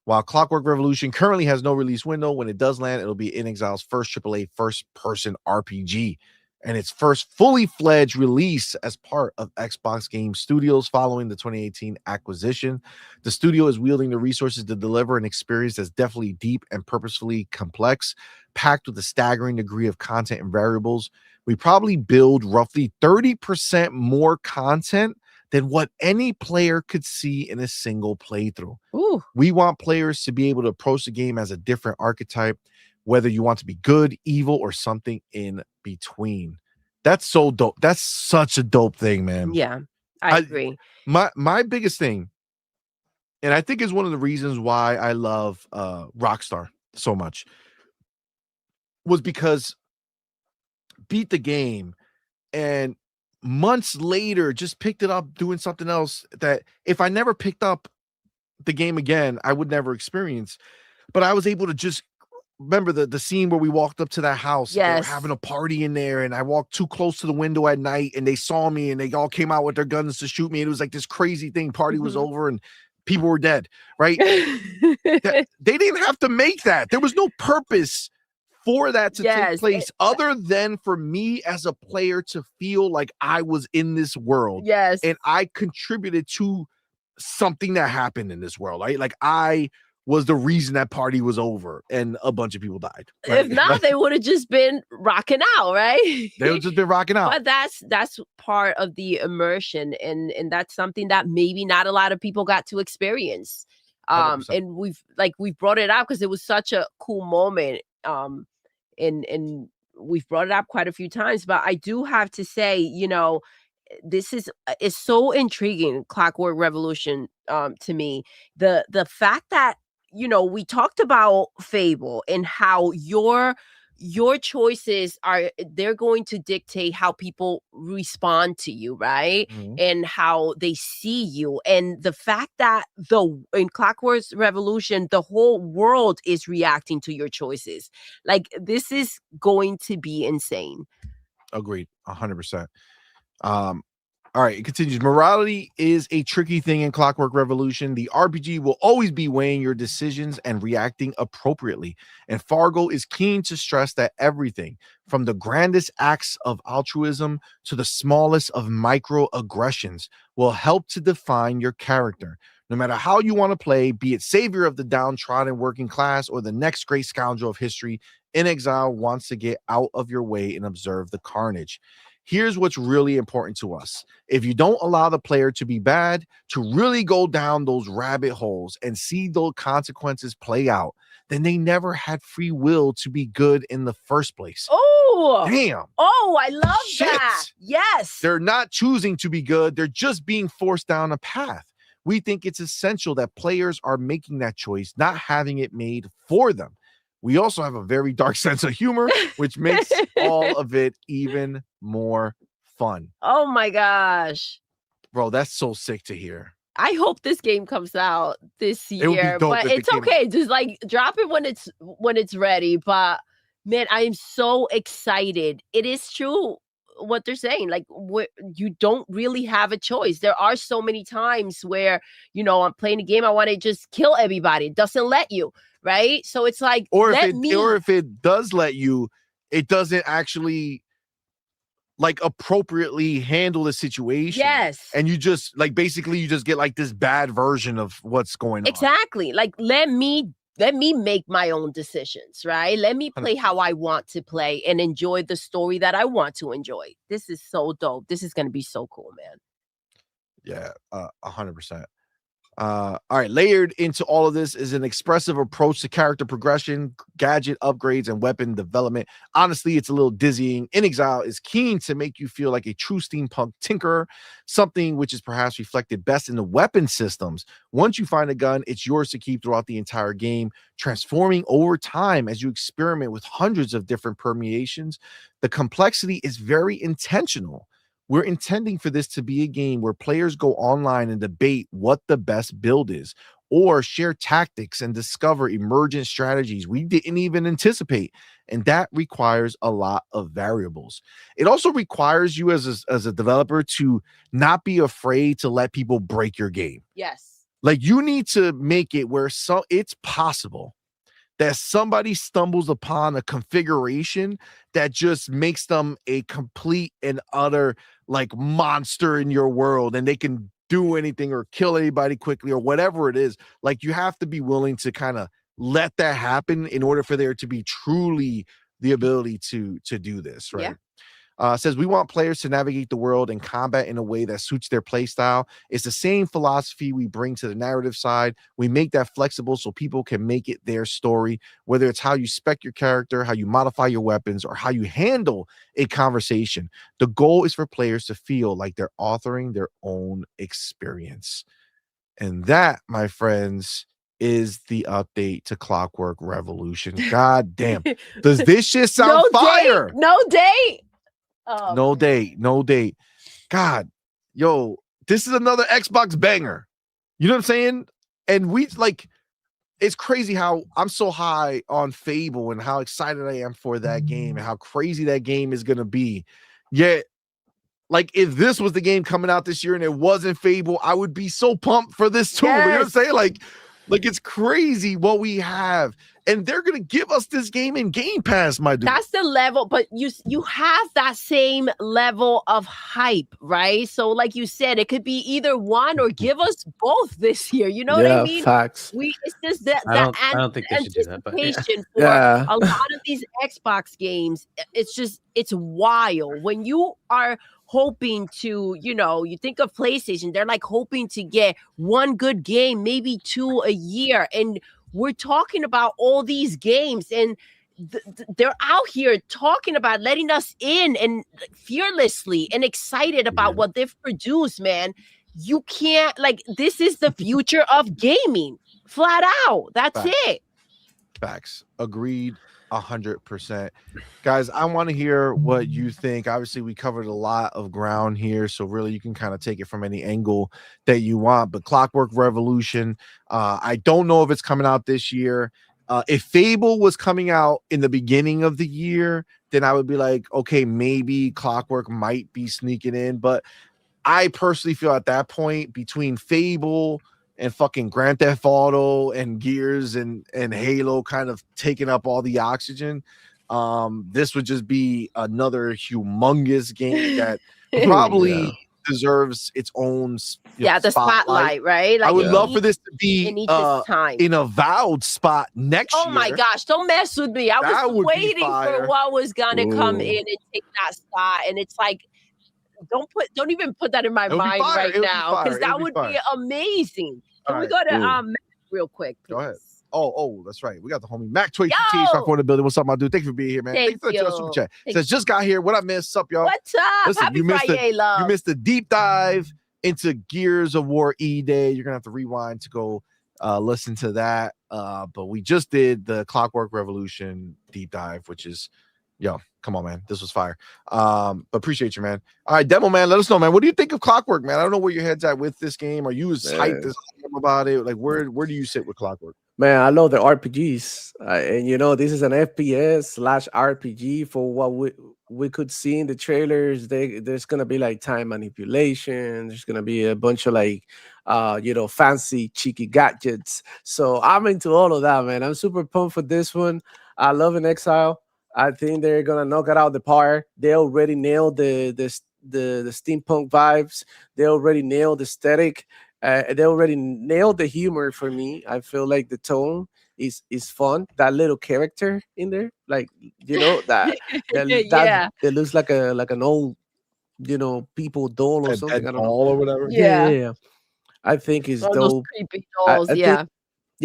While Clockwork Revolution currently has no release window, when it does land, it'll be in Exile's first AAA first-person RPG. and its first fully fledged release as part of Xbox Game Studios following the 2018 acquisition. The studio is wielding the resources to deliver an experience that's definitely deep and purposefully complex, packed with a staggering degree of content and variables. We probably build roughly 30% more content than what any player could see in a single playthrough. Ooh. We want players to be able to approach the game as a different archetype, whether you want to be good, evil, or something in between. That's so dope. That's such a dope thing, man. Yeah, I agree. My biggest thing, and I think is one of the reasons why I love Rockstar so much, was because beat the game and months later just picked it up doing something else that if I never picked up the game again, I would never experience. But I was able to just remember the scene where we walked up to that house. They were having a party in there, and I walked too close to the window at night, and they saw me, and they all came out with their guns to shoot me. And it was like this crazy thing. Party was over, and people were dead, right? They didn't have to make that. There was no purpose for that to take place other than for me as a player to feel like I was in this world. Yes. And I contributed to something that happened in this world, right? Like I was the reason that party was over and a bunch of people died. Right? If not, they would have just been rocking out, right? They would just been rocking out. But that's part of the immersion, and that's something that maybe not a lot of people got to experience. 100%. And we've brought it up because it was such a cool moment. And we've brought it up quite a few times, but I do have to say, you know, this is so intriguing, Clockwork Revolution, to me. The fact that, you know, we talked about Fable and how your choices they're going to dictate how people respond to you, right? And how they see you. And the fact that in Clockwork Revolution, the whole world is reacting to your choices. Like, this is going to be insane. Agreed. 100%. All right, it continues. Morality is a tricky thing in Clockwork Revolution. The RPG will always be weighing your decisions and reacting appropriately. And Fargo is keen to stress that everything from the grandest acts of altruism to the smallest of microaggressions will help to define your character. No matter how you want to play, be it savior of the downtrodden working class or the next great scoundrel of history, In Exile wants to get out of your way and observe the carnage. Here's what's really important to us. If you don't allow the player to be bad, to really go down those rabbit holes and see those consequences play out, then they never had free will to be good in the first place. Oh, damn. Oh, I love that. Yes. They're not choosing to be good. They're just being forced down a path. We think it's essential that players are making that choice, not having it made for them. We also have a very dark sense of humor, which makes all of it even more fun. Oh my gosh. Bro, that's so sick to hear. I hope this game comes out this year, but it's okay. Just like drop it when it's ready. But man, I am so excited. It is true what they're saying. Like, you don't really have a choice. There are so many times where, you know, I'm playing a game, I want to just kill everybody. It doesn't let you. Right. So it's like, or if it does let you, it doesn't actually like appropriately handle the situation. Yes. And you just like basically you just get like this bad version of what's going on. Exactly. Like, let me make my own decisions, right? Let me play how I want to play and enjoy the story that I want to enjoy. This is so dope. This is going to be so cool, man. Yeah, 100%. All right, layered into all of this is an expressive approach to character progression, gadget upgrades, and weapon development. Honestly, it's a little dizzying. In Exile is keen to make you feel like a true steampunk tinkerer, something which is perhaps reflected best in the weapon systems. Once you find a gun, it's yours to keep throughout the entire game, transforming over time as you experiment with hundreds of different permeations. The complexity is very intentional. We're intending for this to be a game where players go online and debate what the best build is, or share tactics and discover emergent strategies we didn't even anticipate. And that requires a lot of variables. It also requires you as a developer to not be afraid to let people break your game. Yes. Like, you need to make it where it's possible that somebody stumbles upon a configuration that just makes them a complete and utter like monster in your world, and they can do anything or kill anybody quickly or whatever it is. Like, you have to be willing to kind of let that happen in order for there to be truly the ability to do this, right? Says we want players to navigate the world and combat in a way that suits their play style. It's the same philosophy we bring to the narrative side. We make that flexible so people can make it their story, whether it's how you spec your character, how you modify your weapons, or how you handle a conversation. The goal is for players to feel like they're authoring their own experience. And that, my friends, is the update to Clockwork Revolution. God damn. Does this shit sound fire? No date. Oh, no date. God, yo, this is another Xbox banger. You know what I'm saying? And we like, it's crazy how I'm so high on Fable and how excited I am for that game and how crazy that game is gonna be. Yet, like, if this was the game coming out this year and it wasn't Fable, I would be so pumped for this too. Yes. You know what I'm saying? Like it's crazy what we have, and they're gonna give us this game in Game Pass, my dude. That's the level, but you have that same level of hype, right? So, like you said, it could be either one or give us both this year. You know what I mean? Facts. It's just that I don't think they should do that, but anticipation for a lot of these Xbox games. It's wild when you are hoping to, you think of PlayStation, they're like hoping to get one good game, maybe two a year. And we're talking about all these games, and they're out here talking about letting us in and fearlessly and excited about what they've produced, man. You can't, like, this is the future of gaming, flat out. That's it. Facts. Agreed. 100%. Guys, I want to hear what you think. Obviously, we covered a lot of ground here, so really you can kind of take it from any angle that you want. But Clockwork Revolution, I don't know if it's coming out this year. If Fable was coming out in the beginning of the year, then I would be like, okay, maybe Clockwork might be sneaking in. But I personally feel at that point, between Fable and fucking Grand Theft Auto and Gears and Halo kind of taking up all the oxygen, this would just be another humongous game that probably deserves its own the spotlight, right? Like, I would love for this to be in a Avowed spot next year. Oh my gosh, don't mess with me. I was waiting for what was gonna come in and take that spot, and it's like, don't even put that in my mind right now, because that would be amazing. Can we go to Mac real quick, please? Go ahead. Oh, that's right. We got the homie Mac 22 for the building. What's up, my dude? Thank you for being here, man. Thanks for the super chat. Says just got here. What I missed? Up, y'all? What's up? Listen, Happy Friday, love. You missed the deep dive into Gears of War E-Day. You're gonna have to rewind to go listen to that. But we just did the Clockwork Revolution deep dive, which is, come on, man. This was fire. But appreciate you, man. All right, Demo Man, let us know, man. What do you think of Clockwork, man? I don't know where your head's at with this game. Are you as hyped as I am about it? Like, where do you sit with Clockwork? Man, I love the RPGs. And, this is an FPS/RPG for what we could see in the trailers. There's going to be, like, time manipulation. There's going to be a bunch of, like, fancy, cheeky gadgets. So I'm into all of that, man. I'm super pumped for this one. I love In Exile. I think they're gonna knock it out of the park. They already nailed the steampunk vibes. They already nailed the aesthetic. They already nailed the humor for me. I feel like the tone is fun. That little character in there, like that looks like an old people doll or something. I don't know, or whatever. Yeah. I think it's dope. Those creepy dolls.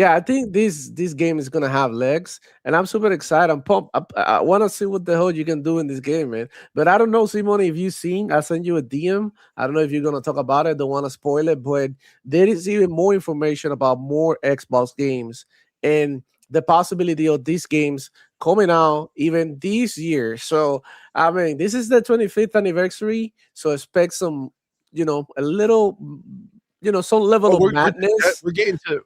I think this game is gonna have legs, and I'm super excited. I'm pumped. I want to see what the hell you can do in this game, man. But I don't know, CMoney, if you've seen, I sent you a DM. I don't know if you're gonna talk about it. Don't want to spoil it, but there is even more information about more Xbox games and the possibility of these games coming out even this year. So I mean, this is the 25th anniversary, so expect some, a little. Some level of madness.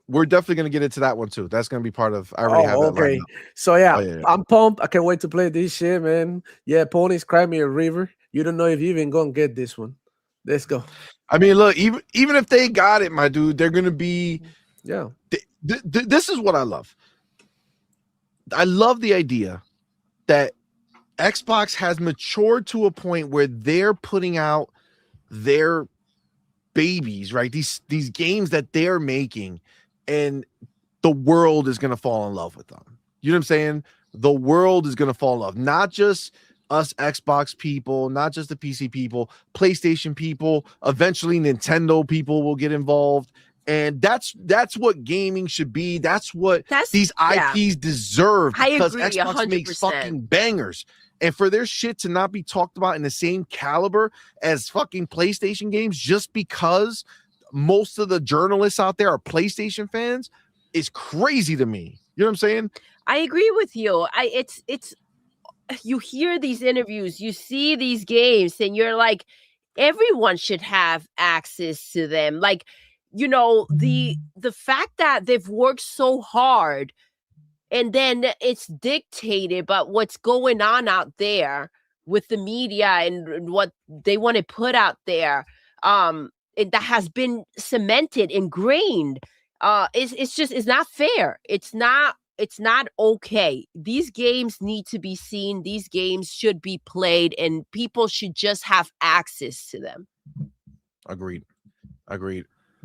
We're definitely gonna get into that one too. That's gonna be part of. I already have that. Okay. So I'm pumped. I can't wait to play this shit, man. Yeah, ponies cry me a river. You don't know if you even gonna get this one. Let's go. I mean, look, even if they got it, my dude, they're gonna be. Yeah. This is what I love. I love the idea that Xbox has matured to a point where they're putting out their babies, right? These games that they're making, and the world is going to fall in love with them. You know what I'm saying? The world is going to fall in love, not just us Xbox people, not just the PC people, PlayStation people, eventually Nintendo people will get involved. And that's what gaming should be. That's what these IPs deserve, because I agree, Xbox makes 100%. fucking bangers. And for their shit to not be talked about in the same caliber as fucking PlayStation games, just because most of the journalists out there are PlayStation fans, is crazy to me. You know what I'm saying? I agree with you. It's you hear these interviews, you see these games, and you're like, everyone should have access to them. Like, you know, the fact that they've worked so hard, and then it's dictated by what's going on out there with the media and what they want to put out there. That has been cemented, ingrained. It's not fair. It's not okay. These games need to be seen. These games should be played, and people should just have access to them. Agreed.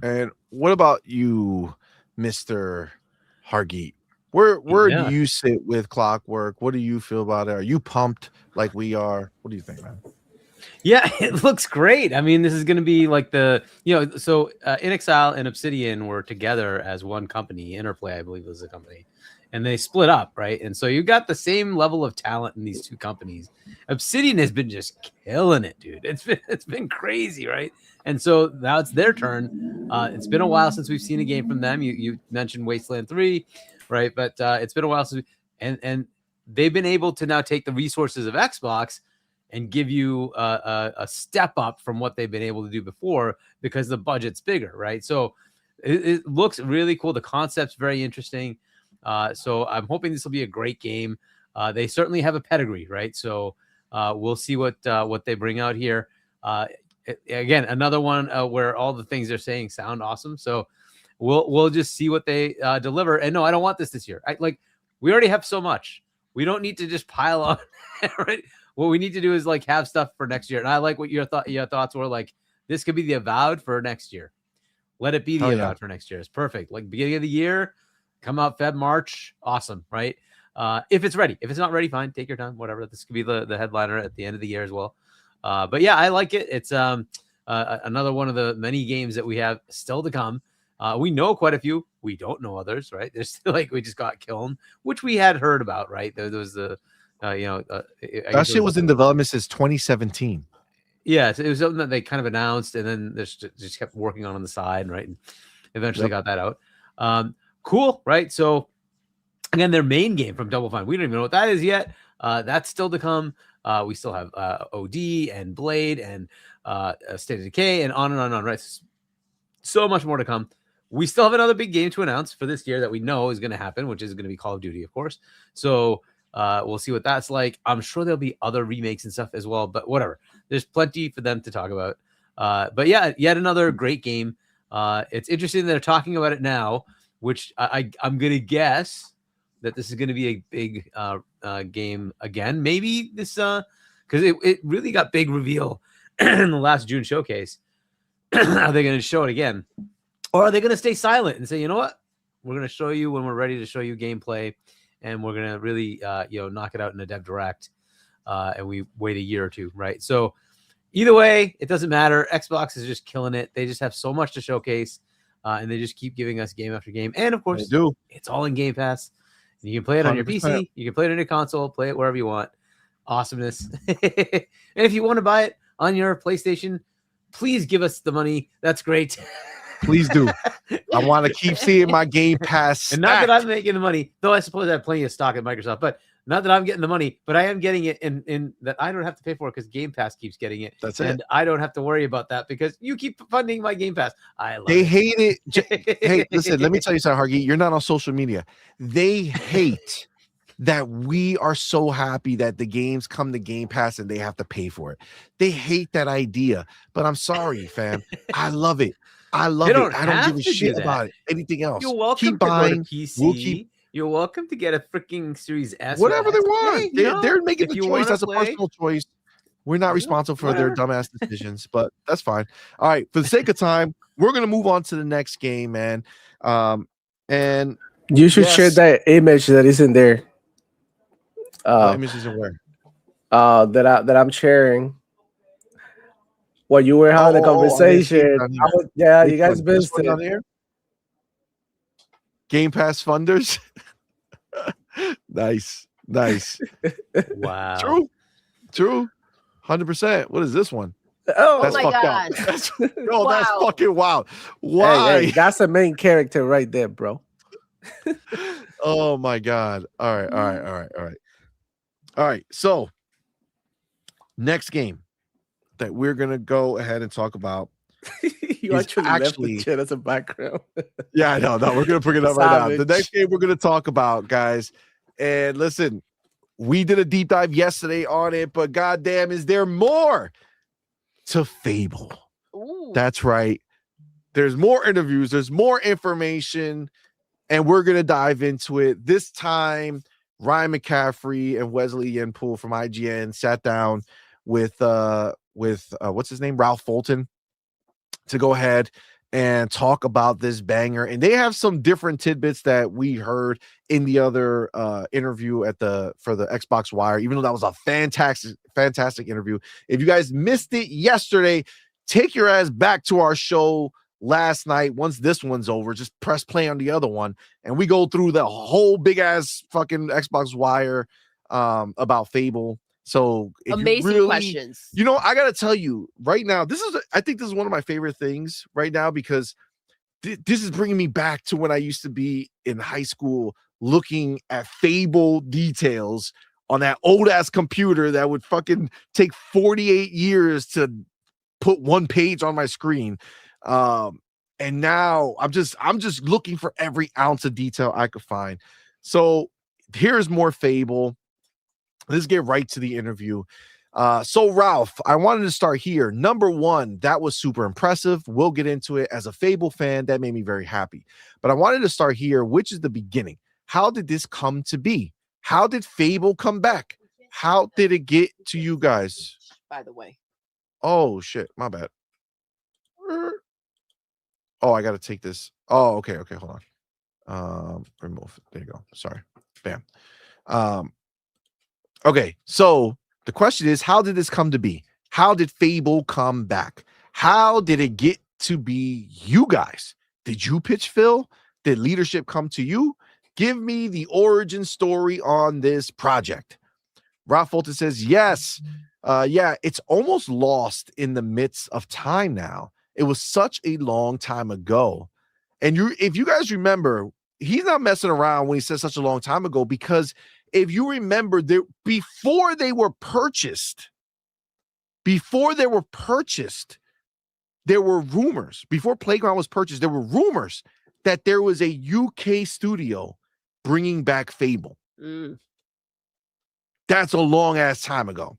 And what about you, Mr. Hargeet? Where do you sit with Clockwork? What do you feel about it? Are you pumped like we are? What do you think, man? Yeah, it looks great. I mean, this is going to be like so In Exile and Obsidian were together as one company. Interplay, I believe, was the company. And they split up, right? And so you got the same level of talent in these two companies. Obsidian has been just killing it, dude. It's been crazy, right? And so now it's their turn. It's been a while since we've seen a game from them. You mentioned Wasteland 3, right? But it's been a while since and they've been able to now take the resources of Xbox and give you a step up from what they've been able to do before, because the budget's bigger, right? So it looks really cool. The concept's very interesting. So I'm hoping this will be a great game. They certainly have a pedigree, right? So we'll see what they bring out here. Again, another one where all the things they're saying sound awesome. So we'll just see what they deliver. And no, I don't want this year. We already have so much. We don't need to just pile on, right? What we need to do is like have stuff for next year. And I like what your thoughts were. Like, this could be the Avowed for next year. Let it be the Avowed for next year. It's perfect. Like, beginning of the year, come out Feb, March. Awesome, right? If it's ready. If it's not ready, fine. Take your time. Whatever. This could be the headliner at the end of the year as well. But yeah, I like it. It's another one of the many games that we have still to come. We know quite a few. We don't know others, right? There's still, like, we just got Kiln, which we had heard about, right? There was the that shit was in development since 2017. Yeah, it was something that they kind of announced, and then they just kept working on the side, right? And eventually got that out. Cool, right? So again, their main game from Double Fine, we don't even know what that is yet. That's still to come. We still have OD and Blade and State of Decay and on and on and on, right? So much more to come. We still have another big game to announce for this year that we know is going to happen, which is going to be Call of Duty, of course. So we'll see what that's like. I'm sure there'll be other remakes and stuff as well, but whatever. There's plenty for them to talk about. But yeah, yet another great game. It's interesting that they're talking about it now, which I'm going to guess that this is going to be a big game again. Maybe this, because it really got big reveal in the last June showcase. Are they going to show it again? Or are they going to stay silent and say, you know what? We're going to show you when we're ready to show you gameplay, and we're going to really, knock it out in a dev direct, and we wait a year or two, right? So either way, it doesn't matter. Xbox is just killing it. They just have so much to showcase, and they just keep giving us game after game. And of course, it's all in Game Pass. You can play it on your 100%. PC. You can play it on your console. Play it wherever you want. Awesomeness. And if you want to buy it on your PlayStation, please give us the money. That's great. Please do. I want to keep seeing my Game Pass. And not that I'm making the money, though I suppose I have plenty of stock at Microsoft, but not that I'm getting the money, but I am getting it in that I don't have to pay for it because Game Pass keeps getting it. That's and it. I don't have to worry about that because you keep funding my Game Pass. They hate it. Hey, listen, let me tell you something, Hargeet. You're not on social media. They hate that we are so happy that the games come to Game Pass and they have to pay for it. They hate that idea, but I'm sorry, fam. I love it. I love it. I don't give a shit about it. Anything else. You're welcome keep buying. to go to PC. We'll keep You're welcome to get a freaking Series S. or Whatever they X. want. Hey, you know, They're making if the you choice. wanna That's a play, personal choice. We're not responsible for their whatever. dumbass decisions, but that's fine. All right, for the sake of time, we're gonna move on to the next game, man. And You should share yes, that image that is in there. what Uh, images and where? that I'm sharing. While you were having a I didn't see it conversation, down here. yeah, Which you guys one? This missed one it. down here? Game Pass funders. Nice. Wow. True. 100%. What is this one? Oh, That's my fucked God. up. That's Wow. fucking wild. hey, Why? that's the main character right there, bro. Oh my God. All right. So next game that we're gonna go ahead and talk about. You Is actually left the actually- chat as a background. Yeah, I know. No, we're gonna bring it up right now. The Savage. next game we're gonna talk about, guys. And listen, we did a deep dive yesterday on it, but goddamn, is there more to Fable? Ooh. That's right. There's more interviews, there's more information, and we're gonna dive into it. This time, Ryan McCaffrey and Wesley Yenpool from IGN sat down with what's his name, Ralph Fulton, to go ahead and talk about this banger. And they have some different tidbits that we heard in the other interview for the Xbox Wire, even though that was a fantastic interview. If you guys missed it yesterday, take your ass back to our show last night. Once this one's over, just press play on the other one and we go through the whole big ass fucking Xbox Wire about Fable. So if Amazing you really, questions. you know, I gotta tell you right now, I think this is one of my favorite things right now, because this is bringing me back to when I used to be in high school looking at Fable details on that old ass computer that would fucking take 48 years to put one page on my screen. And now I'm just looking for every ounce of detail I could find. So here's more Fable. Let's get right to the interview. So Ralph, I wanted to start here. Number one, that was super impressive. We'll get into it. As a Fable fan, that made me very happy. But I wanted to start here, which is the beginning. How did this come to be? How did Fable come back? How did it get to you guys? By the way. Oh shit, my bad. Oh, I gotta take this. Oh, okay, hold on. Remove. There you go. Sorry. Bam. Okay, so the question is, how did this come to be? How did Fable come back? How did it get to be you guys? Did you pitch Phil? Did leadership come to you? Give me the origin story on this project. Ralph Fulton says, yes. Yeah, it's almost lost in the midst of time now. It was such a long time ago. And if you guys remember, he's not messing around when he says such a long time ago, because if you remember, before they were purchased, there were rumors. Before Playground was purchased, there were rumors that there was a UK studio bringing back Fable. That's a long ass time ago.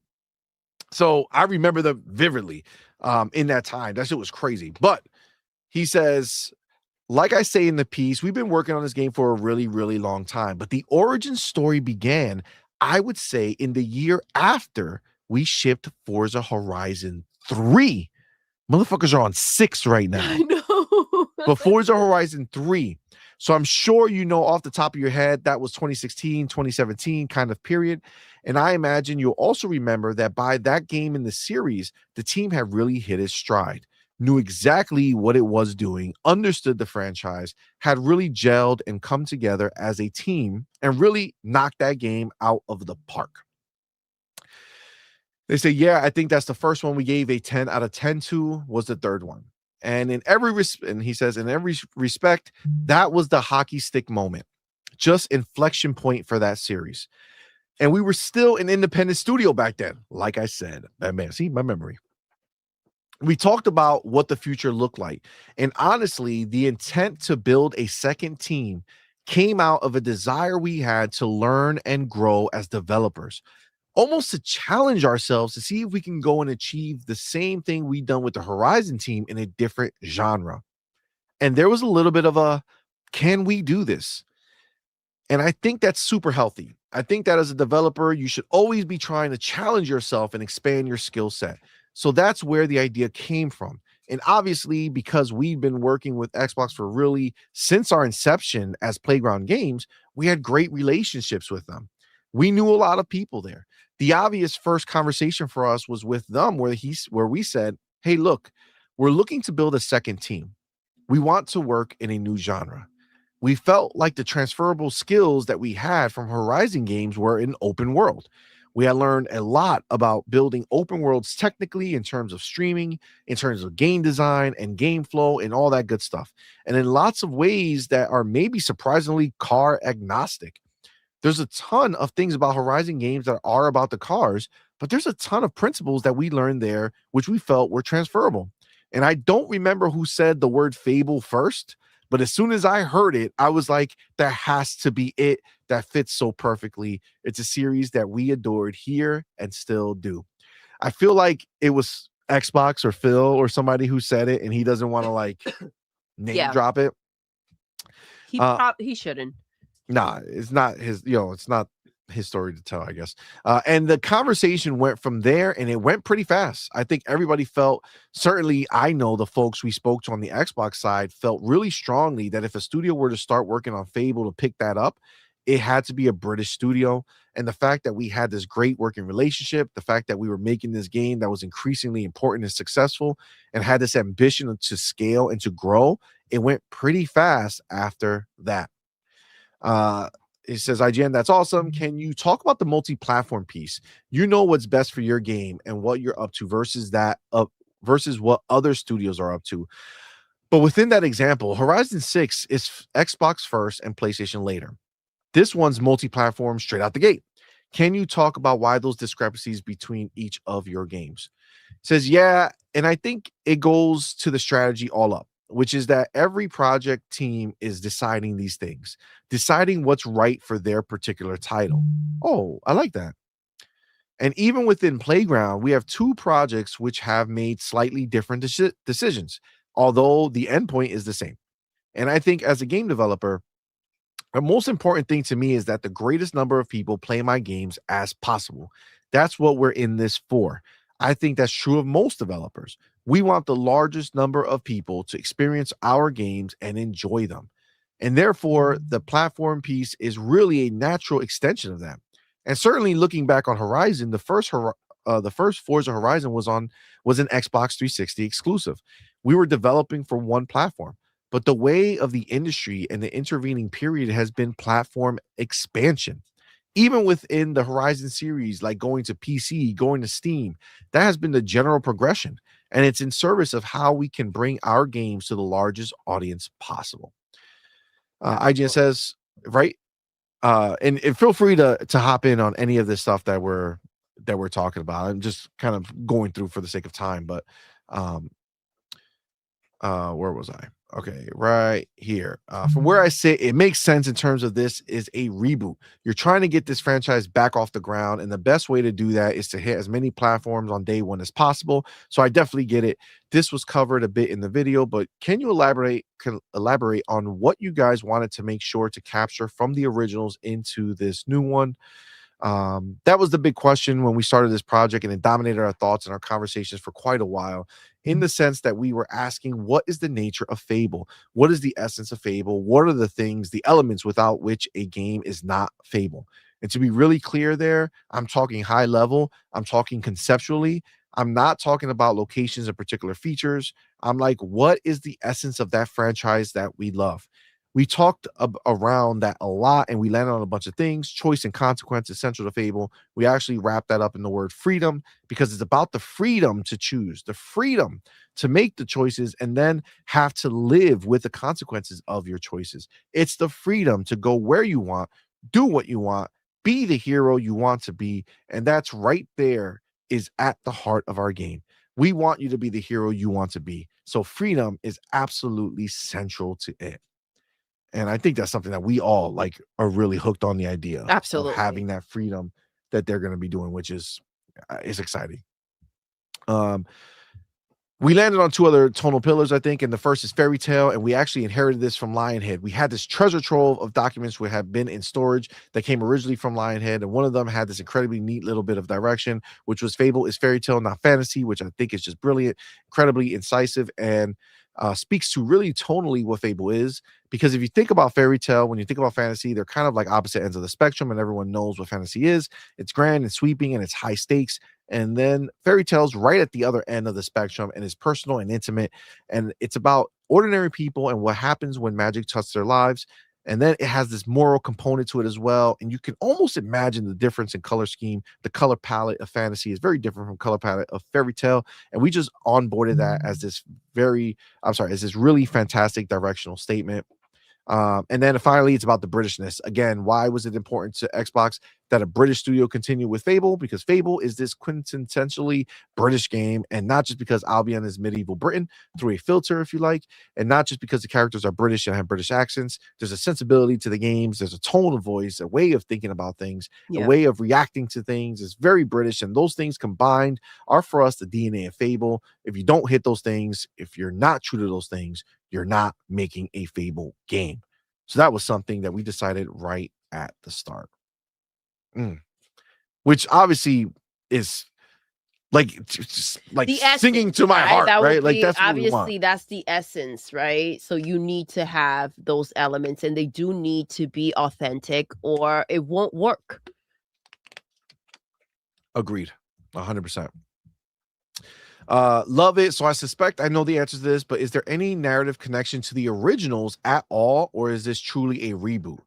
So I remember them vividly in that time. That shit was crazy. But he says, like I say in the piece, we've been working on this game for a really, really long time. But the origin story began, I would say, in the year after we shipped Forza Horizon 3. Motherfuckers are on 6 right now. I know. But Forza Horizon 3. So I'm sure you know off the top of your head, that was 2016, 2017 kind of period. And I imagine you'll also remember that by that game in the series, the team had really hit its stride, knew exactly what it was doing, understood the franchise, had really gelled and come together as a team and really knocked that game out of the park. They say, yeah, I think that's the first one we gave a 10 out of 10 to, was the third one. And and he says, in every respect, that was the hockey stick moment, just inflection point for that series. And we were still an independent studio back then. Like I said, man, see my memory. We talked about what the future looked like. And honestly, the intent to build a second team came out of a desire we had to learn and grow as developers, almost to challenge ourselves to see if we can go and achieve the same thing we've done with the Horizon team in a different genre. And there was a little bit of a, can we do this? And I think that's super healthy. I think that as a developer, you should always be trying to challenge yourself and expand your skill set. So that's where the idea came from. And obviously, because we've been working with Xbox for really since our inception as Playground Games, we had great relationships with them. We knew a lot of people there. The obvious first conversation for us was with them, where we said, "Hey, look, we're looking to build a second team. We want to work in a new genre." We felt like the transferable skills that we had from Horizon games were in open world. We had learned a lot about building open worlds technically in terms of streaming, in terms of game design and game flow and all that good stuff. And in lots of ways that are maybe surprisingly car agnostic. There's a ton of things about Horizon games that are about the cars, but there's a ton of principles that we learned there which we felt were transferable. And I don't remember who said the word Fable first, but as soon as I heard it, I was like, that has to be it. That fits so perfectly. It's a series that we adored here and still do. I feel like it was Xbox or Phil or somebody who said it, and he doesn't want to like name drop it. He shouldn't. Nah, it's not his, it's not his story to tell, I guess. And the conversation went from there, and it went pretty fast. I think everybody felt, certainly I know the folks we spoke to on the Xbox side felt really strongly that if a studio were to start working on Fable to pick that up, it had to be a British studio. And the fact that we had this great working relationship, the fact that we were making this game that was increasingly important and successful and had this ambition to scale and to grow, it went pretty fast after that. It says, IGN, that's awesome. Can you talk about the multi-platform piece? You know what's best for your game and what you're up to versus what other studios are up to. But within that example, Horizon 6 is Xbox first and PlayStation later. This one's multi-platform straight out the gate. Can you talk about why those discrepancies between each of your games? It says, yeah, and I think it goes to the strategy all up, which is that every project team is deciding these things, deciding what's right for their particular title. Oh, I like that. And even within Playground, we have two projects which have made slightly different decisions, although the endpoint is the same. And I think as a game developer, the most important thing to me is that the greatest number of people play my games as possible. That's what we're in this for. I think that's true of most developers. We want the largest number of people to experience our games and enjoy them. And therefore, the platform piece is really a natural extension of that. And certainly looking back on Horizon, the first Forza Horizon was an Xbox 360 exclusive. We were developing for one platform. But the way of the industry and the intervening period has been platform expansion. Even within the Horizon series, like going to PC, going to Steam, that has been the general progression. And it's in service of how we can bring our games to the largest audience possible. IGN says, right? And feel free to hop in on any of this stuff that we're talking about. I'm just kind of going through for the sake of time, but where was I? Okay, right here. From where I sit, it makes sense in terms of this is a reboot. You're trying to get this franchise back off the ground, and the best way to do that is to hit as many platforms on day one as possible. So I definitely get it. This was covered a bit in the video, but can you elaborate on what you guys wanted to make sure to capture from the originals into this new one? That was the big question when we started this project, and it dominated our thoughts and our conversations for quite a while, in the sense that we were asking, what is the nature of Fable? What is the essence of Fable? What are the things, the elements without which a game is not Fable? And to be really clear there, I'm talking high level, I'm talking conceptually, I'm not talking about locations and particular features. I'm like, what is the essence of that franchise that we love? We talked around that a lot, and we landed on a bunch of things. Choice and consequence is central to Fable. We actually wrapped that up in the word freedom, because it's about the freedom to choose, the freedom to make the choices and then have to live with the consequences of your choices. It's the freedom to go where you want, do what you want, be the hero you want to be. And that's right there is at the heart of our game. We want you to be the hero you want to be. So freedom is absolutely central to it. And I think that's something that we all like are really hooked on, the idea Absolutely. of having that freedom that they're going to be doing, which is exciting. We landed on two other tonal pillars, I think, and the first is Fairy Tale, and we actually inherited this from Lionhead. We had this treasure trove of documents which had been in storage that came originally from Lionhead, and one of them had this incredibly neat little bit of direction, which was Fable is fairy tale, not fantasy, which I think is just brilliant, incredibly incisive, and speaks to really tonally what Fable is. Because if you think about fairy tale, when you think about fantasy, they're kind of like opposite ends of the spectrum, and everyone knows what fantasy is. It's grand and sweeping, and it's high stakes. And then fairy tales right at the other end of the spectrum, and is personal and intimate, and it's about ordinary people and what happens when magic touches their lives. And then it has this moral component to it as well, and you can almost imagine the difference in color scheme. The color palette of fantasy is very different from color palette of fairy tale, and we just onboarded that as this as this really fantastic directional statement. And then finally, it's about the Britishness. Again, why was it important to Xbox that a British studio continue with Fable? Because Fable is this quintessentially British game, and not just because Albion is medieval Britain through a filter, if you like, and not just because the characters are British and have British accents. There's a sensibility to the games. There's a tone of voice, a way of thinking about things, a way of reacting to things. It's very British, and those things combined are for us the DNA of Fable. If you don't hit those things, if you're not true to those things, you're not making a Fable game. So that was something that we decided right at the start. Which obviously is like the singing essence, to my heart, right? Like that's obviously that's the essence, right? So you need to have those elements, and they do need to be authentic, or it won't work. Agreed, 100%. Love it. So I suspect I know the answer to this, but is there any narrative connection to the originals at all, or is this truly a reboot?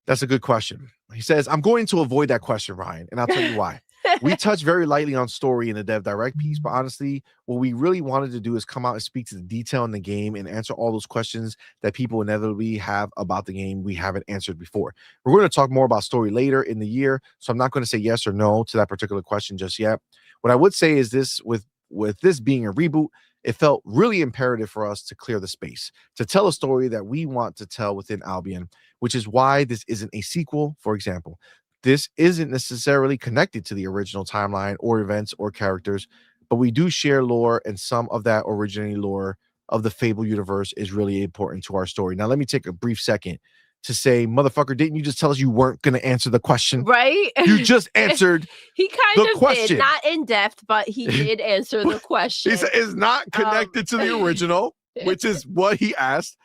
That's a good question. He says, I'm going to avoid that question, Ryan, and I'll tell you why. We touched very lightly on story in the Dev Direct piece, but honestly, what we really wanted to do is come out and speak to the detail in the game and answer all those questions that people inevitably have about the game we haven't answered before. We're going to talk more about story later in the year, so I'm not going to say yes or no to that particular question just yet. What I would say is this, with this being a reboot, it felt really imperative for us to clear the space, to tell a story that we want to tell within Albion, which is why this isn't a sequel, for example. This isn't necessarily connected to the original timeline or events or characters, but we do share lore, and some of that original lore of the Fable universe is really important to our story. Now, let me take a brief second to say, motherfucker, didn't you just tell us you weren't going to answer the question? Right? You just answered he kind of question. did, not in depth, but he did answer the question. He said it's not connected to the original, which is what he asked,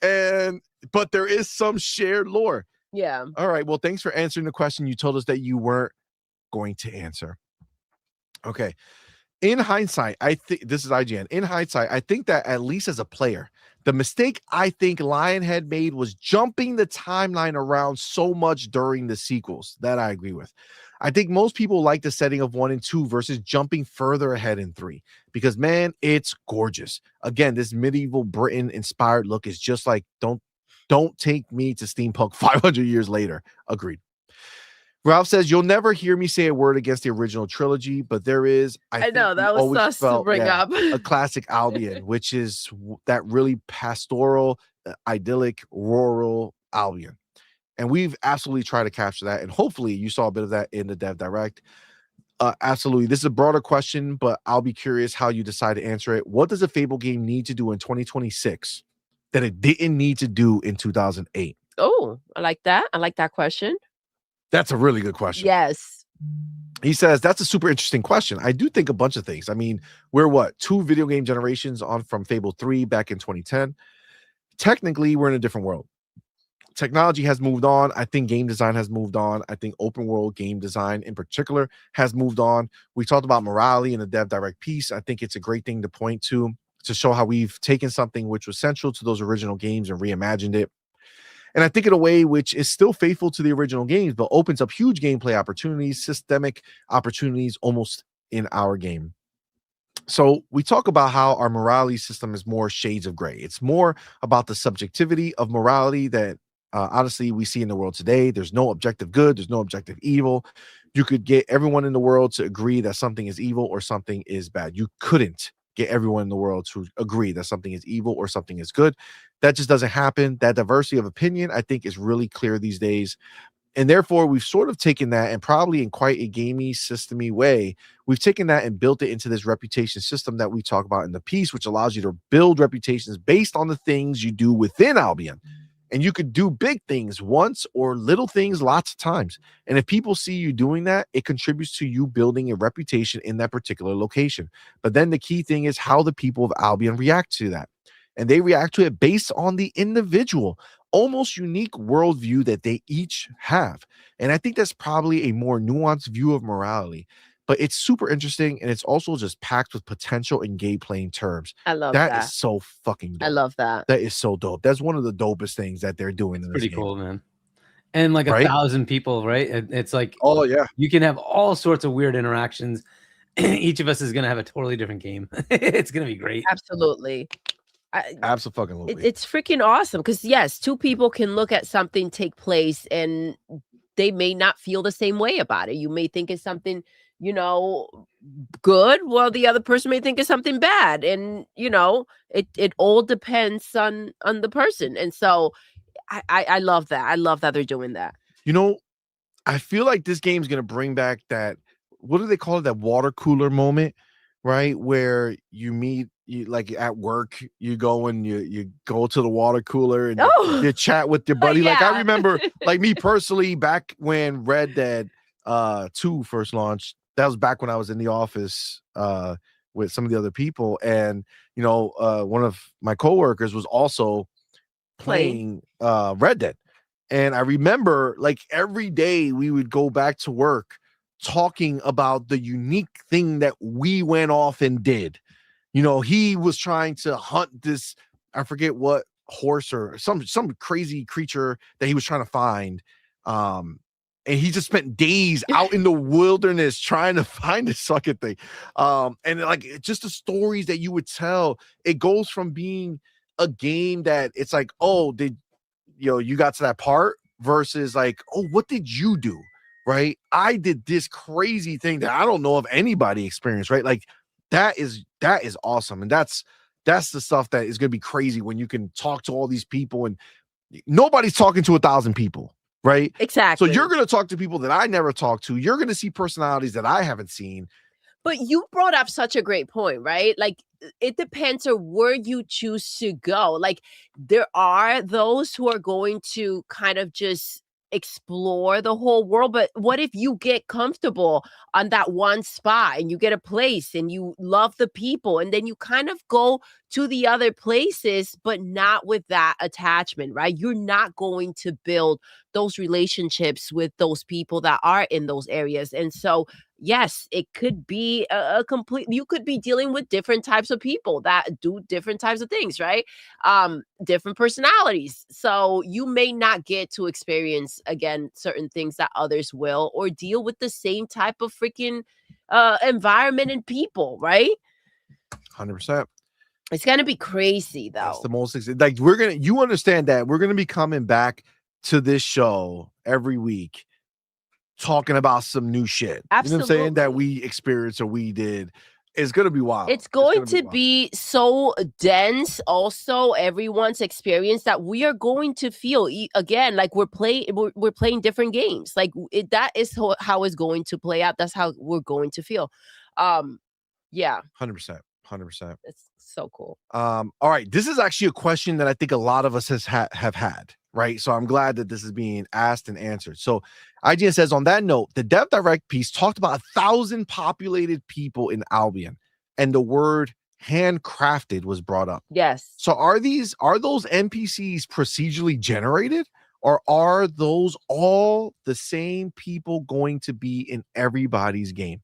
but there is some shared lore. Yeah. All right. Well, thanks for answering the question you told us that you weren't going to answer. Okay. In hindsight, I think this is IGN. In hindsight, I think that at least as a player, the mistake I think Lionhead made was jumping the timeline around so much during the sequels. That I agree with. I think most people like the setting of 1 and 2 versus jumping further ahead in 3 because, man, it's gorgeous. Again, this medieval Britain inspired look is just like, don't take me to steampunk 500 years later. Agreed. Ralph says, you'll never hear me say a word against the original trilogy, but there is, I know that was us to bring up a classic Albion, which is that really pastoral, idyllic, rural Albion. And we've absolutely tried to capture that. And hopefully you saw a bit of that in the Dev Direct. Absolutely. This is a broader question, but I'll be curious how you decide to answer it. What does a Fable game need to do in 2026 that it didn't need to do in 2008? Oh, I like that. I like that question. That's a really good question. Yes. He says, that's a super interesting question. I do think a bunch of things. I mean, we're 2 video game generations on from Fable 3 back in 2010. Technically, we're in a different world. Technology has moved on. I think game design has moved on. I think open world game design in particular has moved on. We talked about morality in the Dev Direct piece. I think it's a great thing to point to show how we've taken something which was central to those original games and reimagined it. And I think in a way which is still faithful to the original games, but opens up huge gameplay opportunities, systemic opportunities almost in our game. So we talk about how our morality system is more shades of gray. It's more about the subjectivity of morality that honestly we see in the world today. There's no objective good. There's no objective evil. You could get everyone in the world to agree that something is evil or something is bad. You couldn't get everyone in the world to agree that something is evil or something is good. That just doesn't happen. That diversity of opinion, I think, is really clear these days. And therefore, we've sort of taken that, and probably in quite a gamey, systemy way, we've taken that and built it into this reputation system that we talk about in the piece, which allows you to build reputations based on the things you do within Albion. And you could do big things once or little things lots of times. And if people see you doing that, it contributes to you building a reputation in that particular location. But then the key thing is how the people of Albion react to that. And they react to it based on the individual, almost unique worldview that they each have. And I think that's probably a more nuanced view of morality. But it's super interesting, and it's also just packed with potential in gameplay in terms. I love That that. is so fucking dope. I love that. That is so dope. That's one of the dopest things that they're doing in this Pretty game. cool, man. And like Right? 1,000 people, right? It's like, Oh yeah, you can have all sorts of weird interactions. Each of us is gonna have a totally different game. It's gonna be great. Absolutely. absolutely. It's freaking awesome because yes, two people can look at something take place and they may not feel the same way about it. You may think it's something, you know, good, while the other person may think it's something bad, and you know, it all depends on the person. And so I love that. I love that they're doing that. You know, I feel like this game's gonna bring back that, what do they call it? That water cooler moment, right? Where you meet, you like at work, you go and you go to the water cooler and you chat with your buddy. Like I Yeah. remember, like me personally, back when Red Dead 2 first launched, that was back when I was in the office with some of the other people, and you know, one of my coworkers was also playing Red Dead. And I remember like every day we would go back to work talking about the unique thing that we went off and did. You know, he was trying to hunt this, I forget what horse or some crazy creature that he was trying to find. And he just spent days out in the wilderness trying to find this fucking thing. And like just the stories that you would tell, it goes from being a game that it's like, oh, you got to that part, versus like, oh, what did you do? Right? I did this crazy thing that I don't know if anybody experienced, right? Like that is awesome. And that's the stuff that is going to be crazy when you can talk to all these people and nobody's talking to 1,000 people, right? Exactly. So you're going to talk to people that I never talked to. You're going to see personalities that I haven't seen. But you brought up such a great point, right? Like it depends on where you choose to go. Like there are those who are going to kind of just explore the whole world, but what if you get comfortable on that one spot and you get a place and you love the people, and then you kind of go to the other places but not with that attachment, right? You're not going to build those relationships with those people that are in those areas. And so yes, it could be a complete, you could be dealing with different types of people that do different types of things, right? Different personalities. So you may not get to experience again certain things that others will, or deal with the same type of freaking environment and people, right? 100%. It's gonna be crazy though. That's the most like you understand that we're gonna be coming back to this show every week talking about some new shit. Absolutely. You know what I'm saying? That we experienced or we did. It's gonna be wild. It's going to be so dense also, everyone's experience, that we are going to feel again like we're playing different games. Like that is how it's going to play out. That's how we're going to feel. Yeah. 100%. It's so cool. All right. This is actually a question that I think a lot of us have had, right? So I'm glad that this is being asked and answered. So IGN says, on that note, the Dev Direct piece talked about 1,000 populated people in Albion, and the word handcrafted was brought up. Yes. So are those NPCs procedurally generated, or are those all the same people going to be in everybody's game?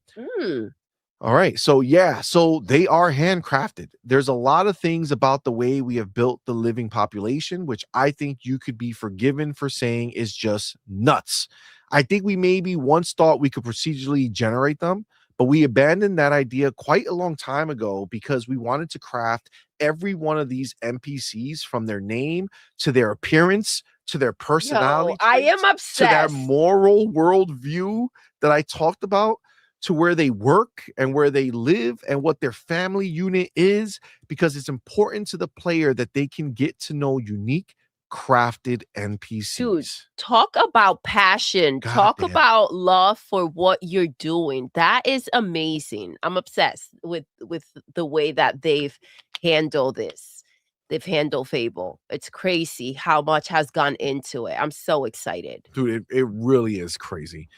All right. So yeah, so they are handcrafted. There's a lot of things about the way we have built the living population, which I think you could be forgiven for saying is just nuts. I think we maybe once thought we could procedurally generate them, but we abandoned that idea quite a long time ago because we wanted to craft every one of these NPCs, from their name to their appearance to their personality. I am obsessed. To that moral worldview that I talked about, to where they work and where they live and what their family unit is, because it's important to the player that they can get to know unique, crafted NPCs. Dude, talk about passion. God talk damn. about love for what you're doing. That is amazing. I'm obsessed with the way that they've handled this. They've handled Fable. It's crazy how much has gone into it. I'm so excited. Dude, it really is crazy.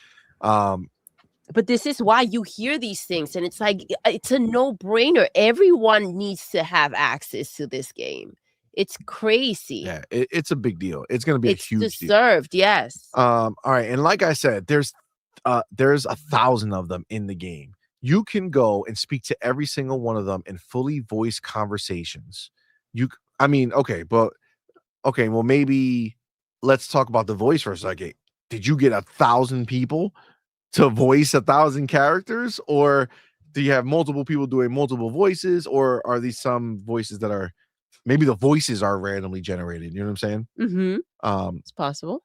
But this is why you hear these things, and it's like it's a no-brainer. Everyone needs to have access to this game. It's crazy. Yeah, it's a big deal. It's going to be a huge deserved, deal. Yes. All right, and like I said, there's 1,000 of them in the game. You can go and speak to every single one of them in fully voiced conversations. Well, maybe let's talk about the voice for a second. Did you get 1,000 people to voice 1,000 characters, or do you have multiple people doing multiple voices, or are these some voices that are maybe the voices are randomly generated? You know what I'm saying? Mm-hmm. It's possible.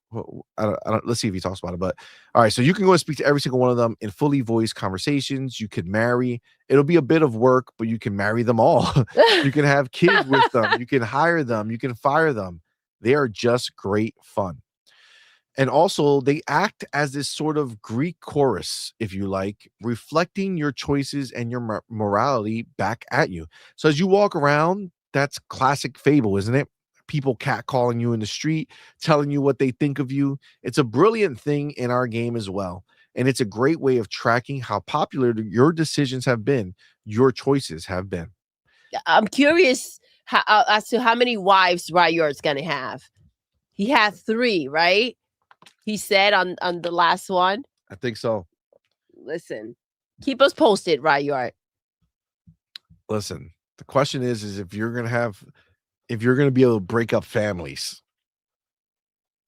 I don't. Let's see if he talks about it. But all right, so you can go and speak to every single one of them in fully voiced conversations. You could marry. It'll be a bit of work, but you can marry them all. You can have kids with them. You can hire them. You can fire them. They are just great fun. And also, they act as this sort of Greek chorus, if you like, reflecting your choices and your morality back at you. So as you walk around, that's classic Fable, isn't it? People catcalling you in the street, telling you what they think of you. It's a brilliant thing in our game as well. And it's a great way of tracking how popular your decisions have been, your choices have been. I'm curious as to how many wives Ryard's going to have. He had 3, right? He said on the last one. I think so. Listen, keep us posted, Ryard. Listen, the question is if you're going to be able to break up families.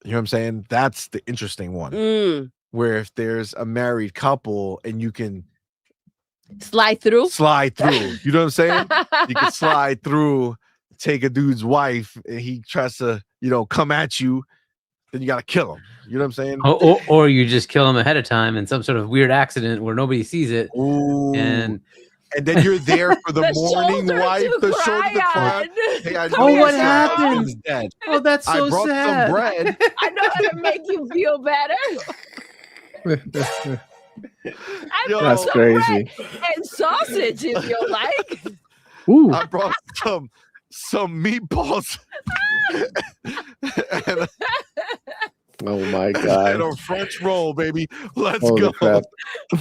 You know what I'm saying? That's the interesting one. Where if there's a married couple and you can slide through. You know what I'm saying? You can slide through, take a dude's wife, and he tries to, come at you. Then you got to kill him. You know what I'm saying? Or you just kill him ahead of time in some sort of weird accident where nobody sees it. Ooh. And then you're there for the morning wife, the shoulder to cry. Hey, what happened? Dead. Oh, that's so I brought sad. some bread. I know how to make you feel better. That's crazy. And sausage, if you like. Ooh. I brought some meatballs. and oh my god! And a French roll, baby. Let's Holy go. Crap.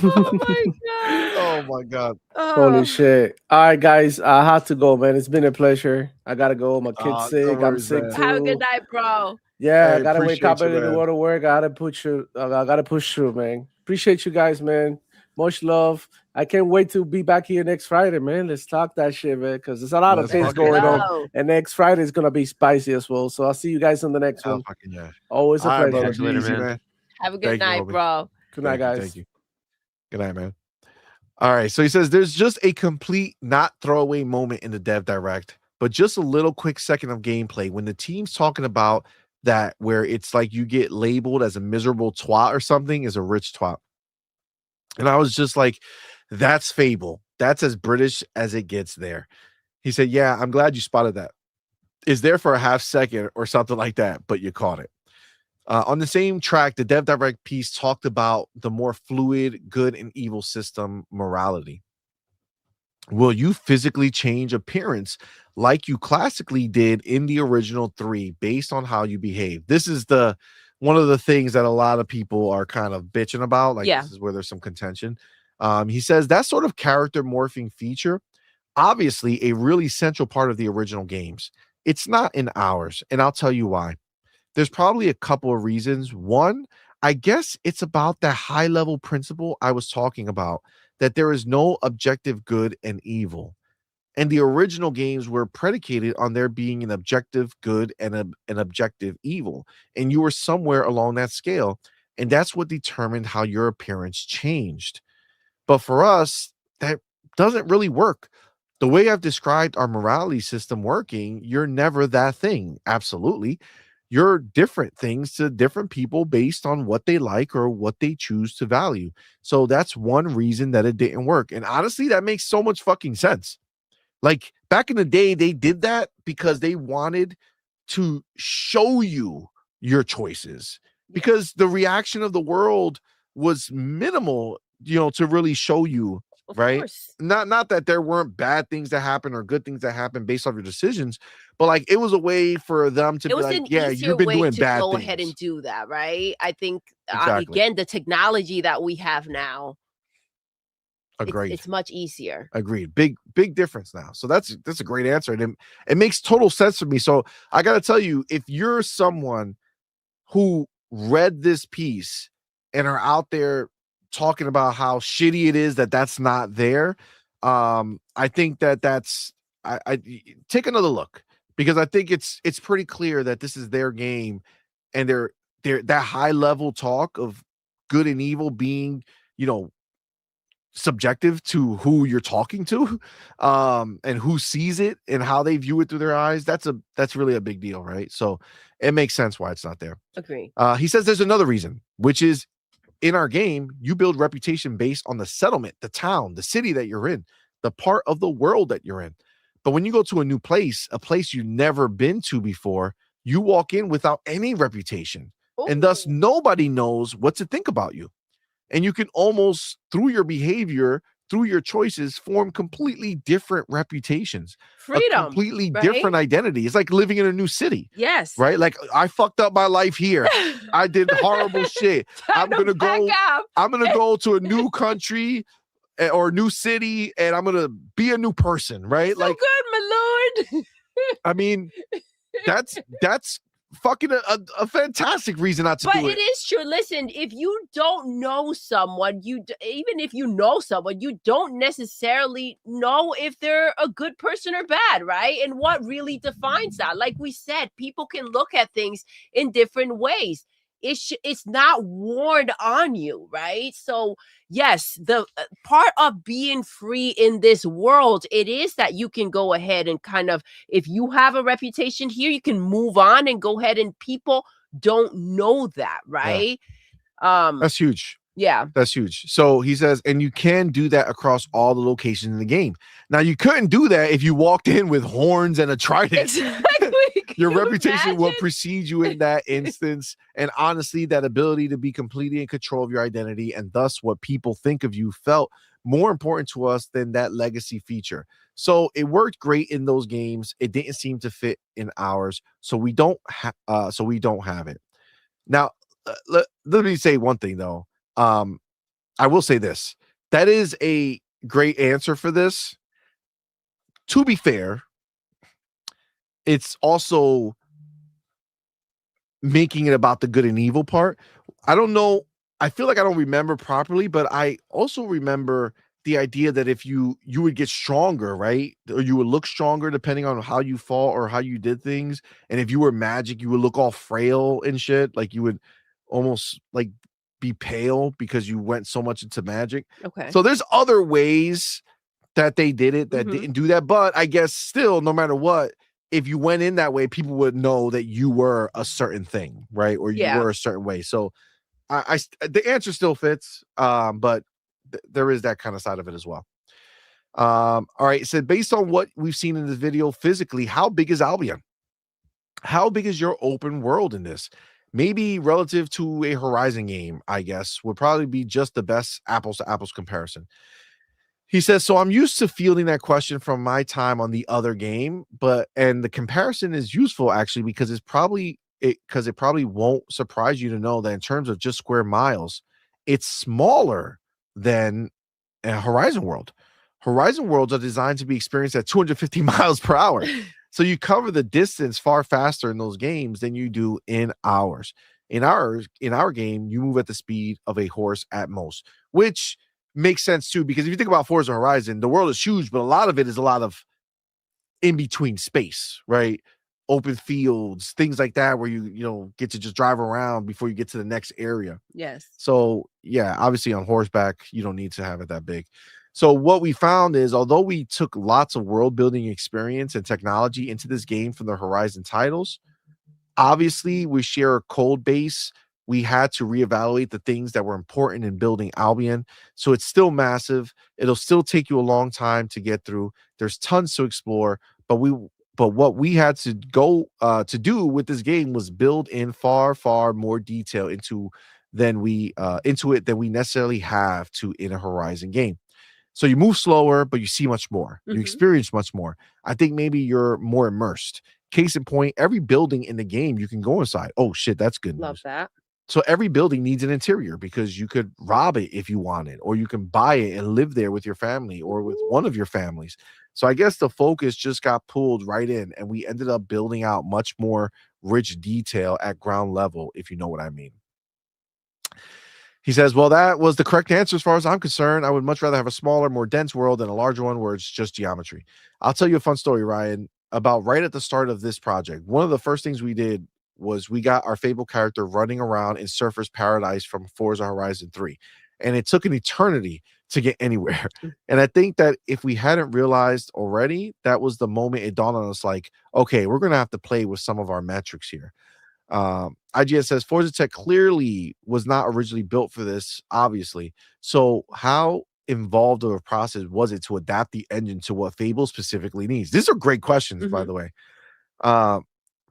Oh my god! Oh my god! Holy shit! All right, guys, I have to go, man. It's been a pleasure. I gotta go. My kid's sick. I'm sick too. Have a good night, bro. Yeah, I gotta wake up early to go to work. I gotta push through, man. Appreciate you guys, man. Much love. I can't wait to be back here next Friday, man. Let's talk that shit, man, because there's a lot of things going on. And next Friday is gonna be spicy as well. So I'll see you guys on the next one. Always a pleasure. Catch you later, man. Have a good night, bro. Good night, guys. Thank you. Good night, man. All right. So he says there's just a complete not throwaway moment in the Dev Direct, but just a little quick second of gameplay when the team's talking about that where it's like you get labeled as a miserable twat or something is a rich twat. And I was just like, that's Fable. That's as British as it gets there. He said, yeah, I'm glad you spotted that. Is there for a half second or something like that, but you caught it. On the same track, the Dev Direct piece talked about the more fluid good and evil system morality. Will you physically change appearance like you classically did in the original 3 based on how you behave? This is one of the things that a lot of people are kind of bitching about. This is where there's some contention. He says that sort of character morphing feature, obviously a really central part of the original games. It's not in ours, and I'll tell you why. There's probably a couple of reasons. One, I guess it's about that high level principle I was talking about, that there is no objective good and evil. And the original games were predicated on there being an objective good and an objective evil. And you were somewhere along that scale. And that's what determined how your appearance changed. But for us, that doesn't really work. The way I've described our morality system working, you're never that thing. Absolutely. You're different things to different people based on what they like or what they choose to value. So that's one reason that it didn't work. And honestly, that makes so much fucking sense. Like back in the day, they did that because they wanted to show you your choices, because the reaction of the world was minimal, to really show you, Of right? course. Not that there weren't bad things that happen or good things that happen based off your decisions, but like it was a way for them to It be was like, an yeah, easier you've been way doing to bad go things. ahead and do that, right? I think Exactly. again, the technology that we have now, Agreed. it's much easier. Agreed. Big difference now. So that's a great answer. And it makes total sense for me. So I got to tell you, if you're someone who read this piece and are out there talking about how shitty it is that that's not there, I think that's I take another look, because I think it's pretty clear that this is their game, and they're that high level talk of good and evil being, subjective to who you're talking to, and who sees it and how they view it through their eyes. That's really a big deal, right? So it makes sense why it's not there. Agree. He says there's another reason, which is in our game, you build reputation based on the settlement, the town, the city that you're in, the part of the world that you're in. But when you go to a new place, a place you've never been to before, you walk in without any reputation, and thus Ooh. nobody knows what to think about you. And you can almost, through your behavior, through your choices, form completely different reputations, a Freedom. completely right? different identity. It's like living in a new city, Yes. right? Like, I fucked up my life here. I did horrible shit. I'm Time gonna to back go. up. I'm gonna go to a new country or a new city, and I'm gonna be a new person, right? So good, my lord. I mean, that's fucking a fantastic reason not to But do it is true. Listen, if you don't know someone, even if you know someone, you don't necessarily know if they're a good person or bad, right? And what really defines that? Like we said, people can look at things in different ways. It's not worn on you, right? So yes, the part of being free in this world, it is that you can go ahead and kind of, if you have a reputation here, you can move on and go ahead, and people don't know that, right? That's huge. Yeah. That's huge. So he says, and you can do that across all the locations in the game. Now, you couldn't do that if you walked in with horns and a trident. Exactly. Your Can you reputation will imagine? precede you in that instance. And honestly, that ability to be completely in control of your identity and thus what people think of you felt more important to us than that legacy feature. So it worked great in those games. It didn't seem to fit in ours. So we don't have it. Now, let me say one thing though. I will say this. That is a great answer for this. To be fair, it's also making it about the good and evil part. I don't know. I feel like I don't remember properly, but I also remember the idea that if you would get stronger, right? Or you would look stronger depending on how you fought or how you did things. And if you were magic, you would look all frail and shit. Like you would almost like be pale because you went so much into magic. Okay. So there's other ways that they did it that Mhm. didn't do that. But I guess still, no matter what, if you went in that way, people would know that you were a certain thing, right? Or you Yeah. were a certain way. So the answer still fits, but there is that kind of side of it as well. All right. So based on what we've seen in this video physically, how big is Albion? How big is your open world in this? Maybe relative to a Horizon game, I guess, would probably be just the best apples to apples comparison. He says, so I'm used to fielding that question from my time on the other game, and the comparison is useful actually because it probably won't surprise you to know that in terms of just square miles, it's smaller than a Horizon World. Horizon Worlds are designed to be experienced at 250 miles per hour. So you cover the distance far faster in those games than you do in ours. In our game, you move at the speed of a horse at most, which makes sense too, because if you think about Forza Horizon, the world is huge, but a lot of it is a lot of in between space, right? Open fields, things like that, where you get to just drive around before you get to the next area. Yes. So yeah, obviously on horseback, you don't need to have it that big. So what we found is, although we took lots of world building experience and technology into this game from the Horizon titles, obviously we share a code base. We had to reevaluate the things that were important in building Albion. So it's still massive. It'll still take you a long time to get through. There's tons to explore, but what we had to go to do with this game was build in far more detail into it than we necessarily have to in a Horizon game. So you move slower, but you see much more. You experience much more. I think maybe you're more immersed. Case in point, every building in the game you can go inside. Oh shit, that's good news. Love that. So every building needs an interior because you could rob it if you wanted, or you can buy it and live there with your family or with one of your families. So I guess the focus just got pulled right in, and we ended up building out much more rich detail at ground level, if you know what I mean. He says, well, that was the correct answer as far as I'm concerned. I would much rather have a smaller, more dense world than a larger one where it's just geometry. I'll tell you a fun story, Ryan, about right at the start of this project. One of the first things we did was we got our Fable character running around in Surfer's Paradise from Forza Horizon 3. And it took an eternity to get anywhere. And I think that if we hadn't realized already, that was the moment it dawned on us like, okay, we're going to have to play with some of our metrics here. IGN says Forza Tech clearly was not originally built for this, obviously. So how involved of a process was it to adapt the engine to what Fable specifically needs? These are great questions, by the way.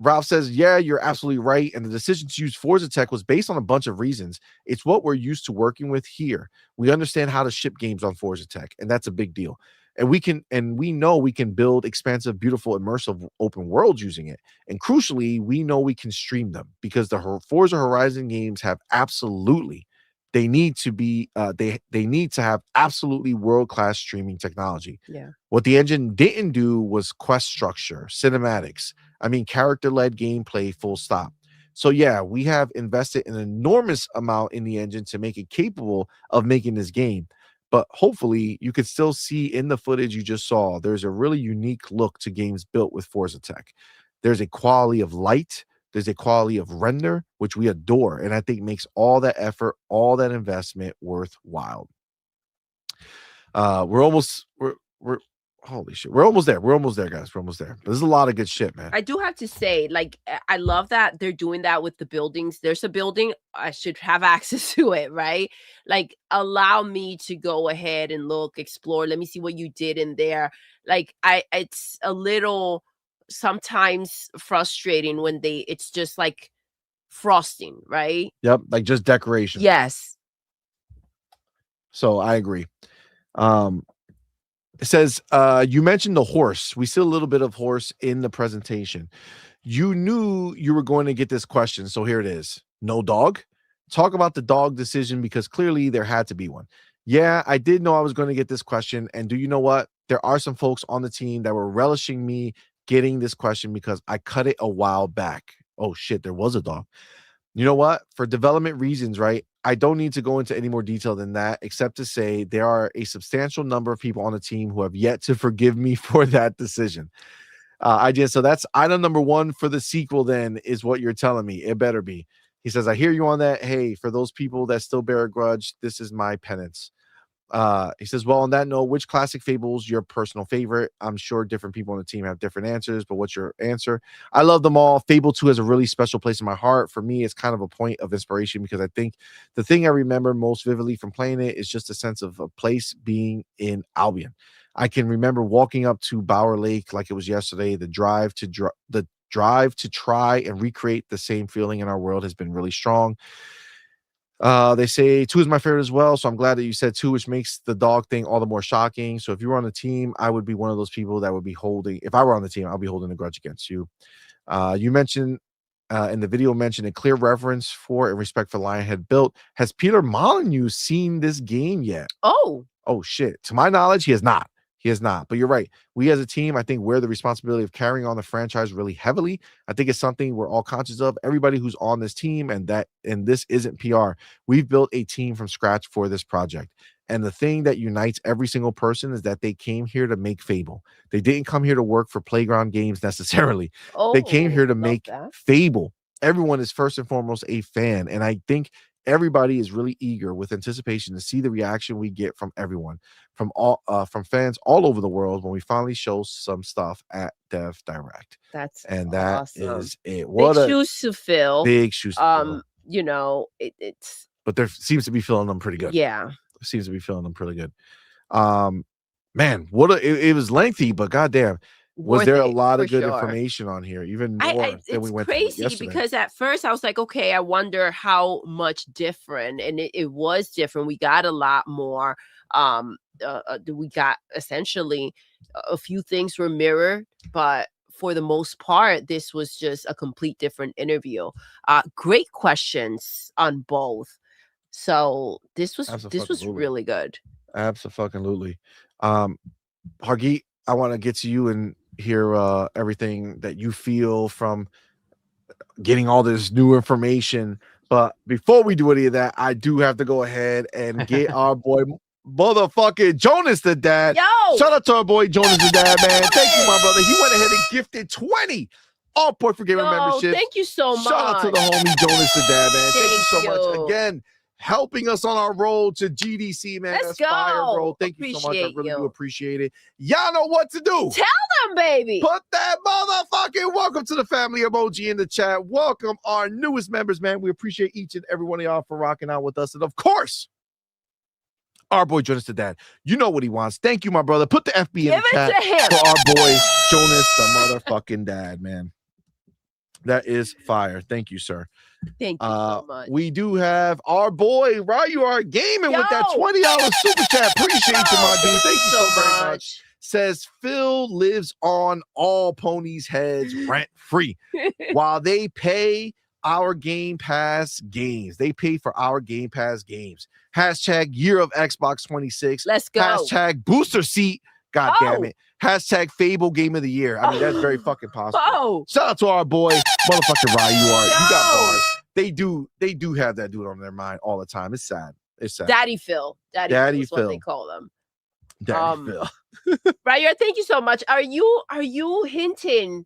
Ralph says, yeah, you're absolutely right. And the decision to use Forza Tech was based on a bunch of reasons. It's what we're used to working with here. We understand how to ship games on Forza Tech, and that's a big deal. And we know we can build expansive, beautiful, immersive open worlds using it. And crucially, we know we can stream them because the Forza Horizon games have absolutely, they need to be, they need to have absolutely world-class streaming technology. Yeah. What the engine didn't do was quest structure, cinematics, character-led gameplay, full stop. So yeah, we have invested an enormous amount in the engine to make it capable of making this game. But hopefully you could still see in the footage you just saw, there's a really unique look to games built with Forza Tech. There's a quality of light, there's a quality of render, which we adore, and I think makes all that effort, all that investment worthwhile. We're holy shit. We're almost there. We're almost there, guys. We're almost there. But there's a lot of good shit, man. I do have to say, I love that they're doing that with the buildings. There's a building, I should have access to it, right? Allow me to go ahead and look, explore. Let me see what you did in there. It's a little sometimes frustrating when it's just like frosting, right? Yep, like just decoration. Yes. So I agree. It says, you mentioned the horse. We see a little bit of horse in the presentation. You knew you were going to get this question, so here it is. No dog? Talk about the dog decision because clearly there had to be one. Yeah, I did know I was going to get this question, and do you know what? There are some folks on the team that were relishing me getting this question because I cut it a while back. Oh shit, there was a dog. You know what? For development reasons, right? I don't need to go into any more detail than that, except to say there are a substantial number of people on the team who have yet to forgive me for that decision. So that's item number one for the sequel, then, is what you're telling me. It better be. He says, I hear you on that. Hey, for those people that still bear a grudge, this is my penance. He says, well, on that note, which classic Fable's your personal favorite? I'm sure different people on the team have different answers, but what's your answer? I love them all. Fable 2 has a really special place in my heart. For me, it's kind of a point of inspiration because I think the thing I remember most vividly from playing it is just a sense of a place being in Albion. I can remember walking up to Bower Lake like it was yesterday. The drive to try and recreate the same feeling in our world has been really strong. They say 2 is my favorite as well, so I'm glad that you said 2, which makes the dog thing all the more shocking. So if you were on the team, I would be one of those people that would be holding. If I were on the team, I'll be holding a grudge against you. You mentioned in the video mentioned a clear reverence for and respect for Lionhead built. Has Peter Molyneux seen this game yet? Oh shit! To my knowledge, he has not. He has not. But you're right. We as a team, I think, wear the responsibility of carrying on the franchise really heavily. I think it's something we're all conscious of. Everybody who's on this team, and this isn't PR. We've built a team from scratch for this project. And the thing that unites every single person is that they came here to make Fable. They didn't come here to work for Playground Games necessarily. They came here to make Fable. Everyone is first and foremost a fan. And I think everybody is really eager with anticipation to see the reaction we get from everyone, from fans all over the world when we finally show some stuff at Dev Direct. That's and awesome. That is it. What big shoes to fill. Big shoes to fill. You know, it's. But there seems to be filling them pretty good. Yeah, seems to be filling them pretty good. Man, it was lengthy, but goddamn. Was worth there a it, lot for of good sure. information on here? Even more than It's we went through crazy yesterday. because at first I was like, okay, I wonder how much different, and it was different. We got a lot more. We got essentially a few things were mirrored, but for the most part, this was just a complete different interview. Great questions on both. So this was Abso-fucking-lutely. really good. Absolutely. Hargeet, I want to get to you and hear everything that you feel from getting all this new information. But before we do any of that, I do have to go ahead and get our boy motherfucking Jonas the Dad. Yo! Shout out to our boy Jonas the Dad, man. Thank you, my brother. He went ahead and gifted 20 all point for gamer memberships. Thank you so much. Shout out to the homie Jonas the Dad, man. Thank you so much you. again. Helping us on our road to GDC, man. Let's That's fire, go. bro. Thank you so much. I Appreciate really do you. appreciate it. Y'all know what to do. Tell them, baby. Put that motherfucking welcome to the family emoji in the chat. Welcome our newest members, man. We appreciate each and every one of y'all for rocking out with us. And of course, our boy Jonas the Dad. You know what he wants. Thank you, my brother. Put the FB in Give the it chat to him. for our boy Jonas the motherfucking Dad, man. That is fire. Thank you, sir. Thank you so much. We do have our boy Ryu are gaming with that Yo! $20 super chat. Appreciate you, my dude. Thank you so very much. much. Says Phil lives on all ponies' heads rent free while they pay our Game Pass games. They pay for our Game Pass games. Hashtag year of Xbox 26. Let's go. Hashtag booster seat. God damn it. Hashtag Fable game of the year. I mean, that's very fucking possible. Oh, Shout out to our boy, motherfucking Ryu Art. You got bars. They do have that dude on their mind all the time. It's sad. It's sad. Daddy Phil. Daddy Phil is what Phil. they call them. Daddy Phil. Ryu, thank you so much. Are you hinting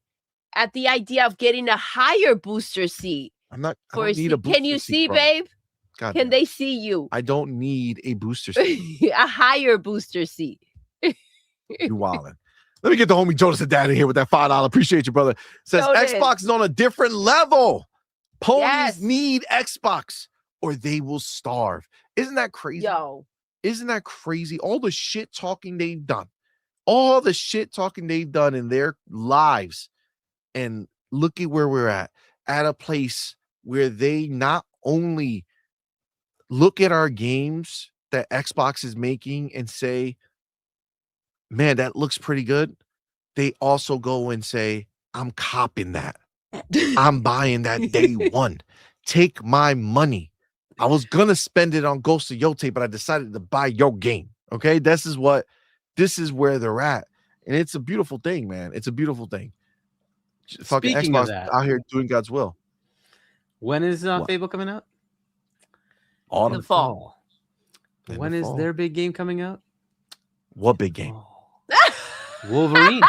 at the idea of getting a higher booster seat? I don't For need a booster Can you seat, see, bro. babe? God Can damn. they see you? I don't need a booster seat. A higher booster seat. You wildin'. Let me get the homie Jonas the Dad in here with that $5. Appreciate you, brother. Says Jonas. Xbox is on a different level. Ponies Yes. need Xbox or they will starve. Isn't that crazy? Yo. Isn't that crazy? All the shit talking they've done. All the shit talking they've done in their lives. And look at where we're at a place where they not only look at our games that Xbox is making and say, man, that looks pretty good. They also go and say, I'm copping that. I'm buying that day one. Take my money. I was going to spend it on Ghost of Yote, but I decided to buy your game. Okay. This is where they're at. And it's a beautiful thing, man. It's a beautiful thing. Fucking Speaking of Xbox that, out here doing God's will. when is What? Fable coming out? Autumn. The fall. In When the is fall. their big game coming out? What big game? Oh. Wolverine.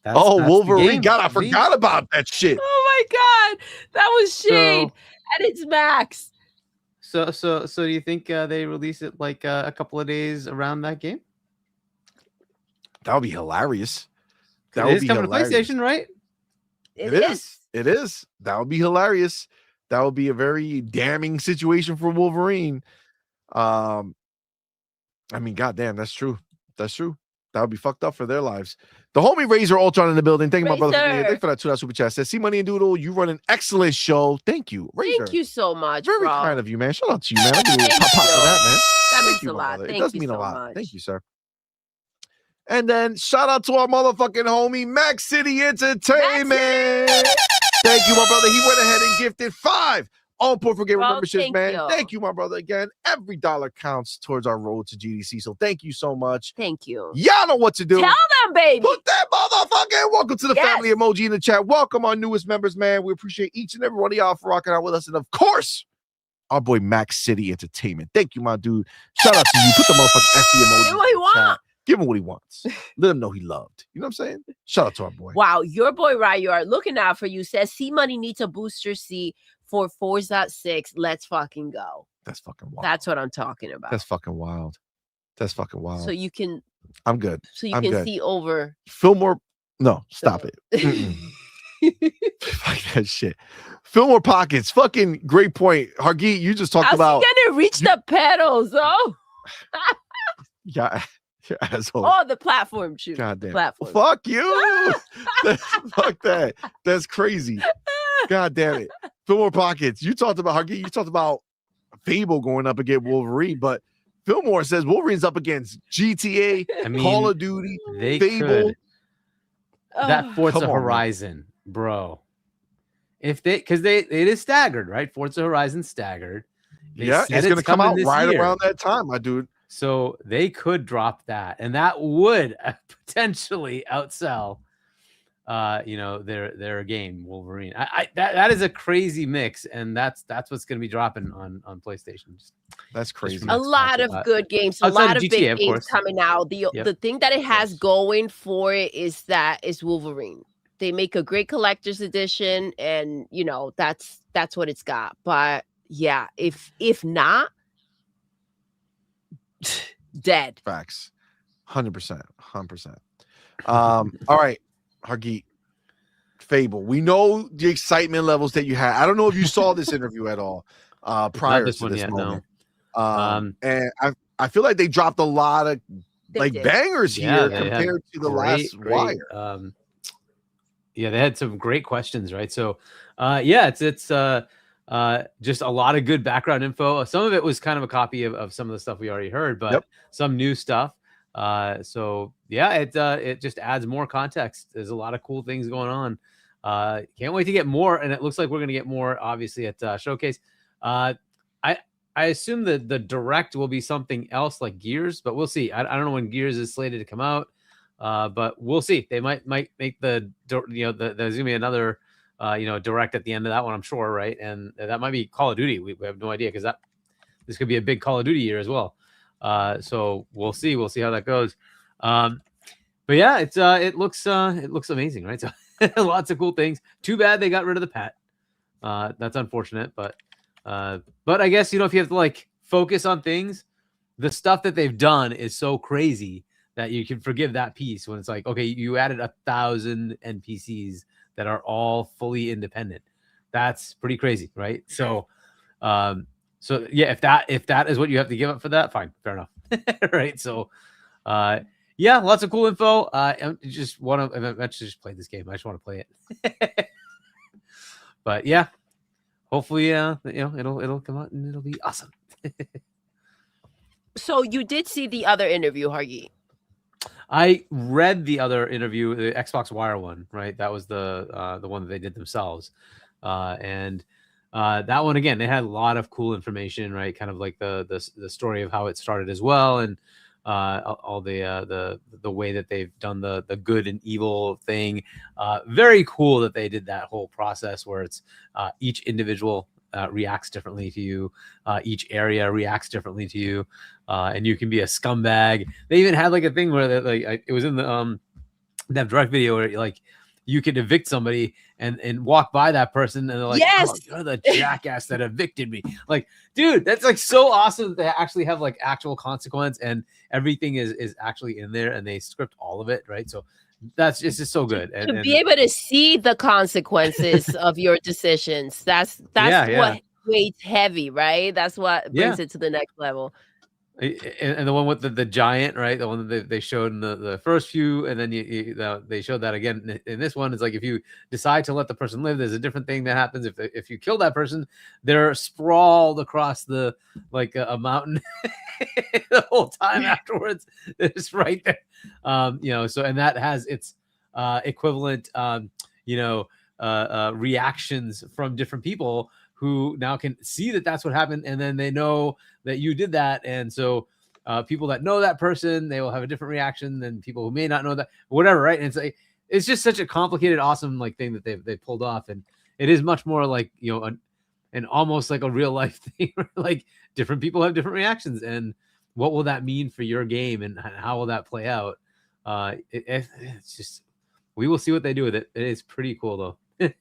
That's the Wolverine. game. God, I Wolverine. forgot about that shit. Oh my God. That was shade at its max. So do you think they release it like a couple of days around that game? That would be hilarious. That It would is be coming hilarious. to PlayStation, right? It is. It is. That would be hilarious. That would be a very damning situation for Wolverine. I mean, goddamn, that's true. That's true. That would be fucked up for their lives. The homie Razor Ultron in the building. Thank you, my brother. Razor. Thank you for that $2 super chat. Says, CMoney and Doodle, you run an excellent show. Thank you, Razor. Thank you so much, Very bro. kind of you, man. Shout out to you, man. I give you a Thank pop for you. that, man. That Thank means you, a my lot. brother. Thank It does you mean so a lot. much. Thank you, sir. And then shout out to our motherfucking homie, Max City Entertainment. Thank you, my brother. He went ahead and gifted 5 on point for gamer Well, memberships, thank man. you. Thank you, my brother. Again, every dollar counts towards our road to GDC. So thank you so much. Thank you. Y'all know what to do. Tell them, baby. Put that motherfucking welcome to the Yes. family emoji in the chat. Welcome our newest members, man. We appreciate each and every one of y'all for rocking out with us. And of course, our boy Max City Entertainment. Thank you, my dude. Shout out to you. Put the motherfucking FB emoji. Give him what he in the chat. want. Give him what he wants. Let him know he loved. You know what I'm saying? Shout out to our boy. Wow, your boy Ryu are looking out for you. Says CMoney needs a booster seat for Forza 6. Let's fucking go. That's fucking wild. That's what I'm talking about. Fucking wild. That's fucking wild. So you can I'm good. I'm can good. see over. Fillmore. No, stop it. Fuck that shit. Fillmore pockets. Fucking great point. Hargeet, you just talked How's about. he gonna reach the pedals? Oh, Yeah. Asshole. Oh, the platform shoot. God damn. Platform. Fuck you. Fuck that. That's crazy. God damn it. Fillmore Pockets. You talked about Fable going up against Wolverine, but Fillmore says Wolverine's up against GTA, Call of Duty, they Fable. could. That Forza Come on, Horizon, bro. If because it is staggered, right? Forza Horizon staggered. Yeah, it's gonna come out right around that time, my dude. So they could drop that, and that would potentially outsell, their game Wolverine. That is a crazy mix, and that's what's going to be dropping on PlayStation. That's crazy. A lot of good games, a lot of big games coming out. The thing that it has going for it is Wolverine. They make a great collector's edition, and that's what it's got. But yeah, if not, dead. Facts. 100%. All right, Hargeet. Fable. We know the excitement levels that you had. I don't know if you saw this interview at all prior to this moment. No. And I feel like they dropped a lot of bangers here compared to the last Wire. Yeah, they had some great questions, right? So, it's just a lot of good background info. Some of it was kind of a copy of some of the stuff we already heard, but some new stuff. It just adds more context. There's a lot of cool things going on. Can't wait to get more, and it looks like we're going to get more, obviously, at Showcase. I assume that the direct will be something else like Gears, but we'll see. I don't know when Gears is slated to come out. But we'll see. They might make there's gonna be another direct at the end of that one, I'm sure, right? And that might be Call of Duty. We have no idea, because this could be a big Call of Duty year as well. So we'll see how that goes. But yeah, it looks amazing, right? So lots of cool things. Too bad they got rid of the pet. That's unfortunate, but I guess if you have to focus on things, the stuff that they've done is so crazy that you can forgive that piece when it's like, okay, you added 1,000 NPCs that are all fully independent. That's pretty crazy, right? So, if that is what you have to give up for that, fine, fair enough, right? So, lots of cool info. I just want to eventually just play this game. I just want to play it, but yeah, hopefully, it'll come out and it'll be awesome. So you did see the other interview, Hargeet? I read the other interview, the Xbox Wire one, right? That was the one that they did themselves. And that one, again, they had a lot of cool information, right? Kind of like the story of how it started as well. And all the way that they've done the good and evil thing. Very cool that they did that whole process where it's each individual reacts differently to you. Each area reacts differently to you. And you can be a scumbag. They even had a thing where it was in the Dev Direct video where you could evict somebody and walk by that person and they're like, yes! Oh, you're the jackass that evicted me. Dude, that's so awesome that they actually have actual consequence, and everything is actually in there, and they script all of it, right? So it's just so good. To be able to see the consequences of your decisions. That's what weighs heavy, right? That's what brings it to the next level. And the one with the giant, right? The one that they showed in the first few, and then they showed that again in this one. It's if you decide to let the person live, there's a different thing that happens. If you kill that person, they're sprawled across the a mountain the whole time afterwards. It's right there, So and that has its equivalent, reactions from different people who now can see that that's what happened, and then they know that you did that, and so people that know that person, they will have a different reaction than people who may not know that, whatever, right? And it's just such a complicated, awesome thing that they pulled off, and it is much more an almost a real life thing. Different people have different reactions, and what will that mean for your game, and how will that play out? It's just, we will see what they do with it. It is pretty cool though.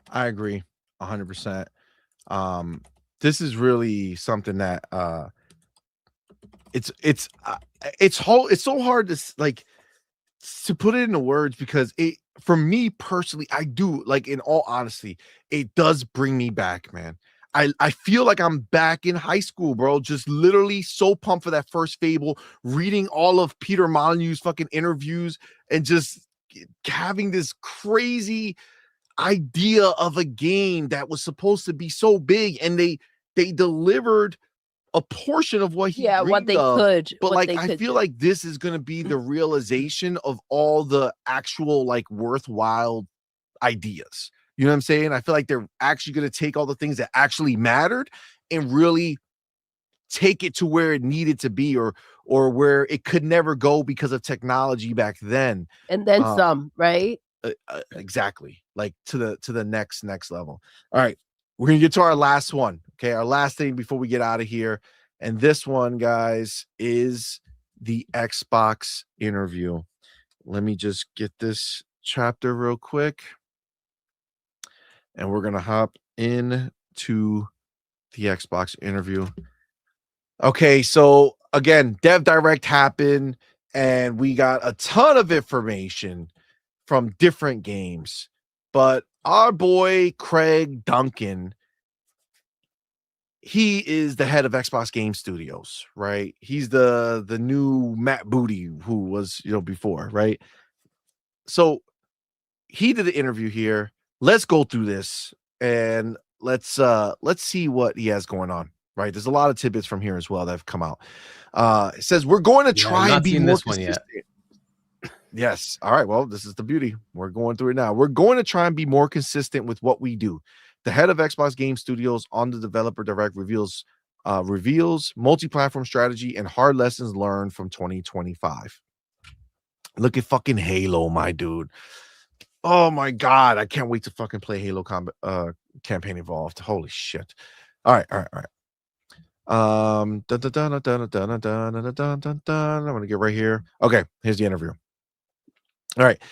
I agree 100%. This is really something that it's so hard to put it into words, because for me personally, I do, in all honesty, it does bring me back, man. I feel like I'm back in high school, bro. Just literally so pumped for that first Fable, reading all of Peter Molyneux's fucking interviews and just having this crazy idea of a game that was supposed to be so big, and they delivered a portion of what he what dreamed they of, could, but what like they I could feel do. like this is going to be the realization of all the actual like worthwhile ideas. You know what I'm saying? I feel like they're actually going to take all the things that actually mattered and really take it to where it needed to be, or where it could never go because of technology back then. And then some, right? Exactly, like to the next level. All right, we're gonna get to our last one. Okay, our last thing before we get out of here, and this one, guys, is the Xbox interview. Let me just get this chapter real quick, and we're gonna hop into the Xbox interview. Okay, so again, Dev Direct happened, and we got a ton of information from different games. But our boy Craig Duncan, he is the head of Xbox Game Studios, right? He's the new Matt Booty who was, before, right? So he did an interview here. Let's go through this and let's see what he has going on. Right, there's a lot of tidbits from here as well that have come out. It says we're going to try and be more consistent. Yes. All right. Well, this is the beauty. We're going through it now. We're going to try and be more consistent with what we do. The head of Xbox Game Studios on the Developer Direct reveals multi-platform strategy and hard lessons learned from 2025. Look at fucking Halo, my dude. Oh my God. I can't wait to fucking play Halo Campaign Evolved. Holy shit. All right. I'm gonna get right here. Okay, here's the interview. All right.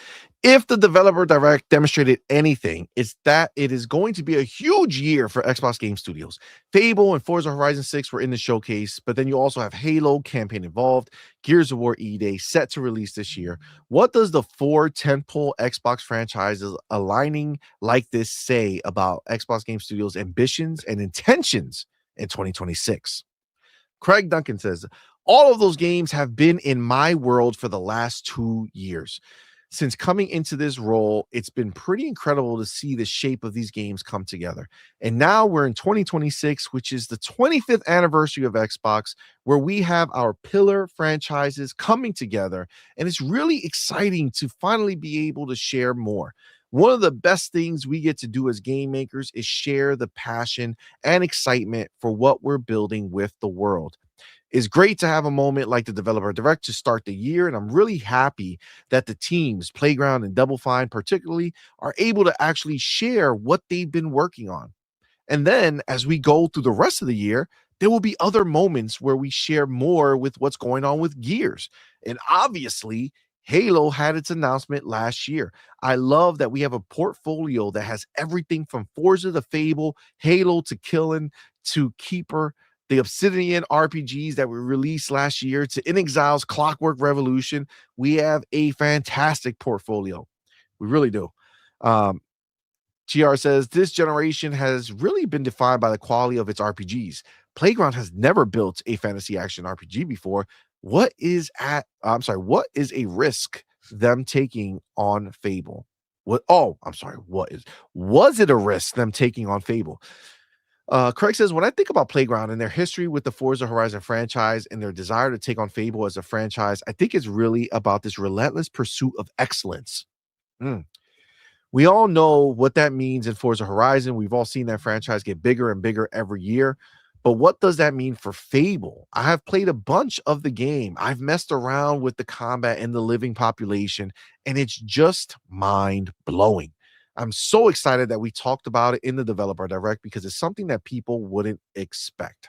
If the Developer Direct demonstrated anything, it's that it is going to be a huge year for Xbox Game Studios. Fable and Forza Horizon 6 were in the showcase, but then you also have Halo Campaign Evolved, Gears of War E-Day set to release this year. What does the 4 tentpole Xbox franchises aligning like this say about Xbox Game Studios' ambitions and intentions in 2026? Craig Duncan says, all of those games have been in my world for the last 2 years. Since coming into this role, it's been pretty incredible to see the shape of these games come together. And now we're in 2026, which is the 25th anniversary of Xbox, where we have our pillar franchises coming together. And it's really exciting to finally be able to share more. One of the best things we get to do as game makers is share the passion and excitement for what we're building with the world. It's great to have a moment like the Developer Direct to start the year, and I'm really happy that the teams, Playground and Double Fine particularly, are able to actually share what they've been working on. And then as we go through the rest of the year, there will be other moments where we share more with what's going on with Gears. And obviously, Halo had its announcement last year. I love that we have a portfolio that has everything from Forza to Fable, Halo to Killing to Keeper, the Obsidian RPGs that were released last year to In Exile's Clockwork Revolution. We have a fantastic portfolio. We really do. GR says, this generation has really been defined by the quality of its RPGs. Playground has never built a fantasy action RPG before. What is a risk them taking on Fable? Was it a risk them taking on Fable? Craig says, when I think about Playground and their history with the Forza Horizon franchise and their desire to take on Fable as a franchise, I think it's really about this relentless pursuit of excellence. We all know what that means in Forza Horizon. We've all seen that franchise get bigger and bigger every year. But what does that mean for Fable? I have played a bunch of the game. I've messed around with the combat and the living population, and it's just mind-blowing. I'm so excited that we talked about it in the Developer Direct because it's something that people wouldn't expect.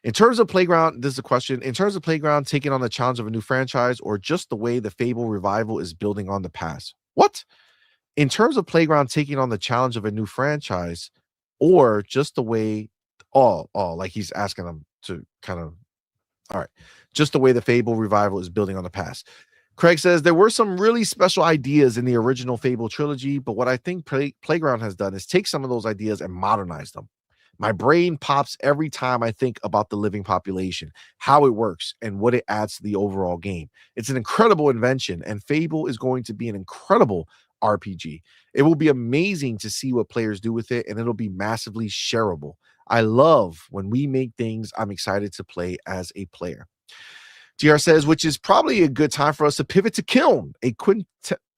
In terms of Playground, this is a question. In terms of Playground taking on the challenge of a new franchise or just the way the Fable revival is building on the past? What? In terms of Playground taking on the challenge of a new franchise or just the way, like he's asking them to kind of, all right, just the way the Fable revival is building on the past. Craig says there were some really special ideas in the original Fable trilogy, but what I think Playground has done is take some of those ideas and modernize them. My brain pops every time I think about the living population, how it works, and what it adds to the overall game. It's an incredible invention, and Fable is going to be an incredible RPG. It will be amazing to see what players do with it, and it'll be massively shareable. I love when we make things I'm excited to play as a player. GR says, which is probably a good time for us to pivot to Kiln, a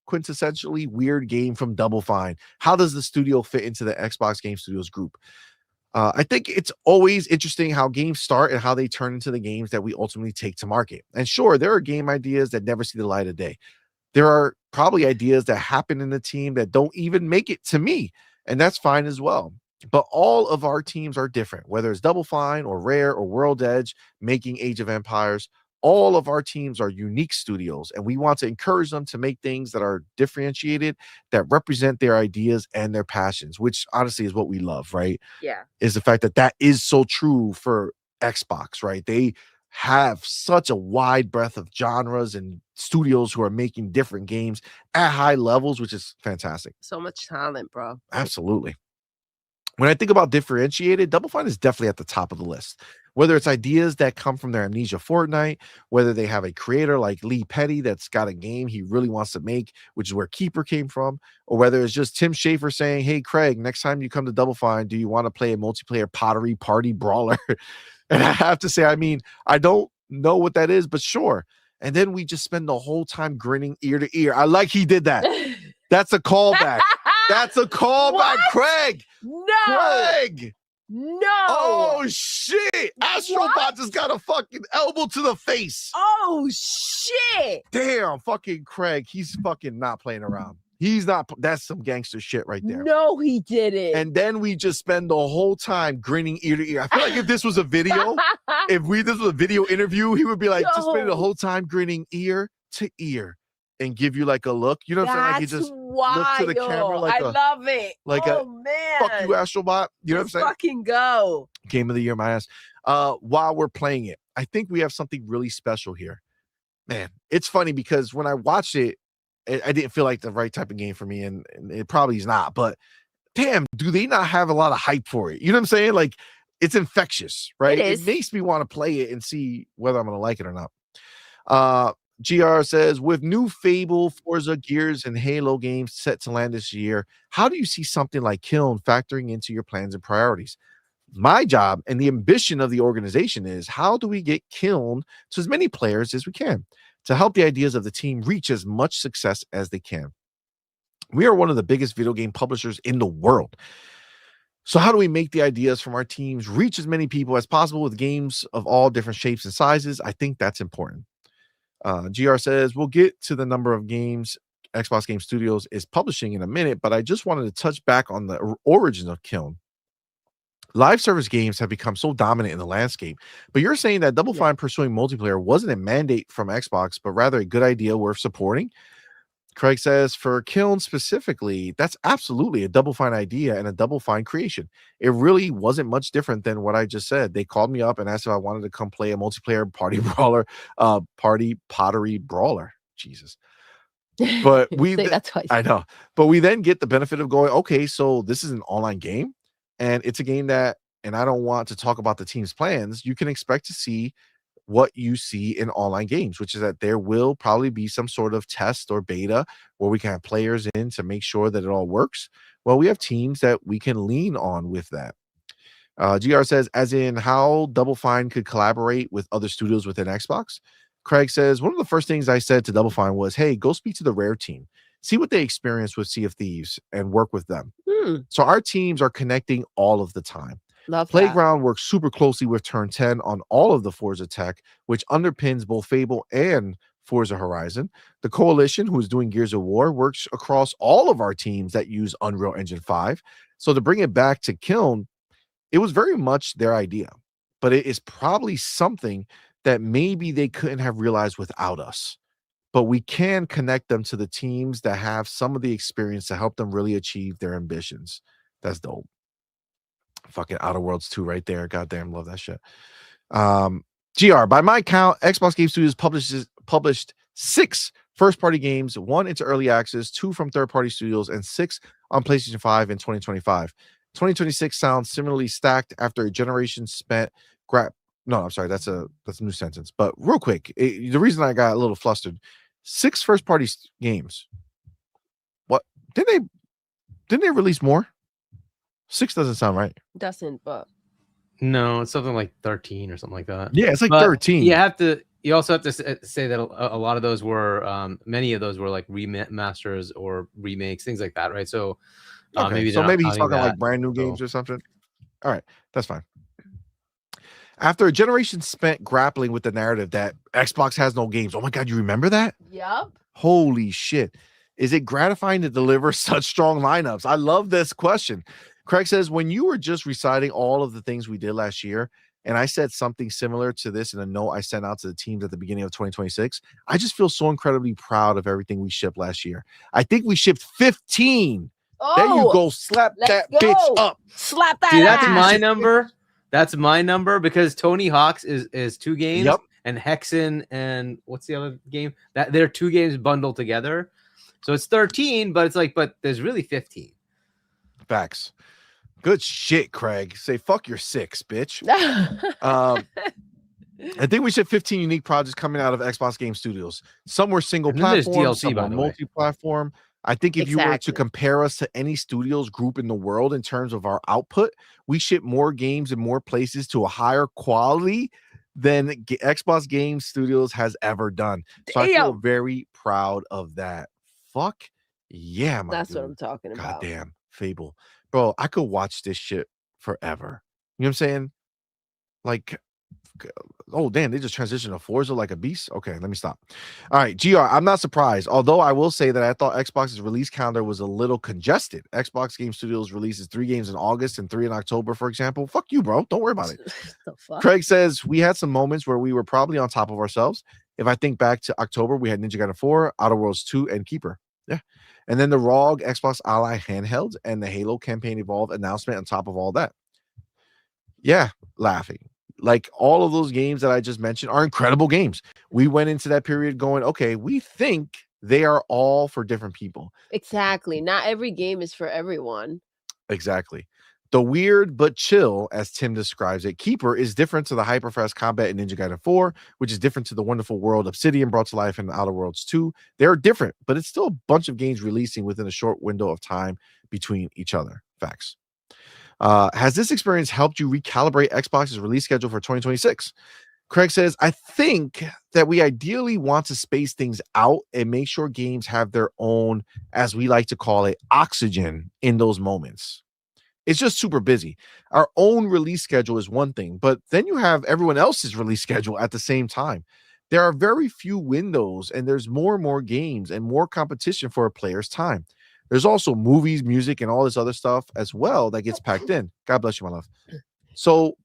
quintessentially weird game from Double Fine. How does the studio fit into the Xbox Game Studios group? I think it's always interesting how games start and how they turn into the games that we ultimately take to market. And sure, there are game ideas that never see the light of day. There are probably ideas that happen in the team that don't even make it to me, and that's fine as well. But all of our teams are different, whether it's Double Fine or Rare or World Edge making Age of Empires. All of our teams are unique studios, and we want to encourage them to make things that are differentiated, that represent their ideas and their passions, which honestly is what we love, right? Yeah. Is the fact that that is so true for Xbox, right? They have such a wide breadth of genres and studios who are making different games at high levels, which is fantastic. So much talent, bro. Absolutely. When I think about differentiated, Double Fine is definitely at the top of the list. Whether it's ideas that come from their Amnesia Fortnite, whether they have a creator like Lee Petty that's got a game he really wants to make, which is where Keeper came from, or whether it's just Tim Schafer saying, hey, Craig, next time you come to Double Fine, do you want to play a multiplayer pottery party brawler? And I have to say, I mean, I don't know what that is, but sure. And then we just spend the whole time grinning ear to ear. I like he did that. That's a callback. That's a callback, What? Craig. No. Craig. No. Oh, shit. Astrobot just got a fucking elbow to the face. Oh, shit. Damn, fucking Craig. He's fucking not playing around. He's not. That's some gangster shit right there. No, he didn't. And then we just spend the whole time grinning ear to ear. I feel like if this was a video, this was a video interview, he would be like, just spend the whole time grinning ear to ear and give you like a look. You know what I'm saying? Like he just look to the camera like I love it. like man. fuck you, Astrobot. You know what I'm saying? Fucking go. Game of the year, my ass. While we're playing it, I think we have something really special here. Man, it's funny because when I watched it, I didn't feel like the right type of game for me, and it probably is not. But damn, do they not have a lot of hype for it? You know what I'm saying? Like it's infectious, right? It is. It makes me want to play it and see whether I'm going to like it or not. GR says, with new Fable, Forza, Gears, and Halo games set to land this year, how do you see something like Kiln factoring into your plans and priorities? My job and the ambition of the organization is how do we get Kiln to as many players as we can to help the ideas of the team reach as much success as they can. We are one of the biggest video game publishers in the world. So how do we make the ideas from our teams reach as many people as possible with games of all different shapes and sizes? I think that's important. GR says, we'll get to the number of games Xbox Game Studios is publishing in a minute, but I just wanted to touch back on the origins of Kiln. Live service games have become so dominant in the landscape, but you're saying that Double Fine pursuing multiplayer wasn't a mandate from Xbox, but rather a good idea worth supporting? Craig says, for Kiln specifically, that's absolutely a Double Fine idea and a Double Fine creation. It really wasn't much different than what I just said. They called me up and asked if I wanted to come play a multiplayer party brawler, pottery brawler. Jesus. But we, that's twice. I know, but we then get the benefit of going, okay, so this is an online game. And it's a game that, and I don't want to talk about the team's plans, you can expect to see what you see in online games, which is that there will probably be some sort of test or beta where we can have players in to make sure that it all works. Well, we have teams that we can lean on with that. GR says, as in how Double Fine could collaborate with other studios within Xbox. Craig says, one of the first things I said to Double Fine was, hey, go speak to the Rare team. See what they experience with Sea of Thieves and work with them. So our teams are connecting all of the time. Love Playground works super closely with Turn 10 on all of the Forza tech, which underpins both Fable and Forza Horizon. The Coalition, who is doing Gears of War, works across all of our teams that use Unreal Engine 5. So to bring it back to Kiln, it was very much their idea, but it is probably something that maybe they couldn't have realized without us. But we can connect them to the teams that have some of the experience to help them really achieve their ambitions. That's dope. Fucking Outer Worlds 2 right there. Goddamn, love that shit. GR, by my count, Xbox Game Studios published 6 first-party games, 1 into early access, 2 from third-party studios, and 6 on PlayStation 5 in 2025. 2026 sounds similarly stacked after a generation spent No, I'm sorry, that's a new sentence. But real quick, the reason I got a little flustered, 6 first-party games. What didn't they release more? 6 doesn't sound right. Doesn't, but No, it's something like 13 or something like that. Yeah, it's like But 13. You also have to say that a lot of those were many of those were like remasters or remakes, things like that, right? So Okay. maybe so maybe he's counting talking like that. brand new games or something. All right, that's fine. After a generation spent grappling with the narrative that Xbox has no games. Oh my God, you remember that? yep. Holy shit. Is it gratifying to deliver such strong lineups? I love this question. Craig says, when you were just reciting all of the things we did last year, and I said something similar to this in a note I sent out to the teams at the beginning of 2026, I just feel so incredibly proud of everything we shipped last year. I think we shipped 15. Oh, There you go. Slap that bitch up. Slap that See, that's ass. my number. That's my number because Tony Hawk's is 2 games. Yep. And Hexen and what's the other game? That they're 2 games bundled together. So it's 13, but there's really 15. Facts. Good shit, Craig. Say fuck your 6, bitch. I think we should 15 unique projects coming out of Xbox Game Studios. Some were single And then there's platform, DLC, some by were the way. multi-platform. I think if you were to Exactly. compare us to any studios group in the world in terms of our output, we ship more games in more places to a higher quality than Xbox Game Studios has ever done. So I feel Damn. very proud of that. Fuck yeah, my That's dude. what I'm talking about. Goddamn, Fable. Bro, I could watch this shit forever. You know what I'm saying? Like, oh, damn, they just transitioned to Forza like a beast. Okay, let me stop. All right, GR, I'm not surprised. Although I will say that I thought Xbox's release calendar was a little congested. Xbox Game Studios releases 3 games in August and 3 in October, for example. Fuck you, bro. Don't worry about it. The fuck? Craig says, we had some moments where we were probably on top of ourselves. If I think back to October, we had Ninja Gaiden 4, Outer Worlds 2, and Keeper. Yeah. And then the ROG Xbox Ally handheld and the Halo Campaign Evolved announcement on top of all that. Yeah, laughing. Like all of those games that I just mentioned are incredible games. We went into that period going, okay, we think they are all for different people. Exactly. Not every game is for everyone. Exactly. The weird but chill, as Tim describes it, Keeper is different to the hyperfast combat in Ninja Gaiden 4, which is different to the wonderful world Obsidian brought to life in Outer Worlds 2. They're different, but it's still a bunch of games releasing within a short window of time between each other. Facts. Has this experience helped you recalibrate Xbox's release schedule for 2026? Craig says, I think that we ideally want to space things out and make sure games have their own, as we like to call it, oxygen in those moments. It's just super busy. Our own release schedule is one thing, but then you have everyone else's release schedule at the same time. There are very few windows, and there's more and more games and more competition for a player's time. There's also movies, music, and all this other stuff as well that gets packed in. God bless you, my love. So,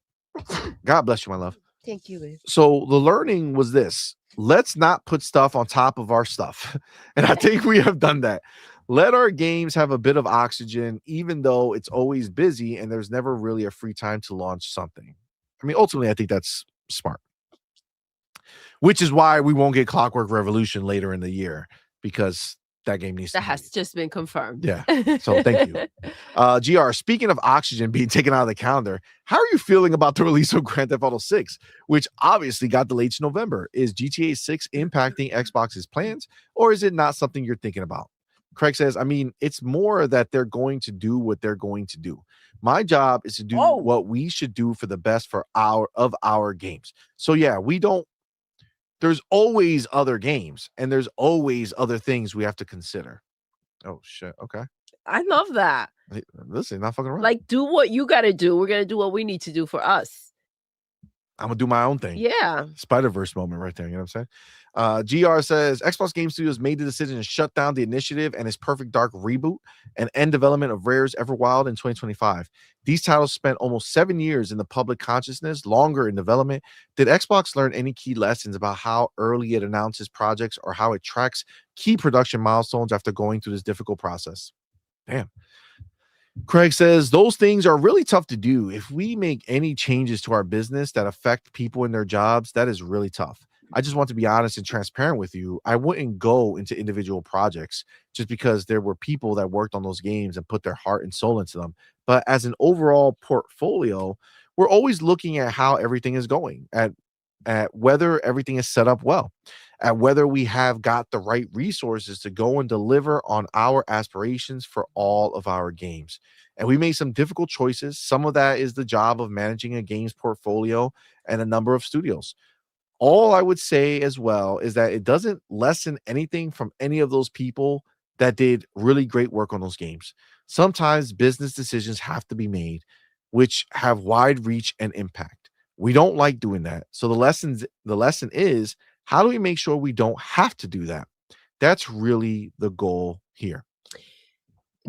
God bless you, my love. Thank you, babe. So the learning was this. Let's not put stuff on top of our stuff. And I think we have done that. Let our games have a bit of oxygen, even though it's always busy and there's never really a free time to launch something. I mean, ultimately, I think that's smart. Which is why we won't get Clockwork Revolution later in the year, because that game needs That to has just been confirmed. Yeah. So thank you. GR, speaking of oxygen being taken out of the calendar, how are you feeling about the release of Grand Theft Auto 6, which obviously got delayed to November? Is GTA 6 impacting Xbox's plans, or is it not something you're thinking about? Craig says, I mean, it's more that they're going to do what they're going to do. My job is to do what we should do for the best for our games. So yeah, there's always other games and there's always other things we have to consider. Oh shit. Okay. I love that. Listen, not fucking around. Like, do what you got to do. We're going to do what we need to do for us. I'm gonna do my own thing. Yeah. Spider-Verse moment right there. You know what I'm saying? GR says Xbox Game Studios made the decision to shut down the initiative and its Perfect Dark reboot and end development of Rare's Everwild in 2025. These titles spent almost 7 years in the public consciousness, longer in development. Did Xbox learn any key lessons about how early it announces projects or how it tracks key production milestones after going through this difficult process? Damn. Craig says those things are really tough to do. If we make any changes to our business that affect people in their jobs, that is really tough. I just want to be honest and transparent with you. I wouldn't go into individual projects just because there were people that worked on those games and put their heart and soul into them. But as an overall portfolio, we're always looking at how everything is going, at whether everything is set up well, at whether we have got the right resources to go and deliver on our aspirations for all of our games. And we made some difficult choices. Some of that is the job of managing a games portfolio and a number of studios. All I would say as well is that it doesn't lessen anything from any of those people that did really great work on those games. Sometimes business decisions have to be made, which have wide reach and impact. We don't like doing that. So the lesson is, how do we make sure we don't have to do that? That's really the goal here.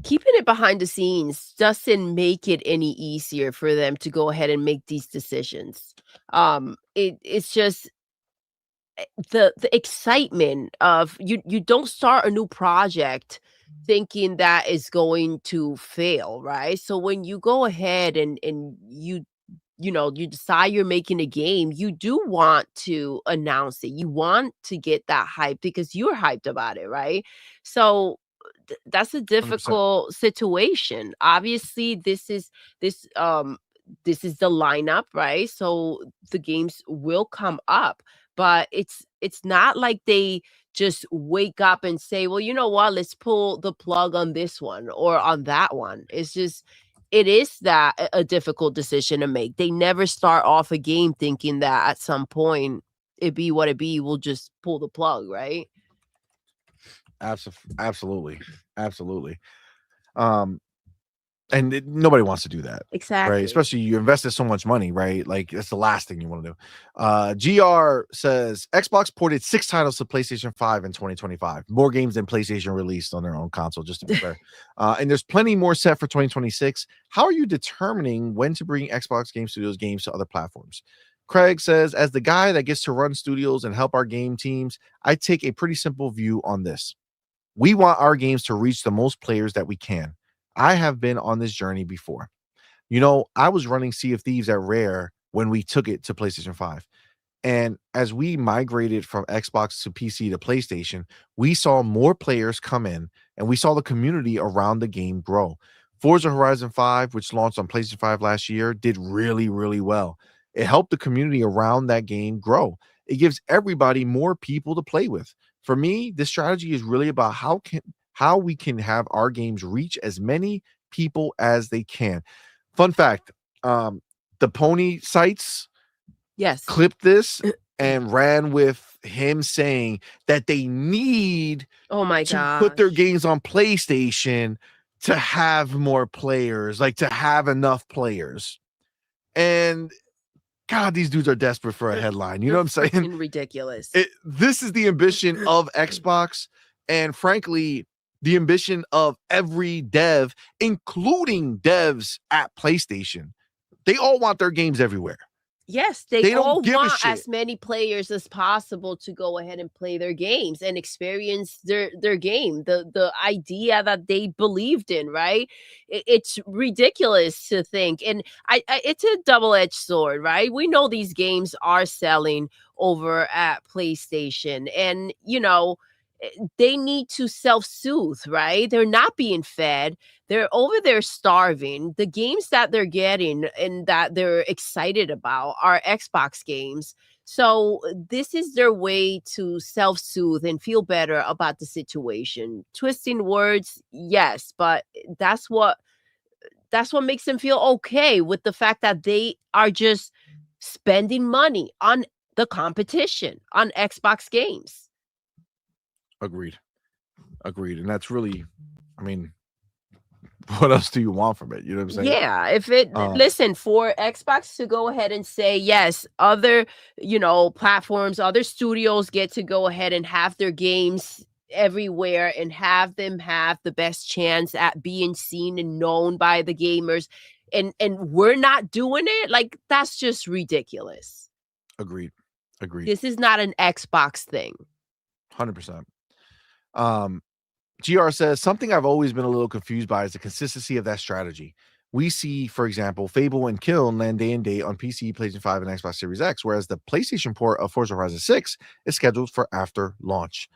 Keeping it behind the scenes doesn't make it any easier for them to go ahead and make these decisions. It's just the excitement of you don't start a new project thinking that is going to fail, right? So when you go ahead and you decide you're making a game, you do want to announce it. You want to get that hype because you're hyped about it, right? So that's a 100%. difficult situation. Obviously, this is the lineup, right? So the games will come up, but it's not like they just wake up and say, well, you know what, let's pull the plug on this one or on that one. It's just, it is that a difficult decision to make. They never start off a game thinking that at some point it be what it be, we'll just pull the plug, right? Absolutely. And nobody wants to do that. Exactly. Right, especially you invested so much money, right? Like, that's the last thing you want to do. GR says Xbox ported 6 titles to PlayStation 5 in 2025, more games than PlayStation released on their own console, just to be fair. And there's plenty more set for 2026. How are you determining when to bring Xbox Game Studios games to other platforms? Craig says, as the guy that gets to run studios and help our game teams, I take a pretty simple view on this. We want our games to reach the most players that we can. I have been on this journey before. I was running Sea of Thieves at Rare when we took it to PlayStation 5. And as we migrated from Xbox to PC to PlayStation, we saw more players come in and we saw the community around the game grow. Forza Horizon 5, which launched on PlayStation 5 last year, did really, really well. It helped the community around that game grow. It gives everybody more people to play with. For me, this strategy is really about how we can have our games reach as many people as they can. Fun fact, the Pony sites Yes. clipped this and ran with him saying that they need Oh my to put their gosh. games on PlayStation to have more players, like to have enough players. And God, these dudes are desperate for a headline. You know what I'm saying? Freaking ridiculous. This is the ambition of Xbox, and frankly, the ambition of every dev, including devs at PlayStation. They all want their games everywhere. Yes, They they don't all give a want shit. as many players as possible to go ahead and play their games and experience their game, the idea that they believed in, right? It's ridiculous to think, and it's a double-edged sword, right? We know these games are selling over at PlayStation, and they need to self-soothe, right? They're not being fed. They're over there starving. The games that they're getting and that they're excited about are Xbox games. So this is their way to self-soothe and feel better about the situation. Twisting words, yes, but that's what makes them feel okay with the fact that they are just spending money on the competition, on Xbox games. Agreed. And that's really, I mean, what else do you want from it? You know what I'm saying? Yeah, if it listen, for Xbox to go ahead and say yes, other platforms, other studios get to go ahead and have their games everywhere and have them have the best chance at being seen and known by the gamers, and we're not doing it, like, that's just ridiculous. Agreed. This is not an Xbox thing. 100%. GR says, something I've always been a little confused by is the consistency of that strategy. we see, for example, Fable and Kiln land day and date on PC, PlayStation 5, and Xbox Series X, whereas the PlayStation port of Forza Horizon 6 is scheduled for after launch.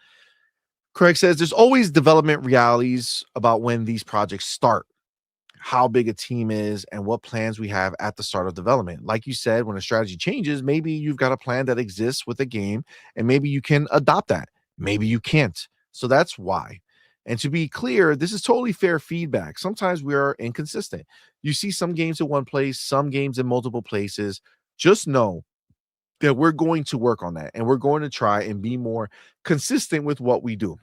Craig says there's always development realities about when these projects start, how big a team is, and what plans we have at the start of development. Like you said, when a strategy changes, maybe you've got a plan that exists with a game, and maybe you can adopt that. Maybe you can't. So that's why. And to be clear, this is totally fair feedback. Sometimes we are inconsistent. You see some games in one place, some games in multiple places. Just know that we're going to work on that, and we're going to try and be more consistent with what we do.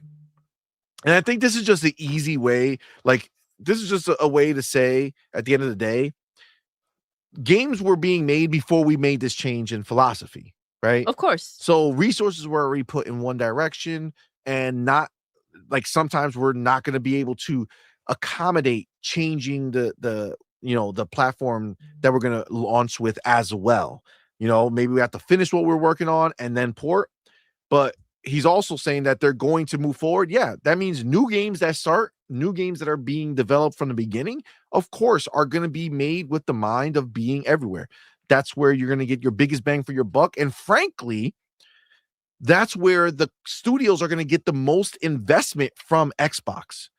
And I think this is just the easy way. Like, this is just a way to say, at the end of the day, games were being made before we made this change in philosophy, right? Of course. So resources were already put in one direction, and not like sometimes we're not going to be able to accommodate changing the platform that we're going to launch with as well. Maybe we have to finish what we're working on and then port. But he's also saying that they're going to move forward. Yeah, that means new games that start, new games that are being developed from the beginning, of course, are going to be made with the mind of being everywhere. That's where you're going to get your biggest bang for your buck. And frankly, that's where the studios are going to get the most investment from Xbox,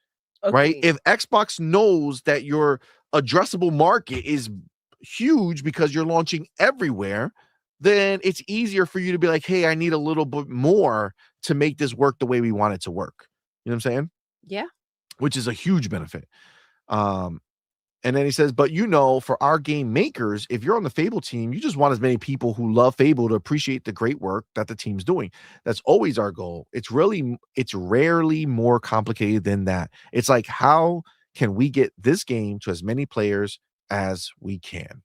right? If Xbox knows that your addressable market is huge because you're launching everywhere, then it's easier for you to be like, hey, I need a little bit more to make this work the way we want it to work. You know what I'm saying? Yeah. Which is a huge benefit. And then he says, but for our game makers, if you're on the Fable team, you just want as many people who love Fable to appreciate the great work that the team's doing. That's always our goal. It's rarely more complicated than that. It's like, how can we get this game to as many players as we can?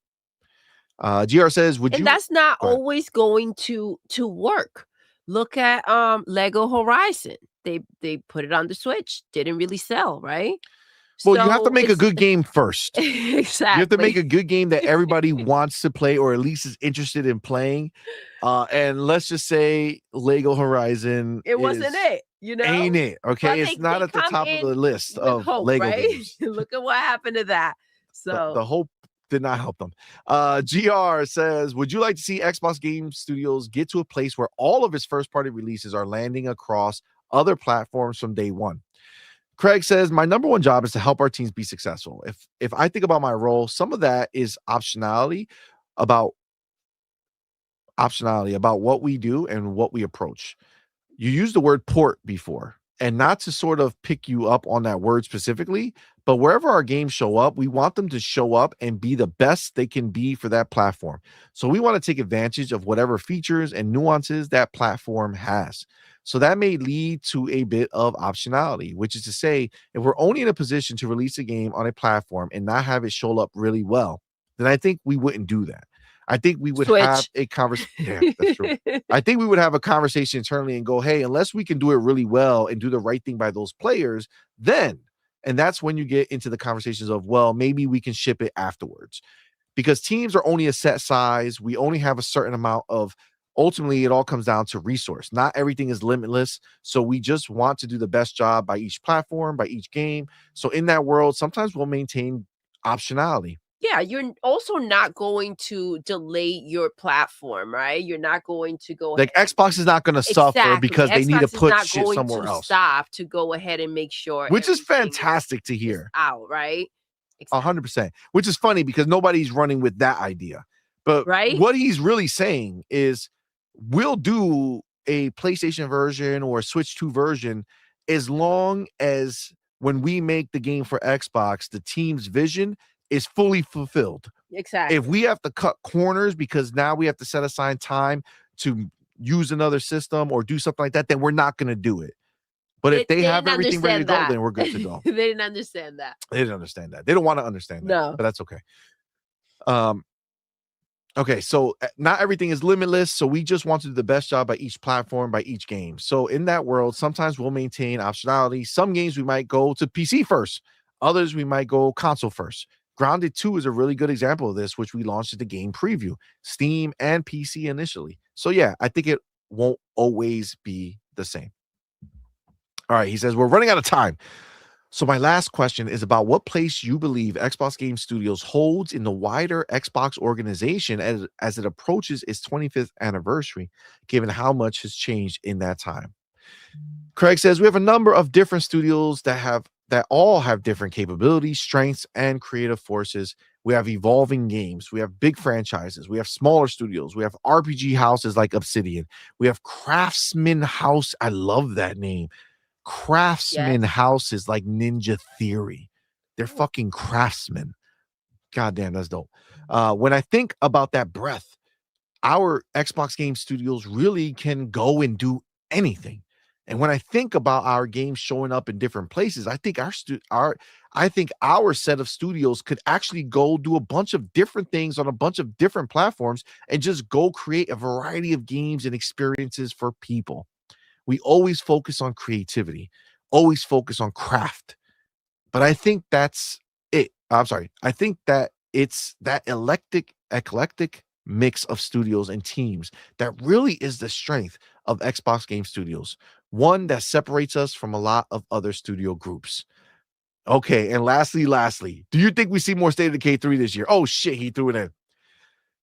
GR says, and that's not always going to work. Look at Lego Horizon. They put it on the Switch, didn't really sell, right? Well, you have to make a good game first. Exactly. You have to make a good game that everybody wants to play, or at least is interested in playing. And let's just say Lego Horizon wasn't it, ain't it? Okay, it's not at the top of the list of hope, Lego right? games. Look at what happened to that. So the hope did not help them. GR says, would you like to see Xbox Game Studios get to a place where all of its first-party releases are landing across other platforms from day one? Craig says, my number one job is to help our teams be successful. If I think about my role, some of that is optionality about what we do and what we approach. You used the word port before, and not to sort of pick you up on that word specifically, but wherever our games show up, we want them to show up and be the best they can be for that platform. So we want to take advantage of whatever features and nuances that platform has. So that may lead to a bit of optionality, which is to say, if we're only in a position to release a game on a platform and not have it show up really well, then I think we wouldn't do that. I think we would have a conversation. Yeah, that's true. I think we would have a conversation internally and go, hey, unless we can do it really well and do the right thing by those players, then, and that's when you get into the conversations of, well, maybe we can ship it afterwards, because teams are only a set size. We only have a certain amount of, ultimately, it all comes down to resource. Not everything is limitless. So we just want to do the best job by each platform, by each game. So in that world, sometimes we'll maintain optionality. Yeah, you're also not going to delay your platform, right? You're not going to go like ahead. Xbox is not going to suffer because they need to put shit somewhere else. Stop to go ahead and make sure, which is fantastic to hear. Out, right? 100%. Which is funny because nobody's running with that idea. But what he's really saying is, we'll do a PlayStation version or a Switch 2 version as long as when we make the game for Xbox, the team's vision is fully fulfilled. Exactly. If we have to cut corners because now we have to set aside time to use another system or do something like that, then we're not going to do it. But if they have everything ready to go, then we're good to go. They didn't understand that. They didn't understand that. They don't want to understand that. No. But that's okay. Okay, so not everything is limitless. So we just want to do the best job by each platform, by each game. So in that world, sometimes we'll maintain optionality. Some games we might go to PC first. Others we might go console first. Grounded 2 is a really good example of this, which we launched at the game preview, Steam and PC initially. So yeah, I think it won't always be the same. All right, he says, we're running out of time. So my last question is about what place you believe Xbox Game Studios holds in the wider Xbox organization as it approaches its 25th anniversary, given how much has changed in that time. Craig says we have a number of different studios that all have different capabilities, strengths, and creative forces. We have evolving games. We have big franchises. We have smaller studios. We have RPG houses like Obsidian. We have Craftsman House. I love that name. Craftsman houses like Ninja Theory. They're fucking craftsmen. God damn, that's dope. When I think about that breadth, our Xbox Game Studios really can go and do anything. And when I think about our games showing up in different places, I think our set of studios could actually go do a bunch of different things on a bunch of different platforms and just go create a variety of games and experiences for people. We always focus on creativity, always focus on craft. But I think that's it. I'm sorry. I think that it's that eclectic mix of studios and teams that really is the strength of Xbox Game Studios. One that separates us from a lot of other studio groups. Okay, and lastly, do you think we see more State of Decay 3 this year? Oh shit, he threw it in.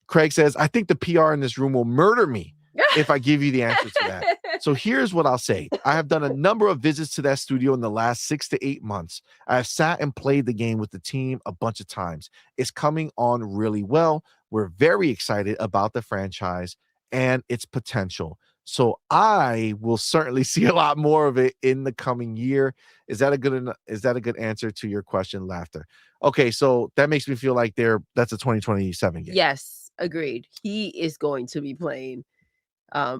Craig says, I think the PR in this room will murder me if I give you the answer to that. So here's what I'll say. I have done a number of visits to that studio in the last 6 to 8 months. I have sat and played the game with the team a bunch of times. It's coming on really well. We're very excited about the franchise and its potential. So I will certainly see a lot more of it in the coming year. Is that a good answer to your question, Laughter? Okay, so that makes me feel like that's a 2027 game. Yes, agreed. He is going to be playing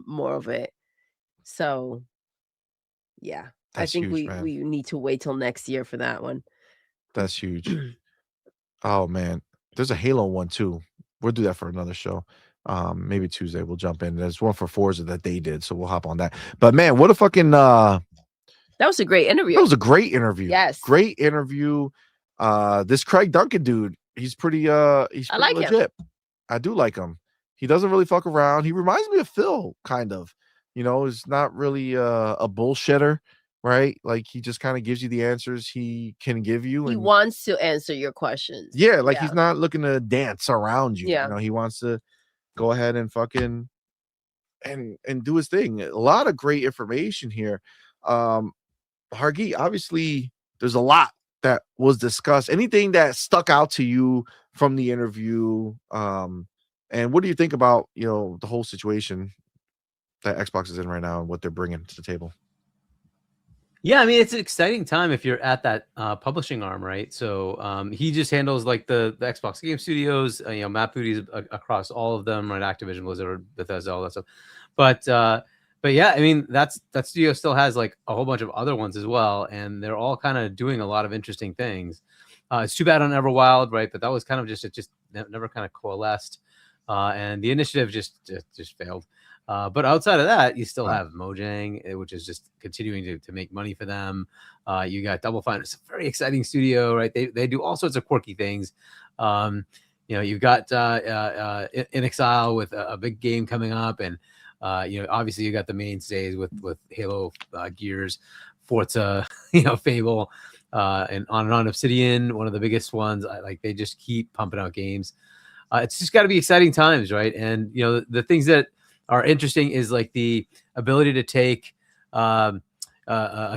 more of it. So yeah, That's I think huge, man. we need to wait till next year for that one. That's huge. Oh man, there's a Halo one too. We'll do that for another show. Maybe Tuesday we'll jump in. There's one for Forza that they did, so we'll hop on that. But man, what a fucking that was a great interview. That was a great interview. Yes, great interview. This Craig Duncan dude, he's pretty like legit. him. I do like him. He doesn't really fuck around. He reminds me of Phil, kind of. You know, he's not really a bullshitter, right? Like he just kind of gives you the answers he can give you. He and wants to answer your questions. Yeah, like he's not looking to dance around you. Yeah. You know, he wants to go ahead and fucking and do his thing. A lot of great information here. Hargi, obviously there's a lot that was discussed. Anything that stuck out to you from the interview? And what do you think about, the whole situation that Xbox is in right now and what they're bringing to the table? Yeah, I mean, it's an exciting time if you're at that publishing arm, right? So he just handles like the Xbox Game Studios, Matt Booty's across all of them, right? Activision, Blizzard, Bethesda, all that stuff. But yeah, I mean, that studio still has like a whole bunch of other ones as well, and they're all kind of doing a lot of interesting things. It's too bad on Everwild, right? But that was kind of it just never kind of coalesced, and the initiative just failed. But outside of that, you still have Mojang, which is just continuing to make money for them. You got Double Fine. It's a very exciting studio, right? They do all sorts of quirky things. You've got In Exile with a big game coming up, and obviously you got the mainstays with Halo, Gears, Forza, Fable, and on Obsidian, one of the biggest ones. They just keep pumping out games. It's just got to be exciting times, right? And the things that are interesting is like the ability to take a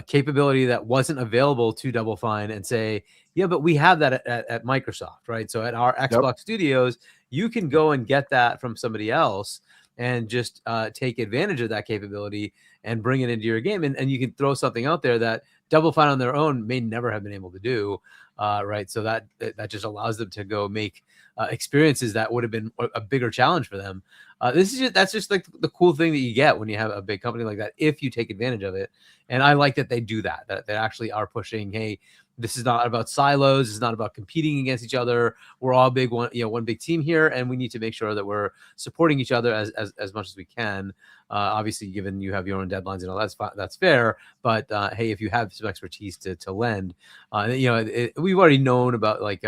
capability that wasn't available to Double Fine and say, yeah, but we have that at Microsoft, right? So at our Xbox Studios, you can go and get that from somebody else and just take advantage of that capability and bring it into your game. And you can throw something out there that Double Fine on their own may never have been able to do, right? So that just allows them to go make experiences that would have been a bigger challenge for them. That's just like the cool thing that you get when you have a big company like that, if you take advantage of it. And I like that they do that they actually are pushing, hey, this is not about silos. It's not about competing against each other. We're all one big team here, and we need to make sure that we're supporting each other as much as we can. Obviously, given you have your own deadlines and all that's fair. But hey, if you have some expertise to lend, we've already known about like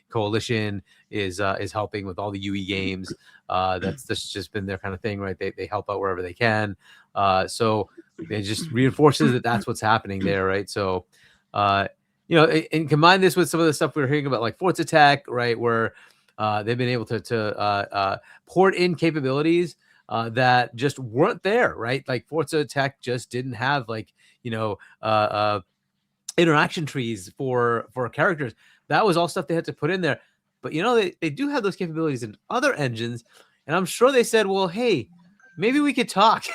Coalition is helping with all the UE games. That's just been their kind of thing, right? They help out wherever they can. So it just reinforces that that's what's happening there, right? So you know, and combine this with some of the stuff we were hearing about, like Forza Tech, right, where they've been able to port in capabilities that just weren't there, right? Like Forza Tech just didn't have, like, you know, interaction trees for characters. That was all stuff they had to put in there. But you know, they do have those capabilities in other engines, and I'm sure they said, well, hey, maybe we could talk.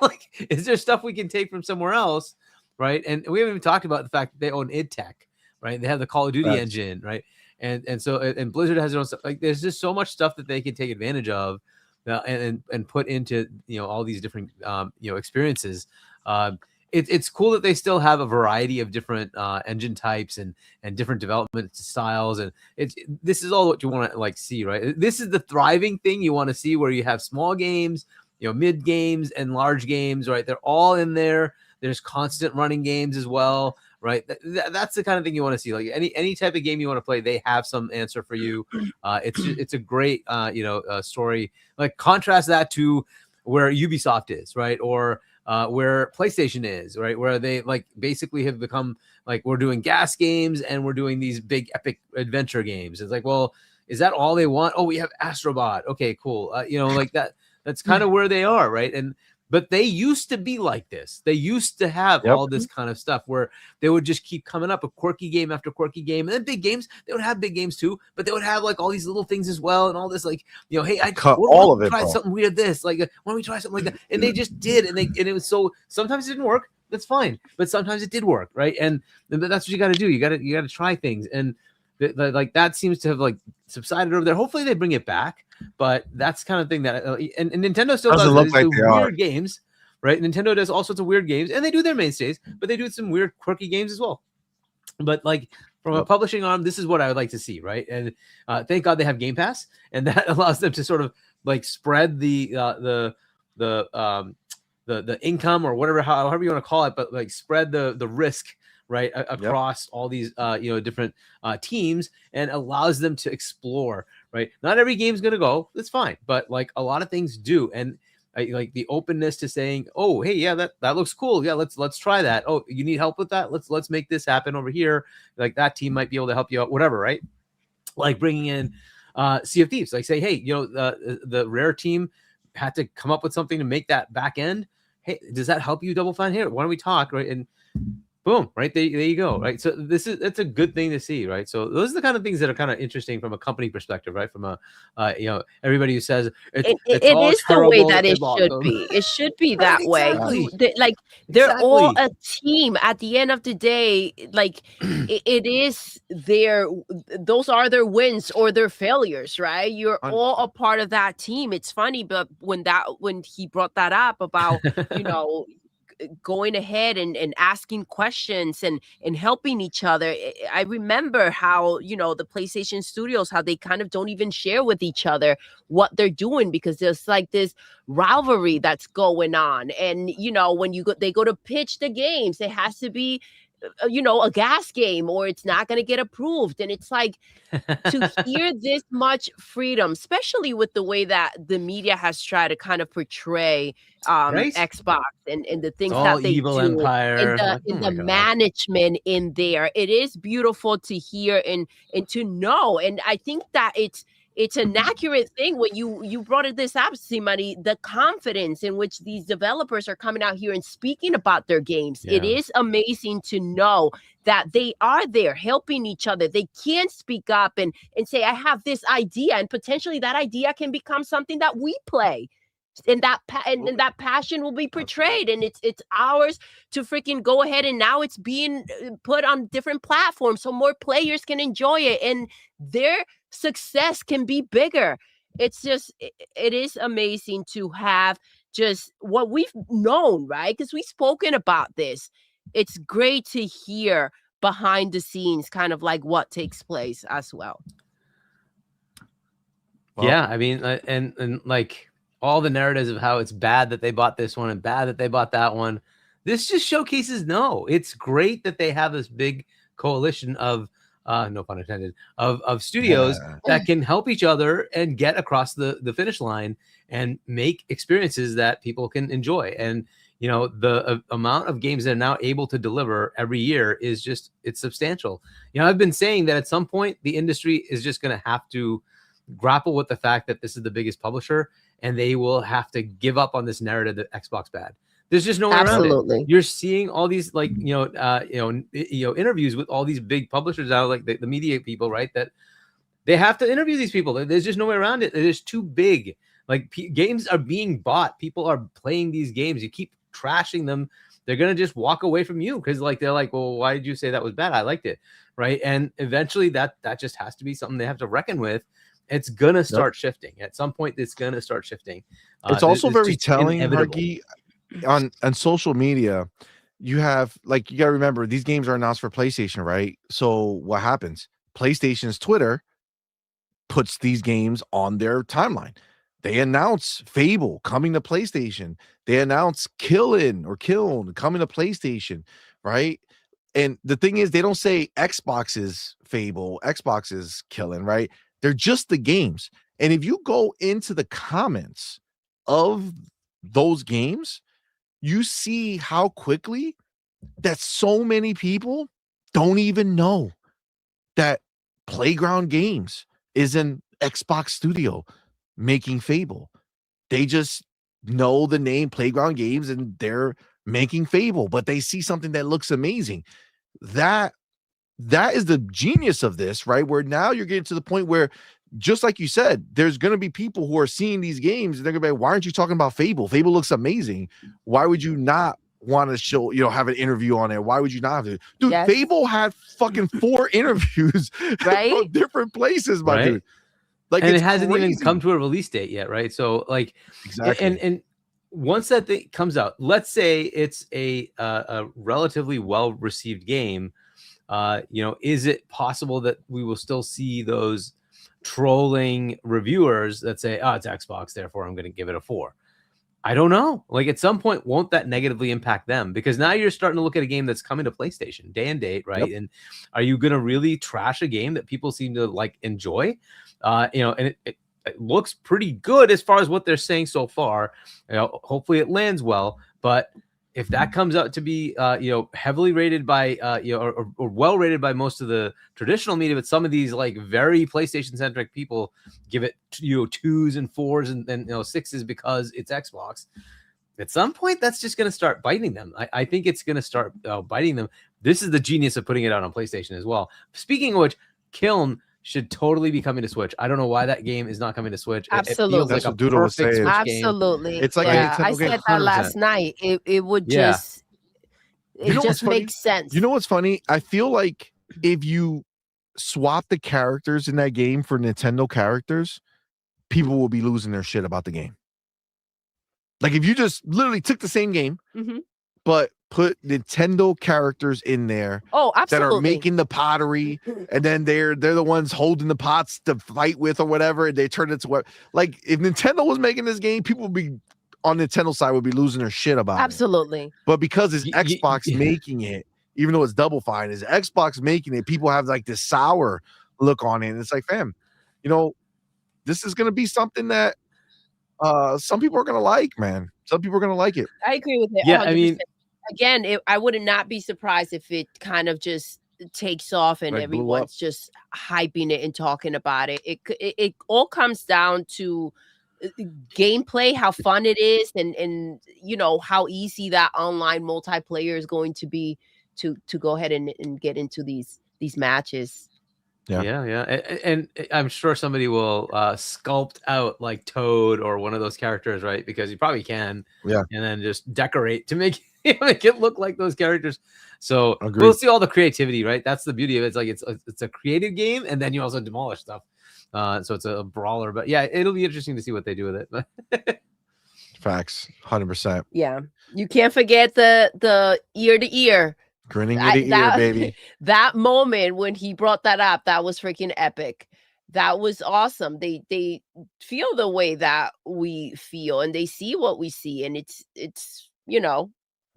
Like, is there stuff we can take from somewhere else, right? And we haven't even talked about the fact that they own id Tech, right? They have the Call of Duty engine, right? And so Blizzard has their own stuff. Like, there's just so much stuff that they can take advantage of, and put into, you know, all these different you know, experiences. It's cool that they still have a variety of different engine types and different development styles, and this is all what you want to, like, see, right? This is the thriving thing you want to see, where you have small games, you know, mid games and large games, right? They're all in there. There's constant running games as well, right? That's the kind of thing you want to see. Like, any type of game you want to play, they have some answer for you. It's a great you know, story. Like, contrast that to where Ubisoft is, right? Or where PlayStation is, right? Where they, like, basically have become, like, we're doing gas games and we're doing these big epic adventure games. It's like, well, is that all they want? Oh, we have Astrobot. Okay, cool. You know, like that's kind of where they are, right? But they used to be like this. They used to have all this kind of stuff where they would just keep coming up with quirky game after quirky game. And then big games, they would have big games too, but they would have, like, all these little things as well, and all this, like, you know, hey, I cut all of it. Try something weird. This, like, why don't we try something like that? And they just did, and it was so. Sometimes it didn't work. That's fine, but sometimes it did work, right? And that's what you got to do. You got to try things, and like, that seems to have, like, subsided over there. Hopefully they bring it back, but that's kind of thing that and Nintendo still does look like weird games. Right, Nintendo does all sorts of weird games, and they do their mainstays, but they do some weird, quirky games as well. But, like, from a publishing arm, this is what I would like to see, right? And thank God they have Game Pass, and that allows them to sort of, like, spread the income, or whatever, however you want to call it, but, like, spread the risk, right, across all these you know, different teams, and allows them to explore, right? Not every game's gonna go, that's fine, but, like, a lot of things do, and like the openness to saying, oh, hey, yeah, that looks cool, yeah, let's try that. Oh, you need help with that? Let's make this happen over here. Like, that team might be able to help you out, whatever, right? Like, bringing in Sea of Thieves, like, say, hey, you know, the Rare team had to come up with something to make that back end. Hey, does that help you, Double Fine? Here, why don't we talk, right? And boom, right there you go, right? So it's a good thing to see, right? So those are the kind of things that are kind of interesting from a company perspective, right? From a you know, everybody who says it is the way that it should be. It should be that way. Like, they're all a team at the end of the day. Like, it is those are their wins or their failures, right? You're all a part of that team. It's funny, but when he brought that up about, you know, going ahead and asking questions and helping each other. I remember how, you know, the PlayStation Studios, how they kind of don't even share with each other what they're doing, because there's, like, this rivalry that's going on. And, you know, when they go to pitch the games, it has to be, you know, a gas game, or it's not going to get approved. And it's like, to hear this much freedom, especially with the way that the media has tried to kind of portray right? Xbox and the things that they evil do, empire, and the management in there. It is beautiful to hear and to know. And I think that it's an accurate thing when you brought this up, CMoney, the confidence in which these developers are coming out here and speaking about their games. Yeah. It is amazing to know that they are there helping each other. They can speak up and say, I have this idea, and potentially that idea can become something that we play. And that passion will be portrayed, and it's ours to freaking go ahead. And now it's being put on different platforms so more players can enjoy it, and their success can be bigger. It's just, it is amazing to have just what we've known, right? Because we've spoken about this. It's great to hear behind the scenes, kind of like what takes place as well. Yeah, I mean, and like, all the narratives of how it's bad that they bought this one and bad that they bought that one. This just showcases, no, it's great that they have this big coalition of, no pun intended, of studios that can help each other and get across the finish line and make experiences that people can enjoy. And, you know, the amount of games they're now able to deliver every year is just, it's substantial. You know, I've been saying that at some point the industry is just going to have to grapple with the fact that this is the biggest publisher, and they will have to give up on this narrative that Xbox bad. There's just no way around it. You're seeing all these like interviews with all these big publishers out, like the media people, right? That they have to interview these people. There's just no way around it. It is too big. Like games are being bought. People are playing these games. You keep trashing them, they're gonna just walk away from you because like they're like, well, why did you say that was bad? I liked it, right? And eventually that just has to be something they have to reckon with. It's gonna start shifting at some point. It's gonna start shifting. It's also very telling, Harky, on social media. You have like, you gotta remember these games are announced for PlayStation, right? So what happens? PlayStation's Twitter puts these games on their timeline. They announce Fable coming to PlayStation. They announce Kiln coming to PlayStation, right? And the thing is, they don't say Xbox's Fable, Xbox's Kiln, right? They're just the games. And if you go into the comments of those games, you see how quickly that so many people don't even know that Playground Games is an Xbox studio making Fable. They just know the name Playground Games and they're making Fable, but they see something that looks amazing. That is the genius of this, right? Where now you're getting to the point where, just like you said, there's going to be people who are seeing these games and they're going to be like, why aren't you talking about Fable? Fable looks amazing. Why would you not want to show, have an interview on there? Why would you not have to? Dude, yes. Fable had fucking 4 interviews right? from different places, my dude. Like, and it hasn't even come to a release date yet, right? So like, exactly. And once that thing comes out, let's say it's a relatively well-received game, is it possible that we will still see those trolling reviewers that say, oh, it's Xbox, therefore I'm going to give it a 4? I don't know. Like at some point, won't that negatively impact them? Because now you're starting to look at a game that's coming to PlayStation day and date, right? Yep. And are you going to really trash a game that people seem to like enjoy? And it looks pretty good as far as what they're saying so far. Hopefully it lands well, but if that comes out to be, heavily rated by, or well rated by most of the traditional media, but some of these like very PlayStation centric people give it, 2s and 4s and 6s because it's Xbox. At some point, that's just going to start biting them. I think it's going to start biting them. This is the genius of putting it out on PlayStation as well. Speaking of which, Kiln should totally be coming to Switch. I don't know why that game is not coming to Switch. Absolutely. It feels That's like what Doodle was saying. Absolutely. It's like I said that last night. It would just just makes sense. You know what's funny? I feel like if you swap the characters in that game for Nintendo characters, people will be losing their shit about the game. Like if you just literally took the same game, but put Nintendo characters in there that are making the pottery, and then they're the ones holding the pots to fight with or whatever, and they turn it to what, like if Nintendo was making this game, people would be on Nintendo side would be losing their shit about it. But because it's Xbox making it, even though it's Double Fine, is Xbox making it, people have like this sour look on it. And it's like, fam, this is gonna be something that some people are gonna like, man. Some people are gonna like it. I agree with it. Yeah, 100%. I mean, again, I would not be surprised if it kind of just takes off and like everyone's just hyping it and talking about it. It all comes down to gameplay, how fun it is, and how easy that online multiplayer is going to be to go ahead and get into these matches. Yeah. And I'm sure somebody will sculpt out like Toad or one of those characters, right? Because you probably can. Yeah. And then just decorate to make it look like those characters. So we'll see all the creativity, right? That's the beauty of it. It's like it's a creative game, and then you also demolish stuff. So it's a brawler. But yeah, it'll be interesting to see what they do with it. Facts, 100%. Yeah. You can't forget the ear to ear. Grinning ear to ear, baby. That moment when he brought that up, that was freaking epic. That was awesome. They feel the way that we feel, and they see what we see, and it's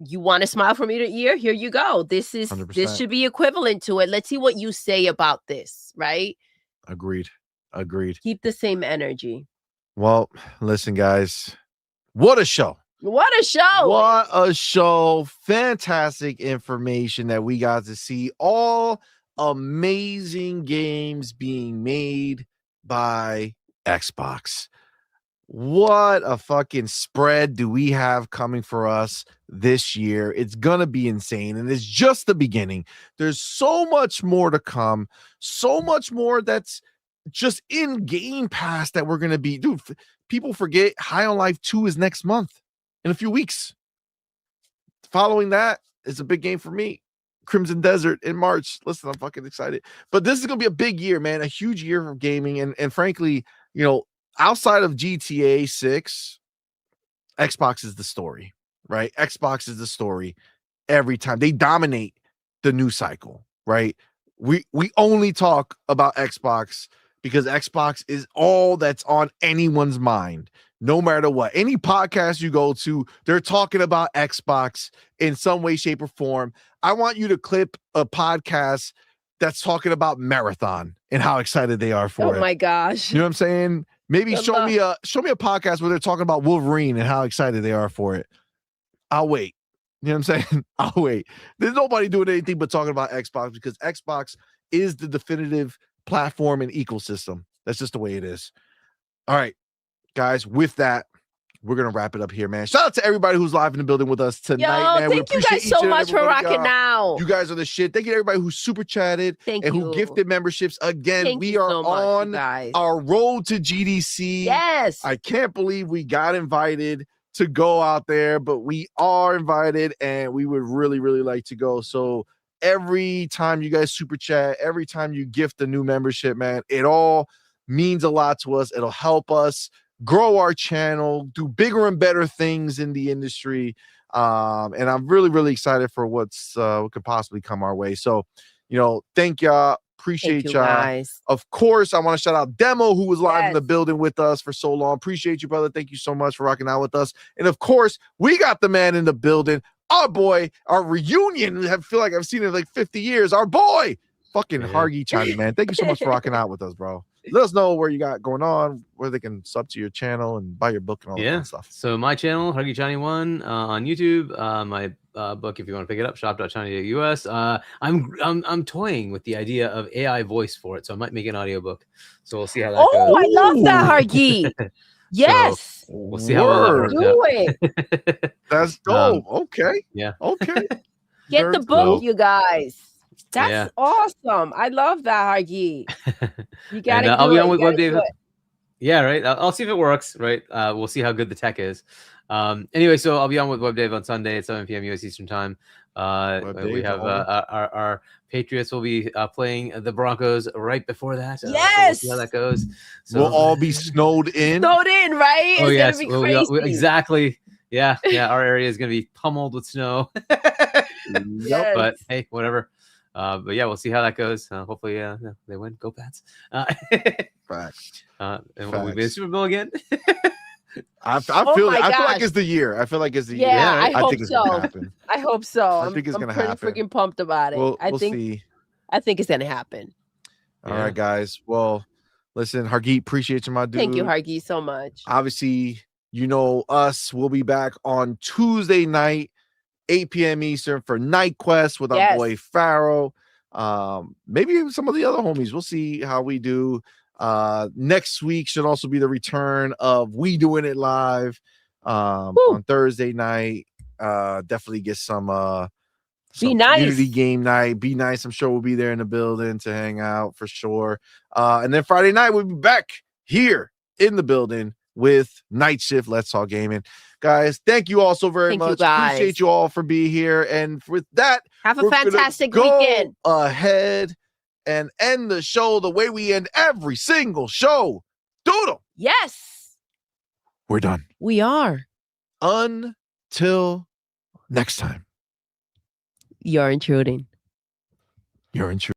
you want to smile from ear to ear? Here you go. This 100%. Should be equivalent to it. Let's see what you say about this, right? Agreed. Keep the same energy. Well, listen, guys. What a show. What a show. What a show. Fantastic information that we got to see. All amazing games being made by Xbox. What a fucking spread do we have coming for us this year? It's gonna be insane, and it's just the beginning. There's so much more to come, so much more that's just in Game Pass that we're gonna be. Dude, people forget High on Life 2 is next month in a few weeks. Following that is a big game for me. Crimson Desert in March. Listen, I'm fucking excited. But this is gonna be a big year, man. A huge year for gaming, and frankly, you know, outside of GTA 6, Xbox is the story, right? Xbox is the story every time. They dominate the news cycle, right? We only talk about Xbox because Xbox is all that's on anyone's mind, no matter what. Any podcast you go to, they're talking about Xbox in some way, shape, or form. I want you to clip a podcast that's talking about Marathon and how excited they are for it. Oh my gosh. You know what I'm saying? Maybe show me a podcast where they're talking about Wolverine and how excited they are for it. I'll wait. You know what I'm saying? I'll wait. There's nobody doing anything but talking about Xbox because Xbox is the definitive platform and ecosystem. That's just the way it is. All right, guys, with that, we're going to wrap it up here, man. Shout out to everybody who's live in the building with us tonight, man. Thank you guys so much for rocking out. You guys are the shit. Thank you to everybody who super chatted who gifted memberships. Again, we are on our road to GDC. Yes. I can't believe we got invited to go out there, but we are invited and we would really, really like to go. So every time you guys super chat, every time you gift a new membership, man, it all means a lot to us. It'll help us grow our channel, do bigger and better things in the industry. And I'm really, really excited for what could possibly come our way. So, you know, thank y'all. Appreciate y'all. Guys. Of course, I want to shout out Demo, who was live in the building with us for so long. Appreciate you, brother. Thank you so much for rocking out with us. And of course, we got the man in the building. Our boy, our reunion. I feel like I've seen it in like 50 years. Our boy, fucking Hargy China, man. Thank you so much for rocking out with us, bro. Let us know where you got going on, where they can sub to your channel and buy your book and all that kind of stuff. So my channel, Hargy Chani 1 on YouTube. My book, if you want to pick it up, shop.chani.us. I'm toying with the idea of AI voice for it, so I might make an audiobook. So we'll see how that goes. Oh, I love that, Hargy. Yes. So we'll see how well that works out. Do it. That's dope. Okay. Yeah. Okay. Get the book, you guys. That's awesome. I love that, Hargy. You got to I'll be on with Web Dave. Yeah, right. I'll see if it works, right? We'll see how good the tech is. Anyway, so I'll be on with Web Dave on Sunday at 7 p.m. US Eastern Time. We have our Patriots will be playing the Broncos right before that. Yes. So we'll see how that goes. So, we'll all be snowed in. Snowed in, right? Oh, it's yes. Gonna be crazy. Exactly. Yeah. Yeah. Our area is going to be pummeled with snow. Yes. But hey, whatever. But yeah, we'll see how that goes. Hopefully, they win. Go Pats! Facts. And will we be in the Super Bowl again? I feel like it's the year. I feel like it's the year. Yeah, I hope think it's so. gonna happen. I hope so. I think it's gonna happen. I'm pretty freaking pumped about it. We'll I think it's gonna happen. All right, guys. Well, listen, Hargeet, appreciate you, my dude. Thank you, Hargeet, so much. Obviously, you know us. We'll be back on Tuesday night, 8 p.m. Eastern for Night Quest with our boy Pharaoh. Maybe some of the other homies. We'll see how we do. Next week should also be the return of We Doing It Live on Thursday night. Definitely get some Be nice community game night. Be nice. I'm sure we'll be there in the building to hang out for sure. And then Friday night we'll be back here in the building with Night Shift Let's Talk Gaming. Guys, thank you all so very much. Appreciate you all for being here. And with that, have a fantastic weekend. Ahead and end the show the way we end every single show. Doodle. Yes. We're done. We are. Until next time. You're intruding. You're intruding.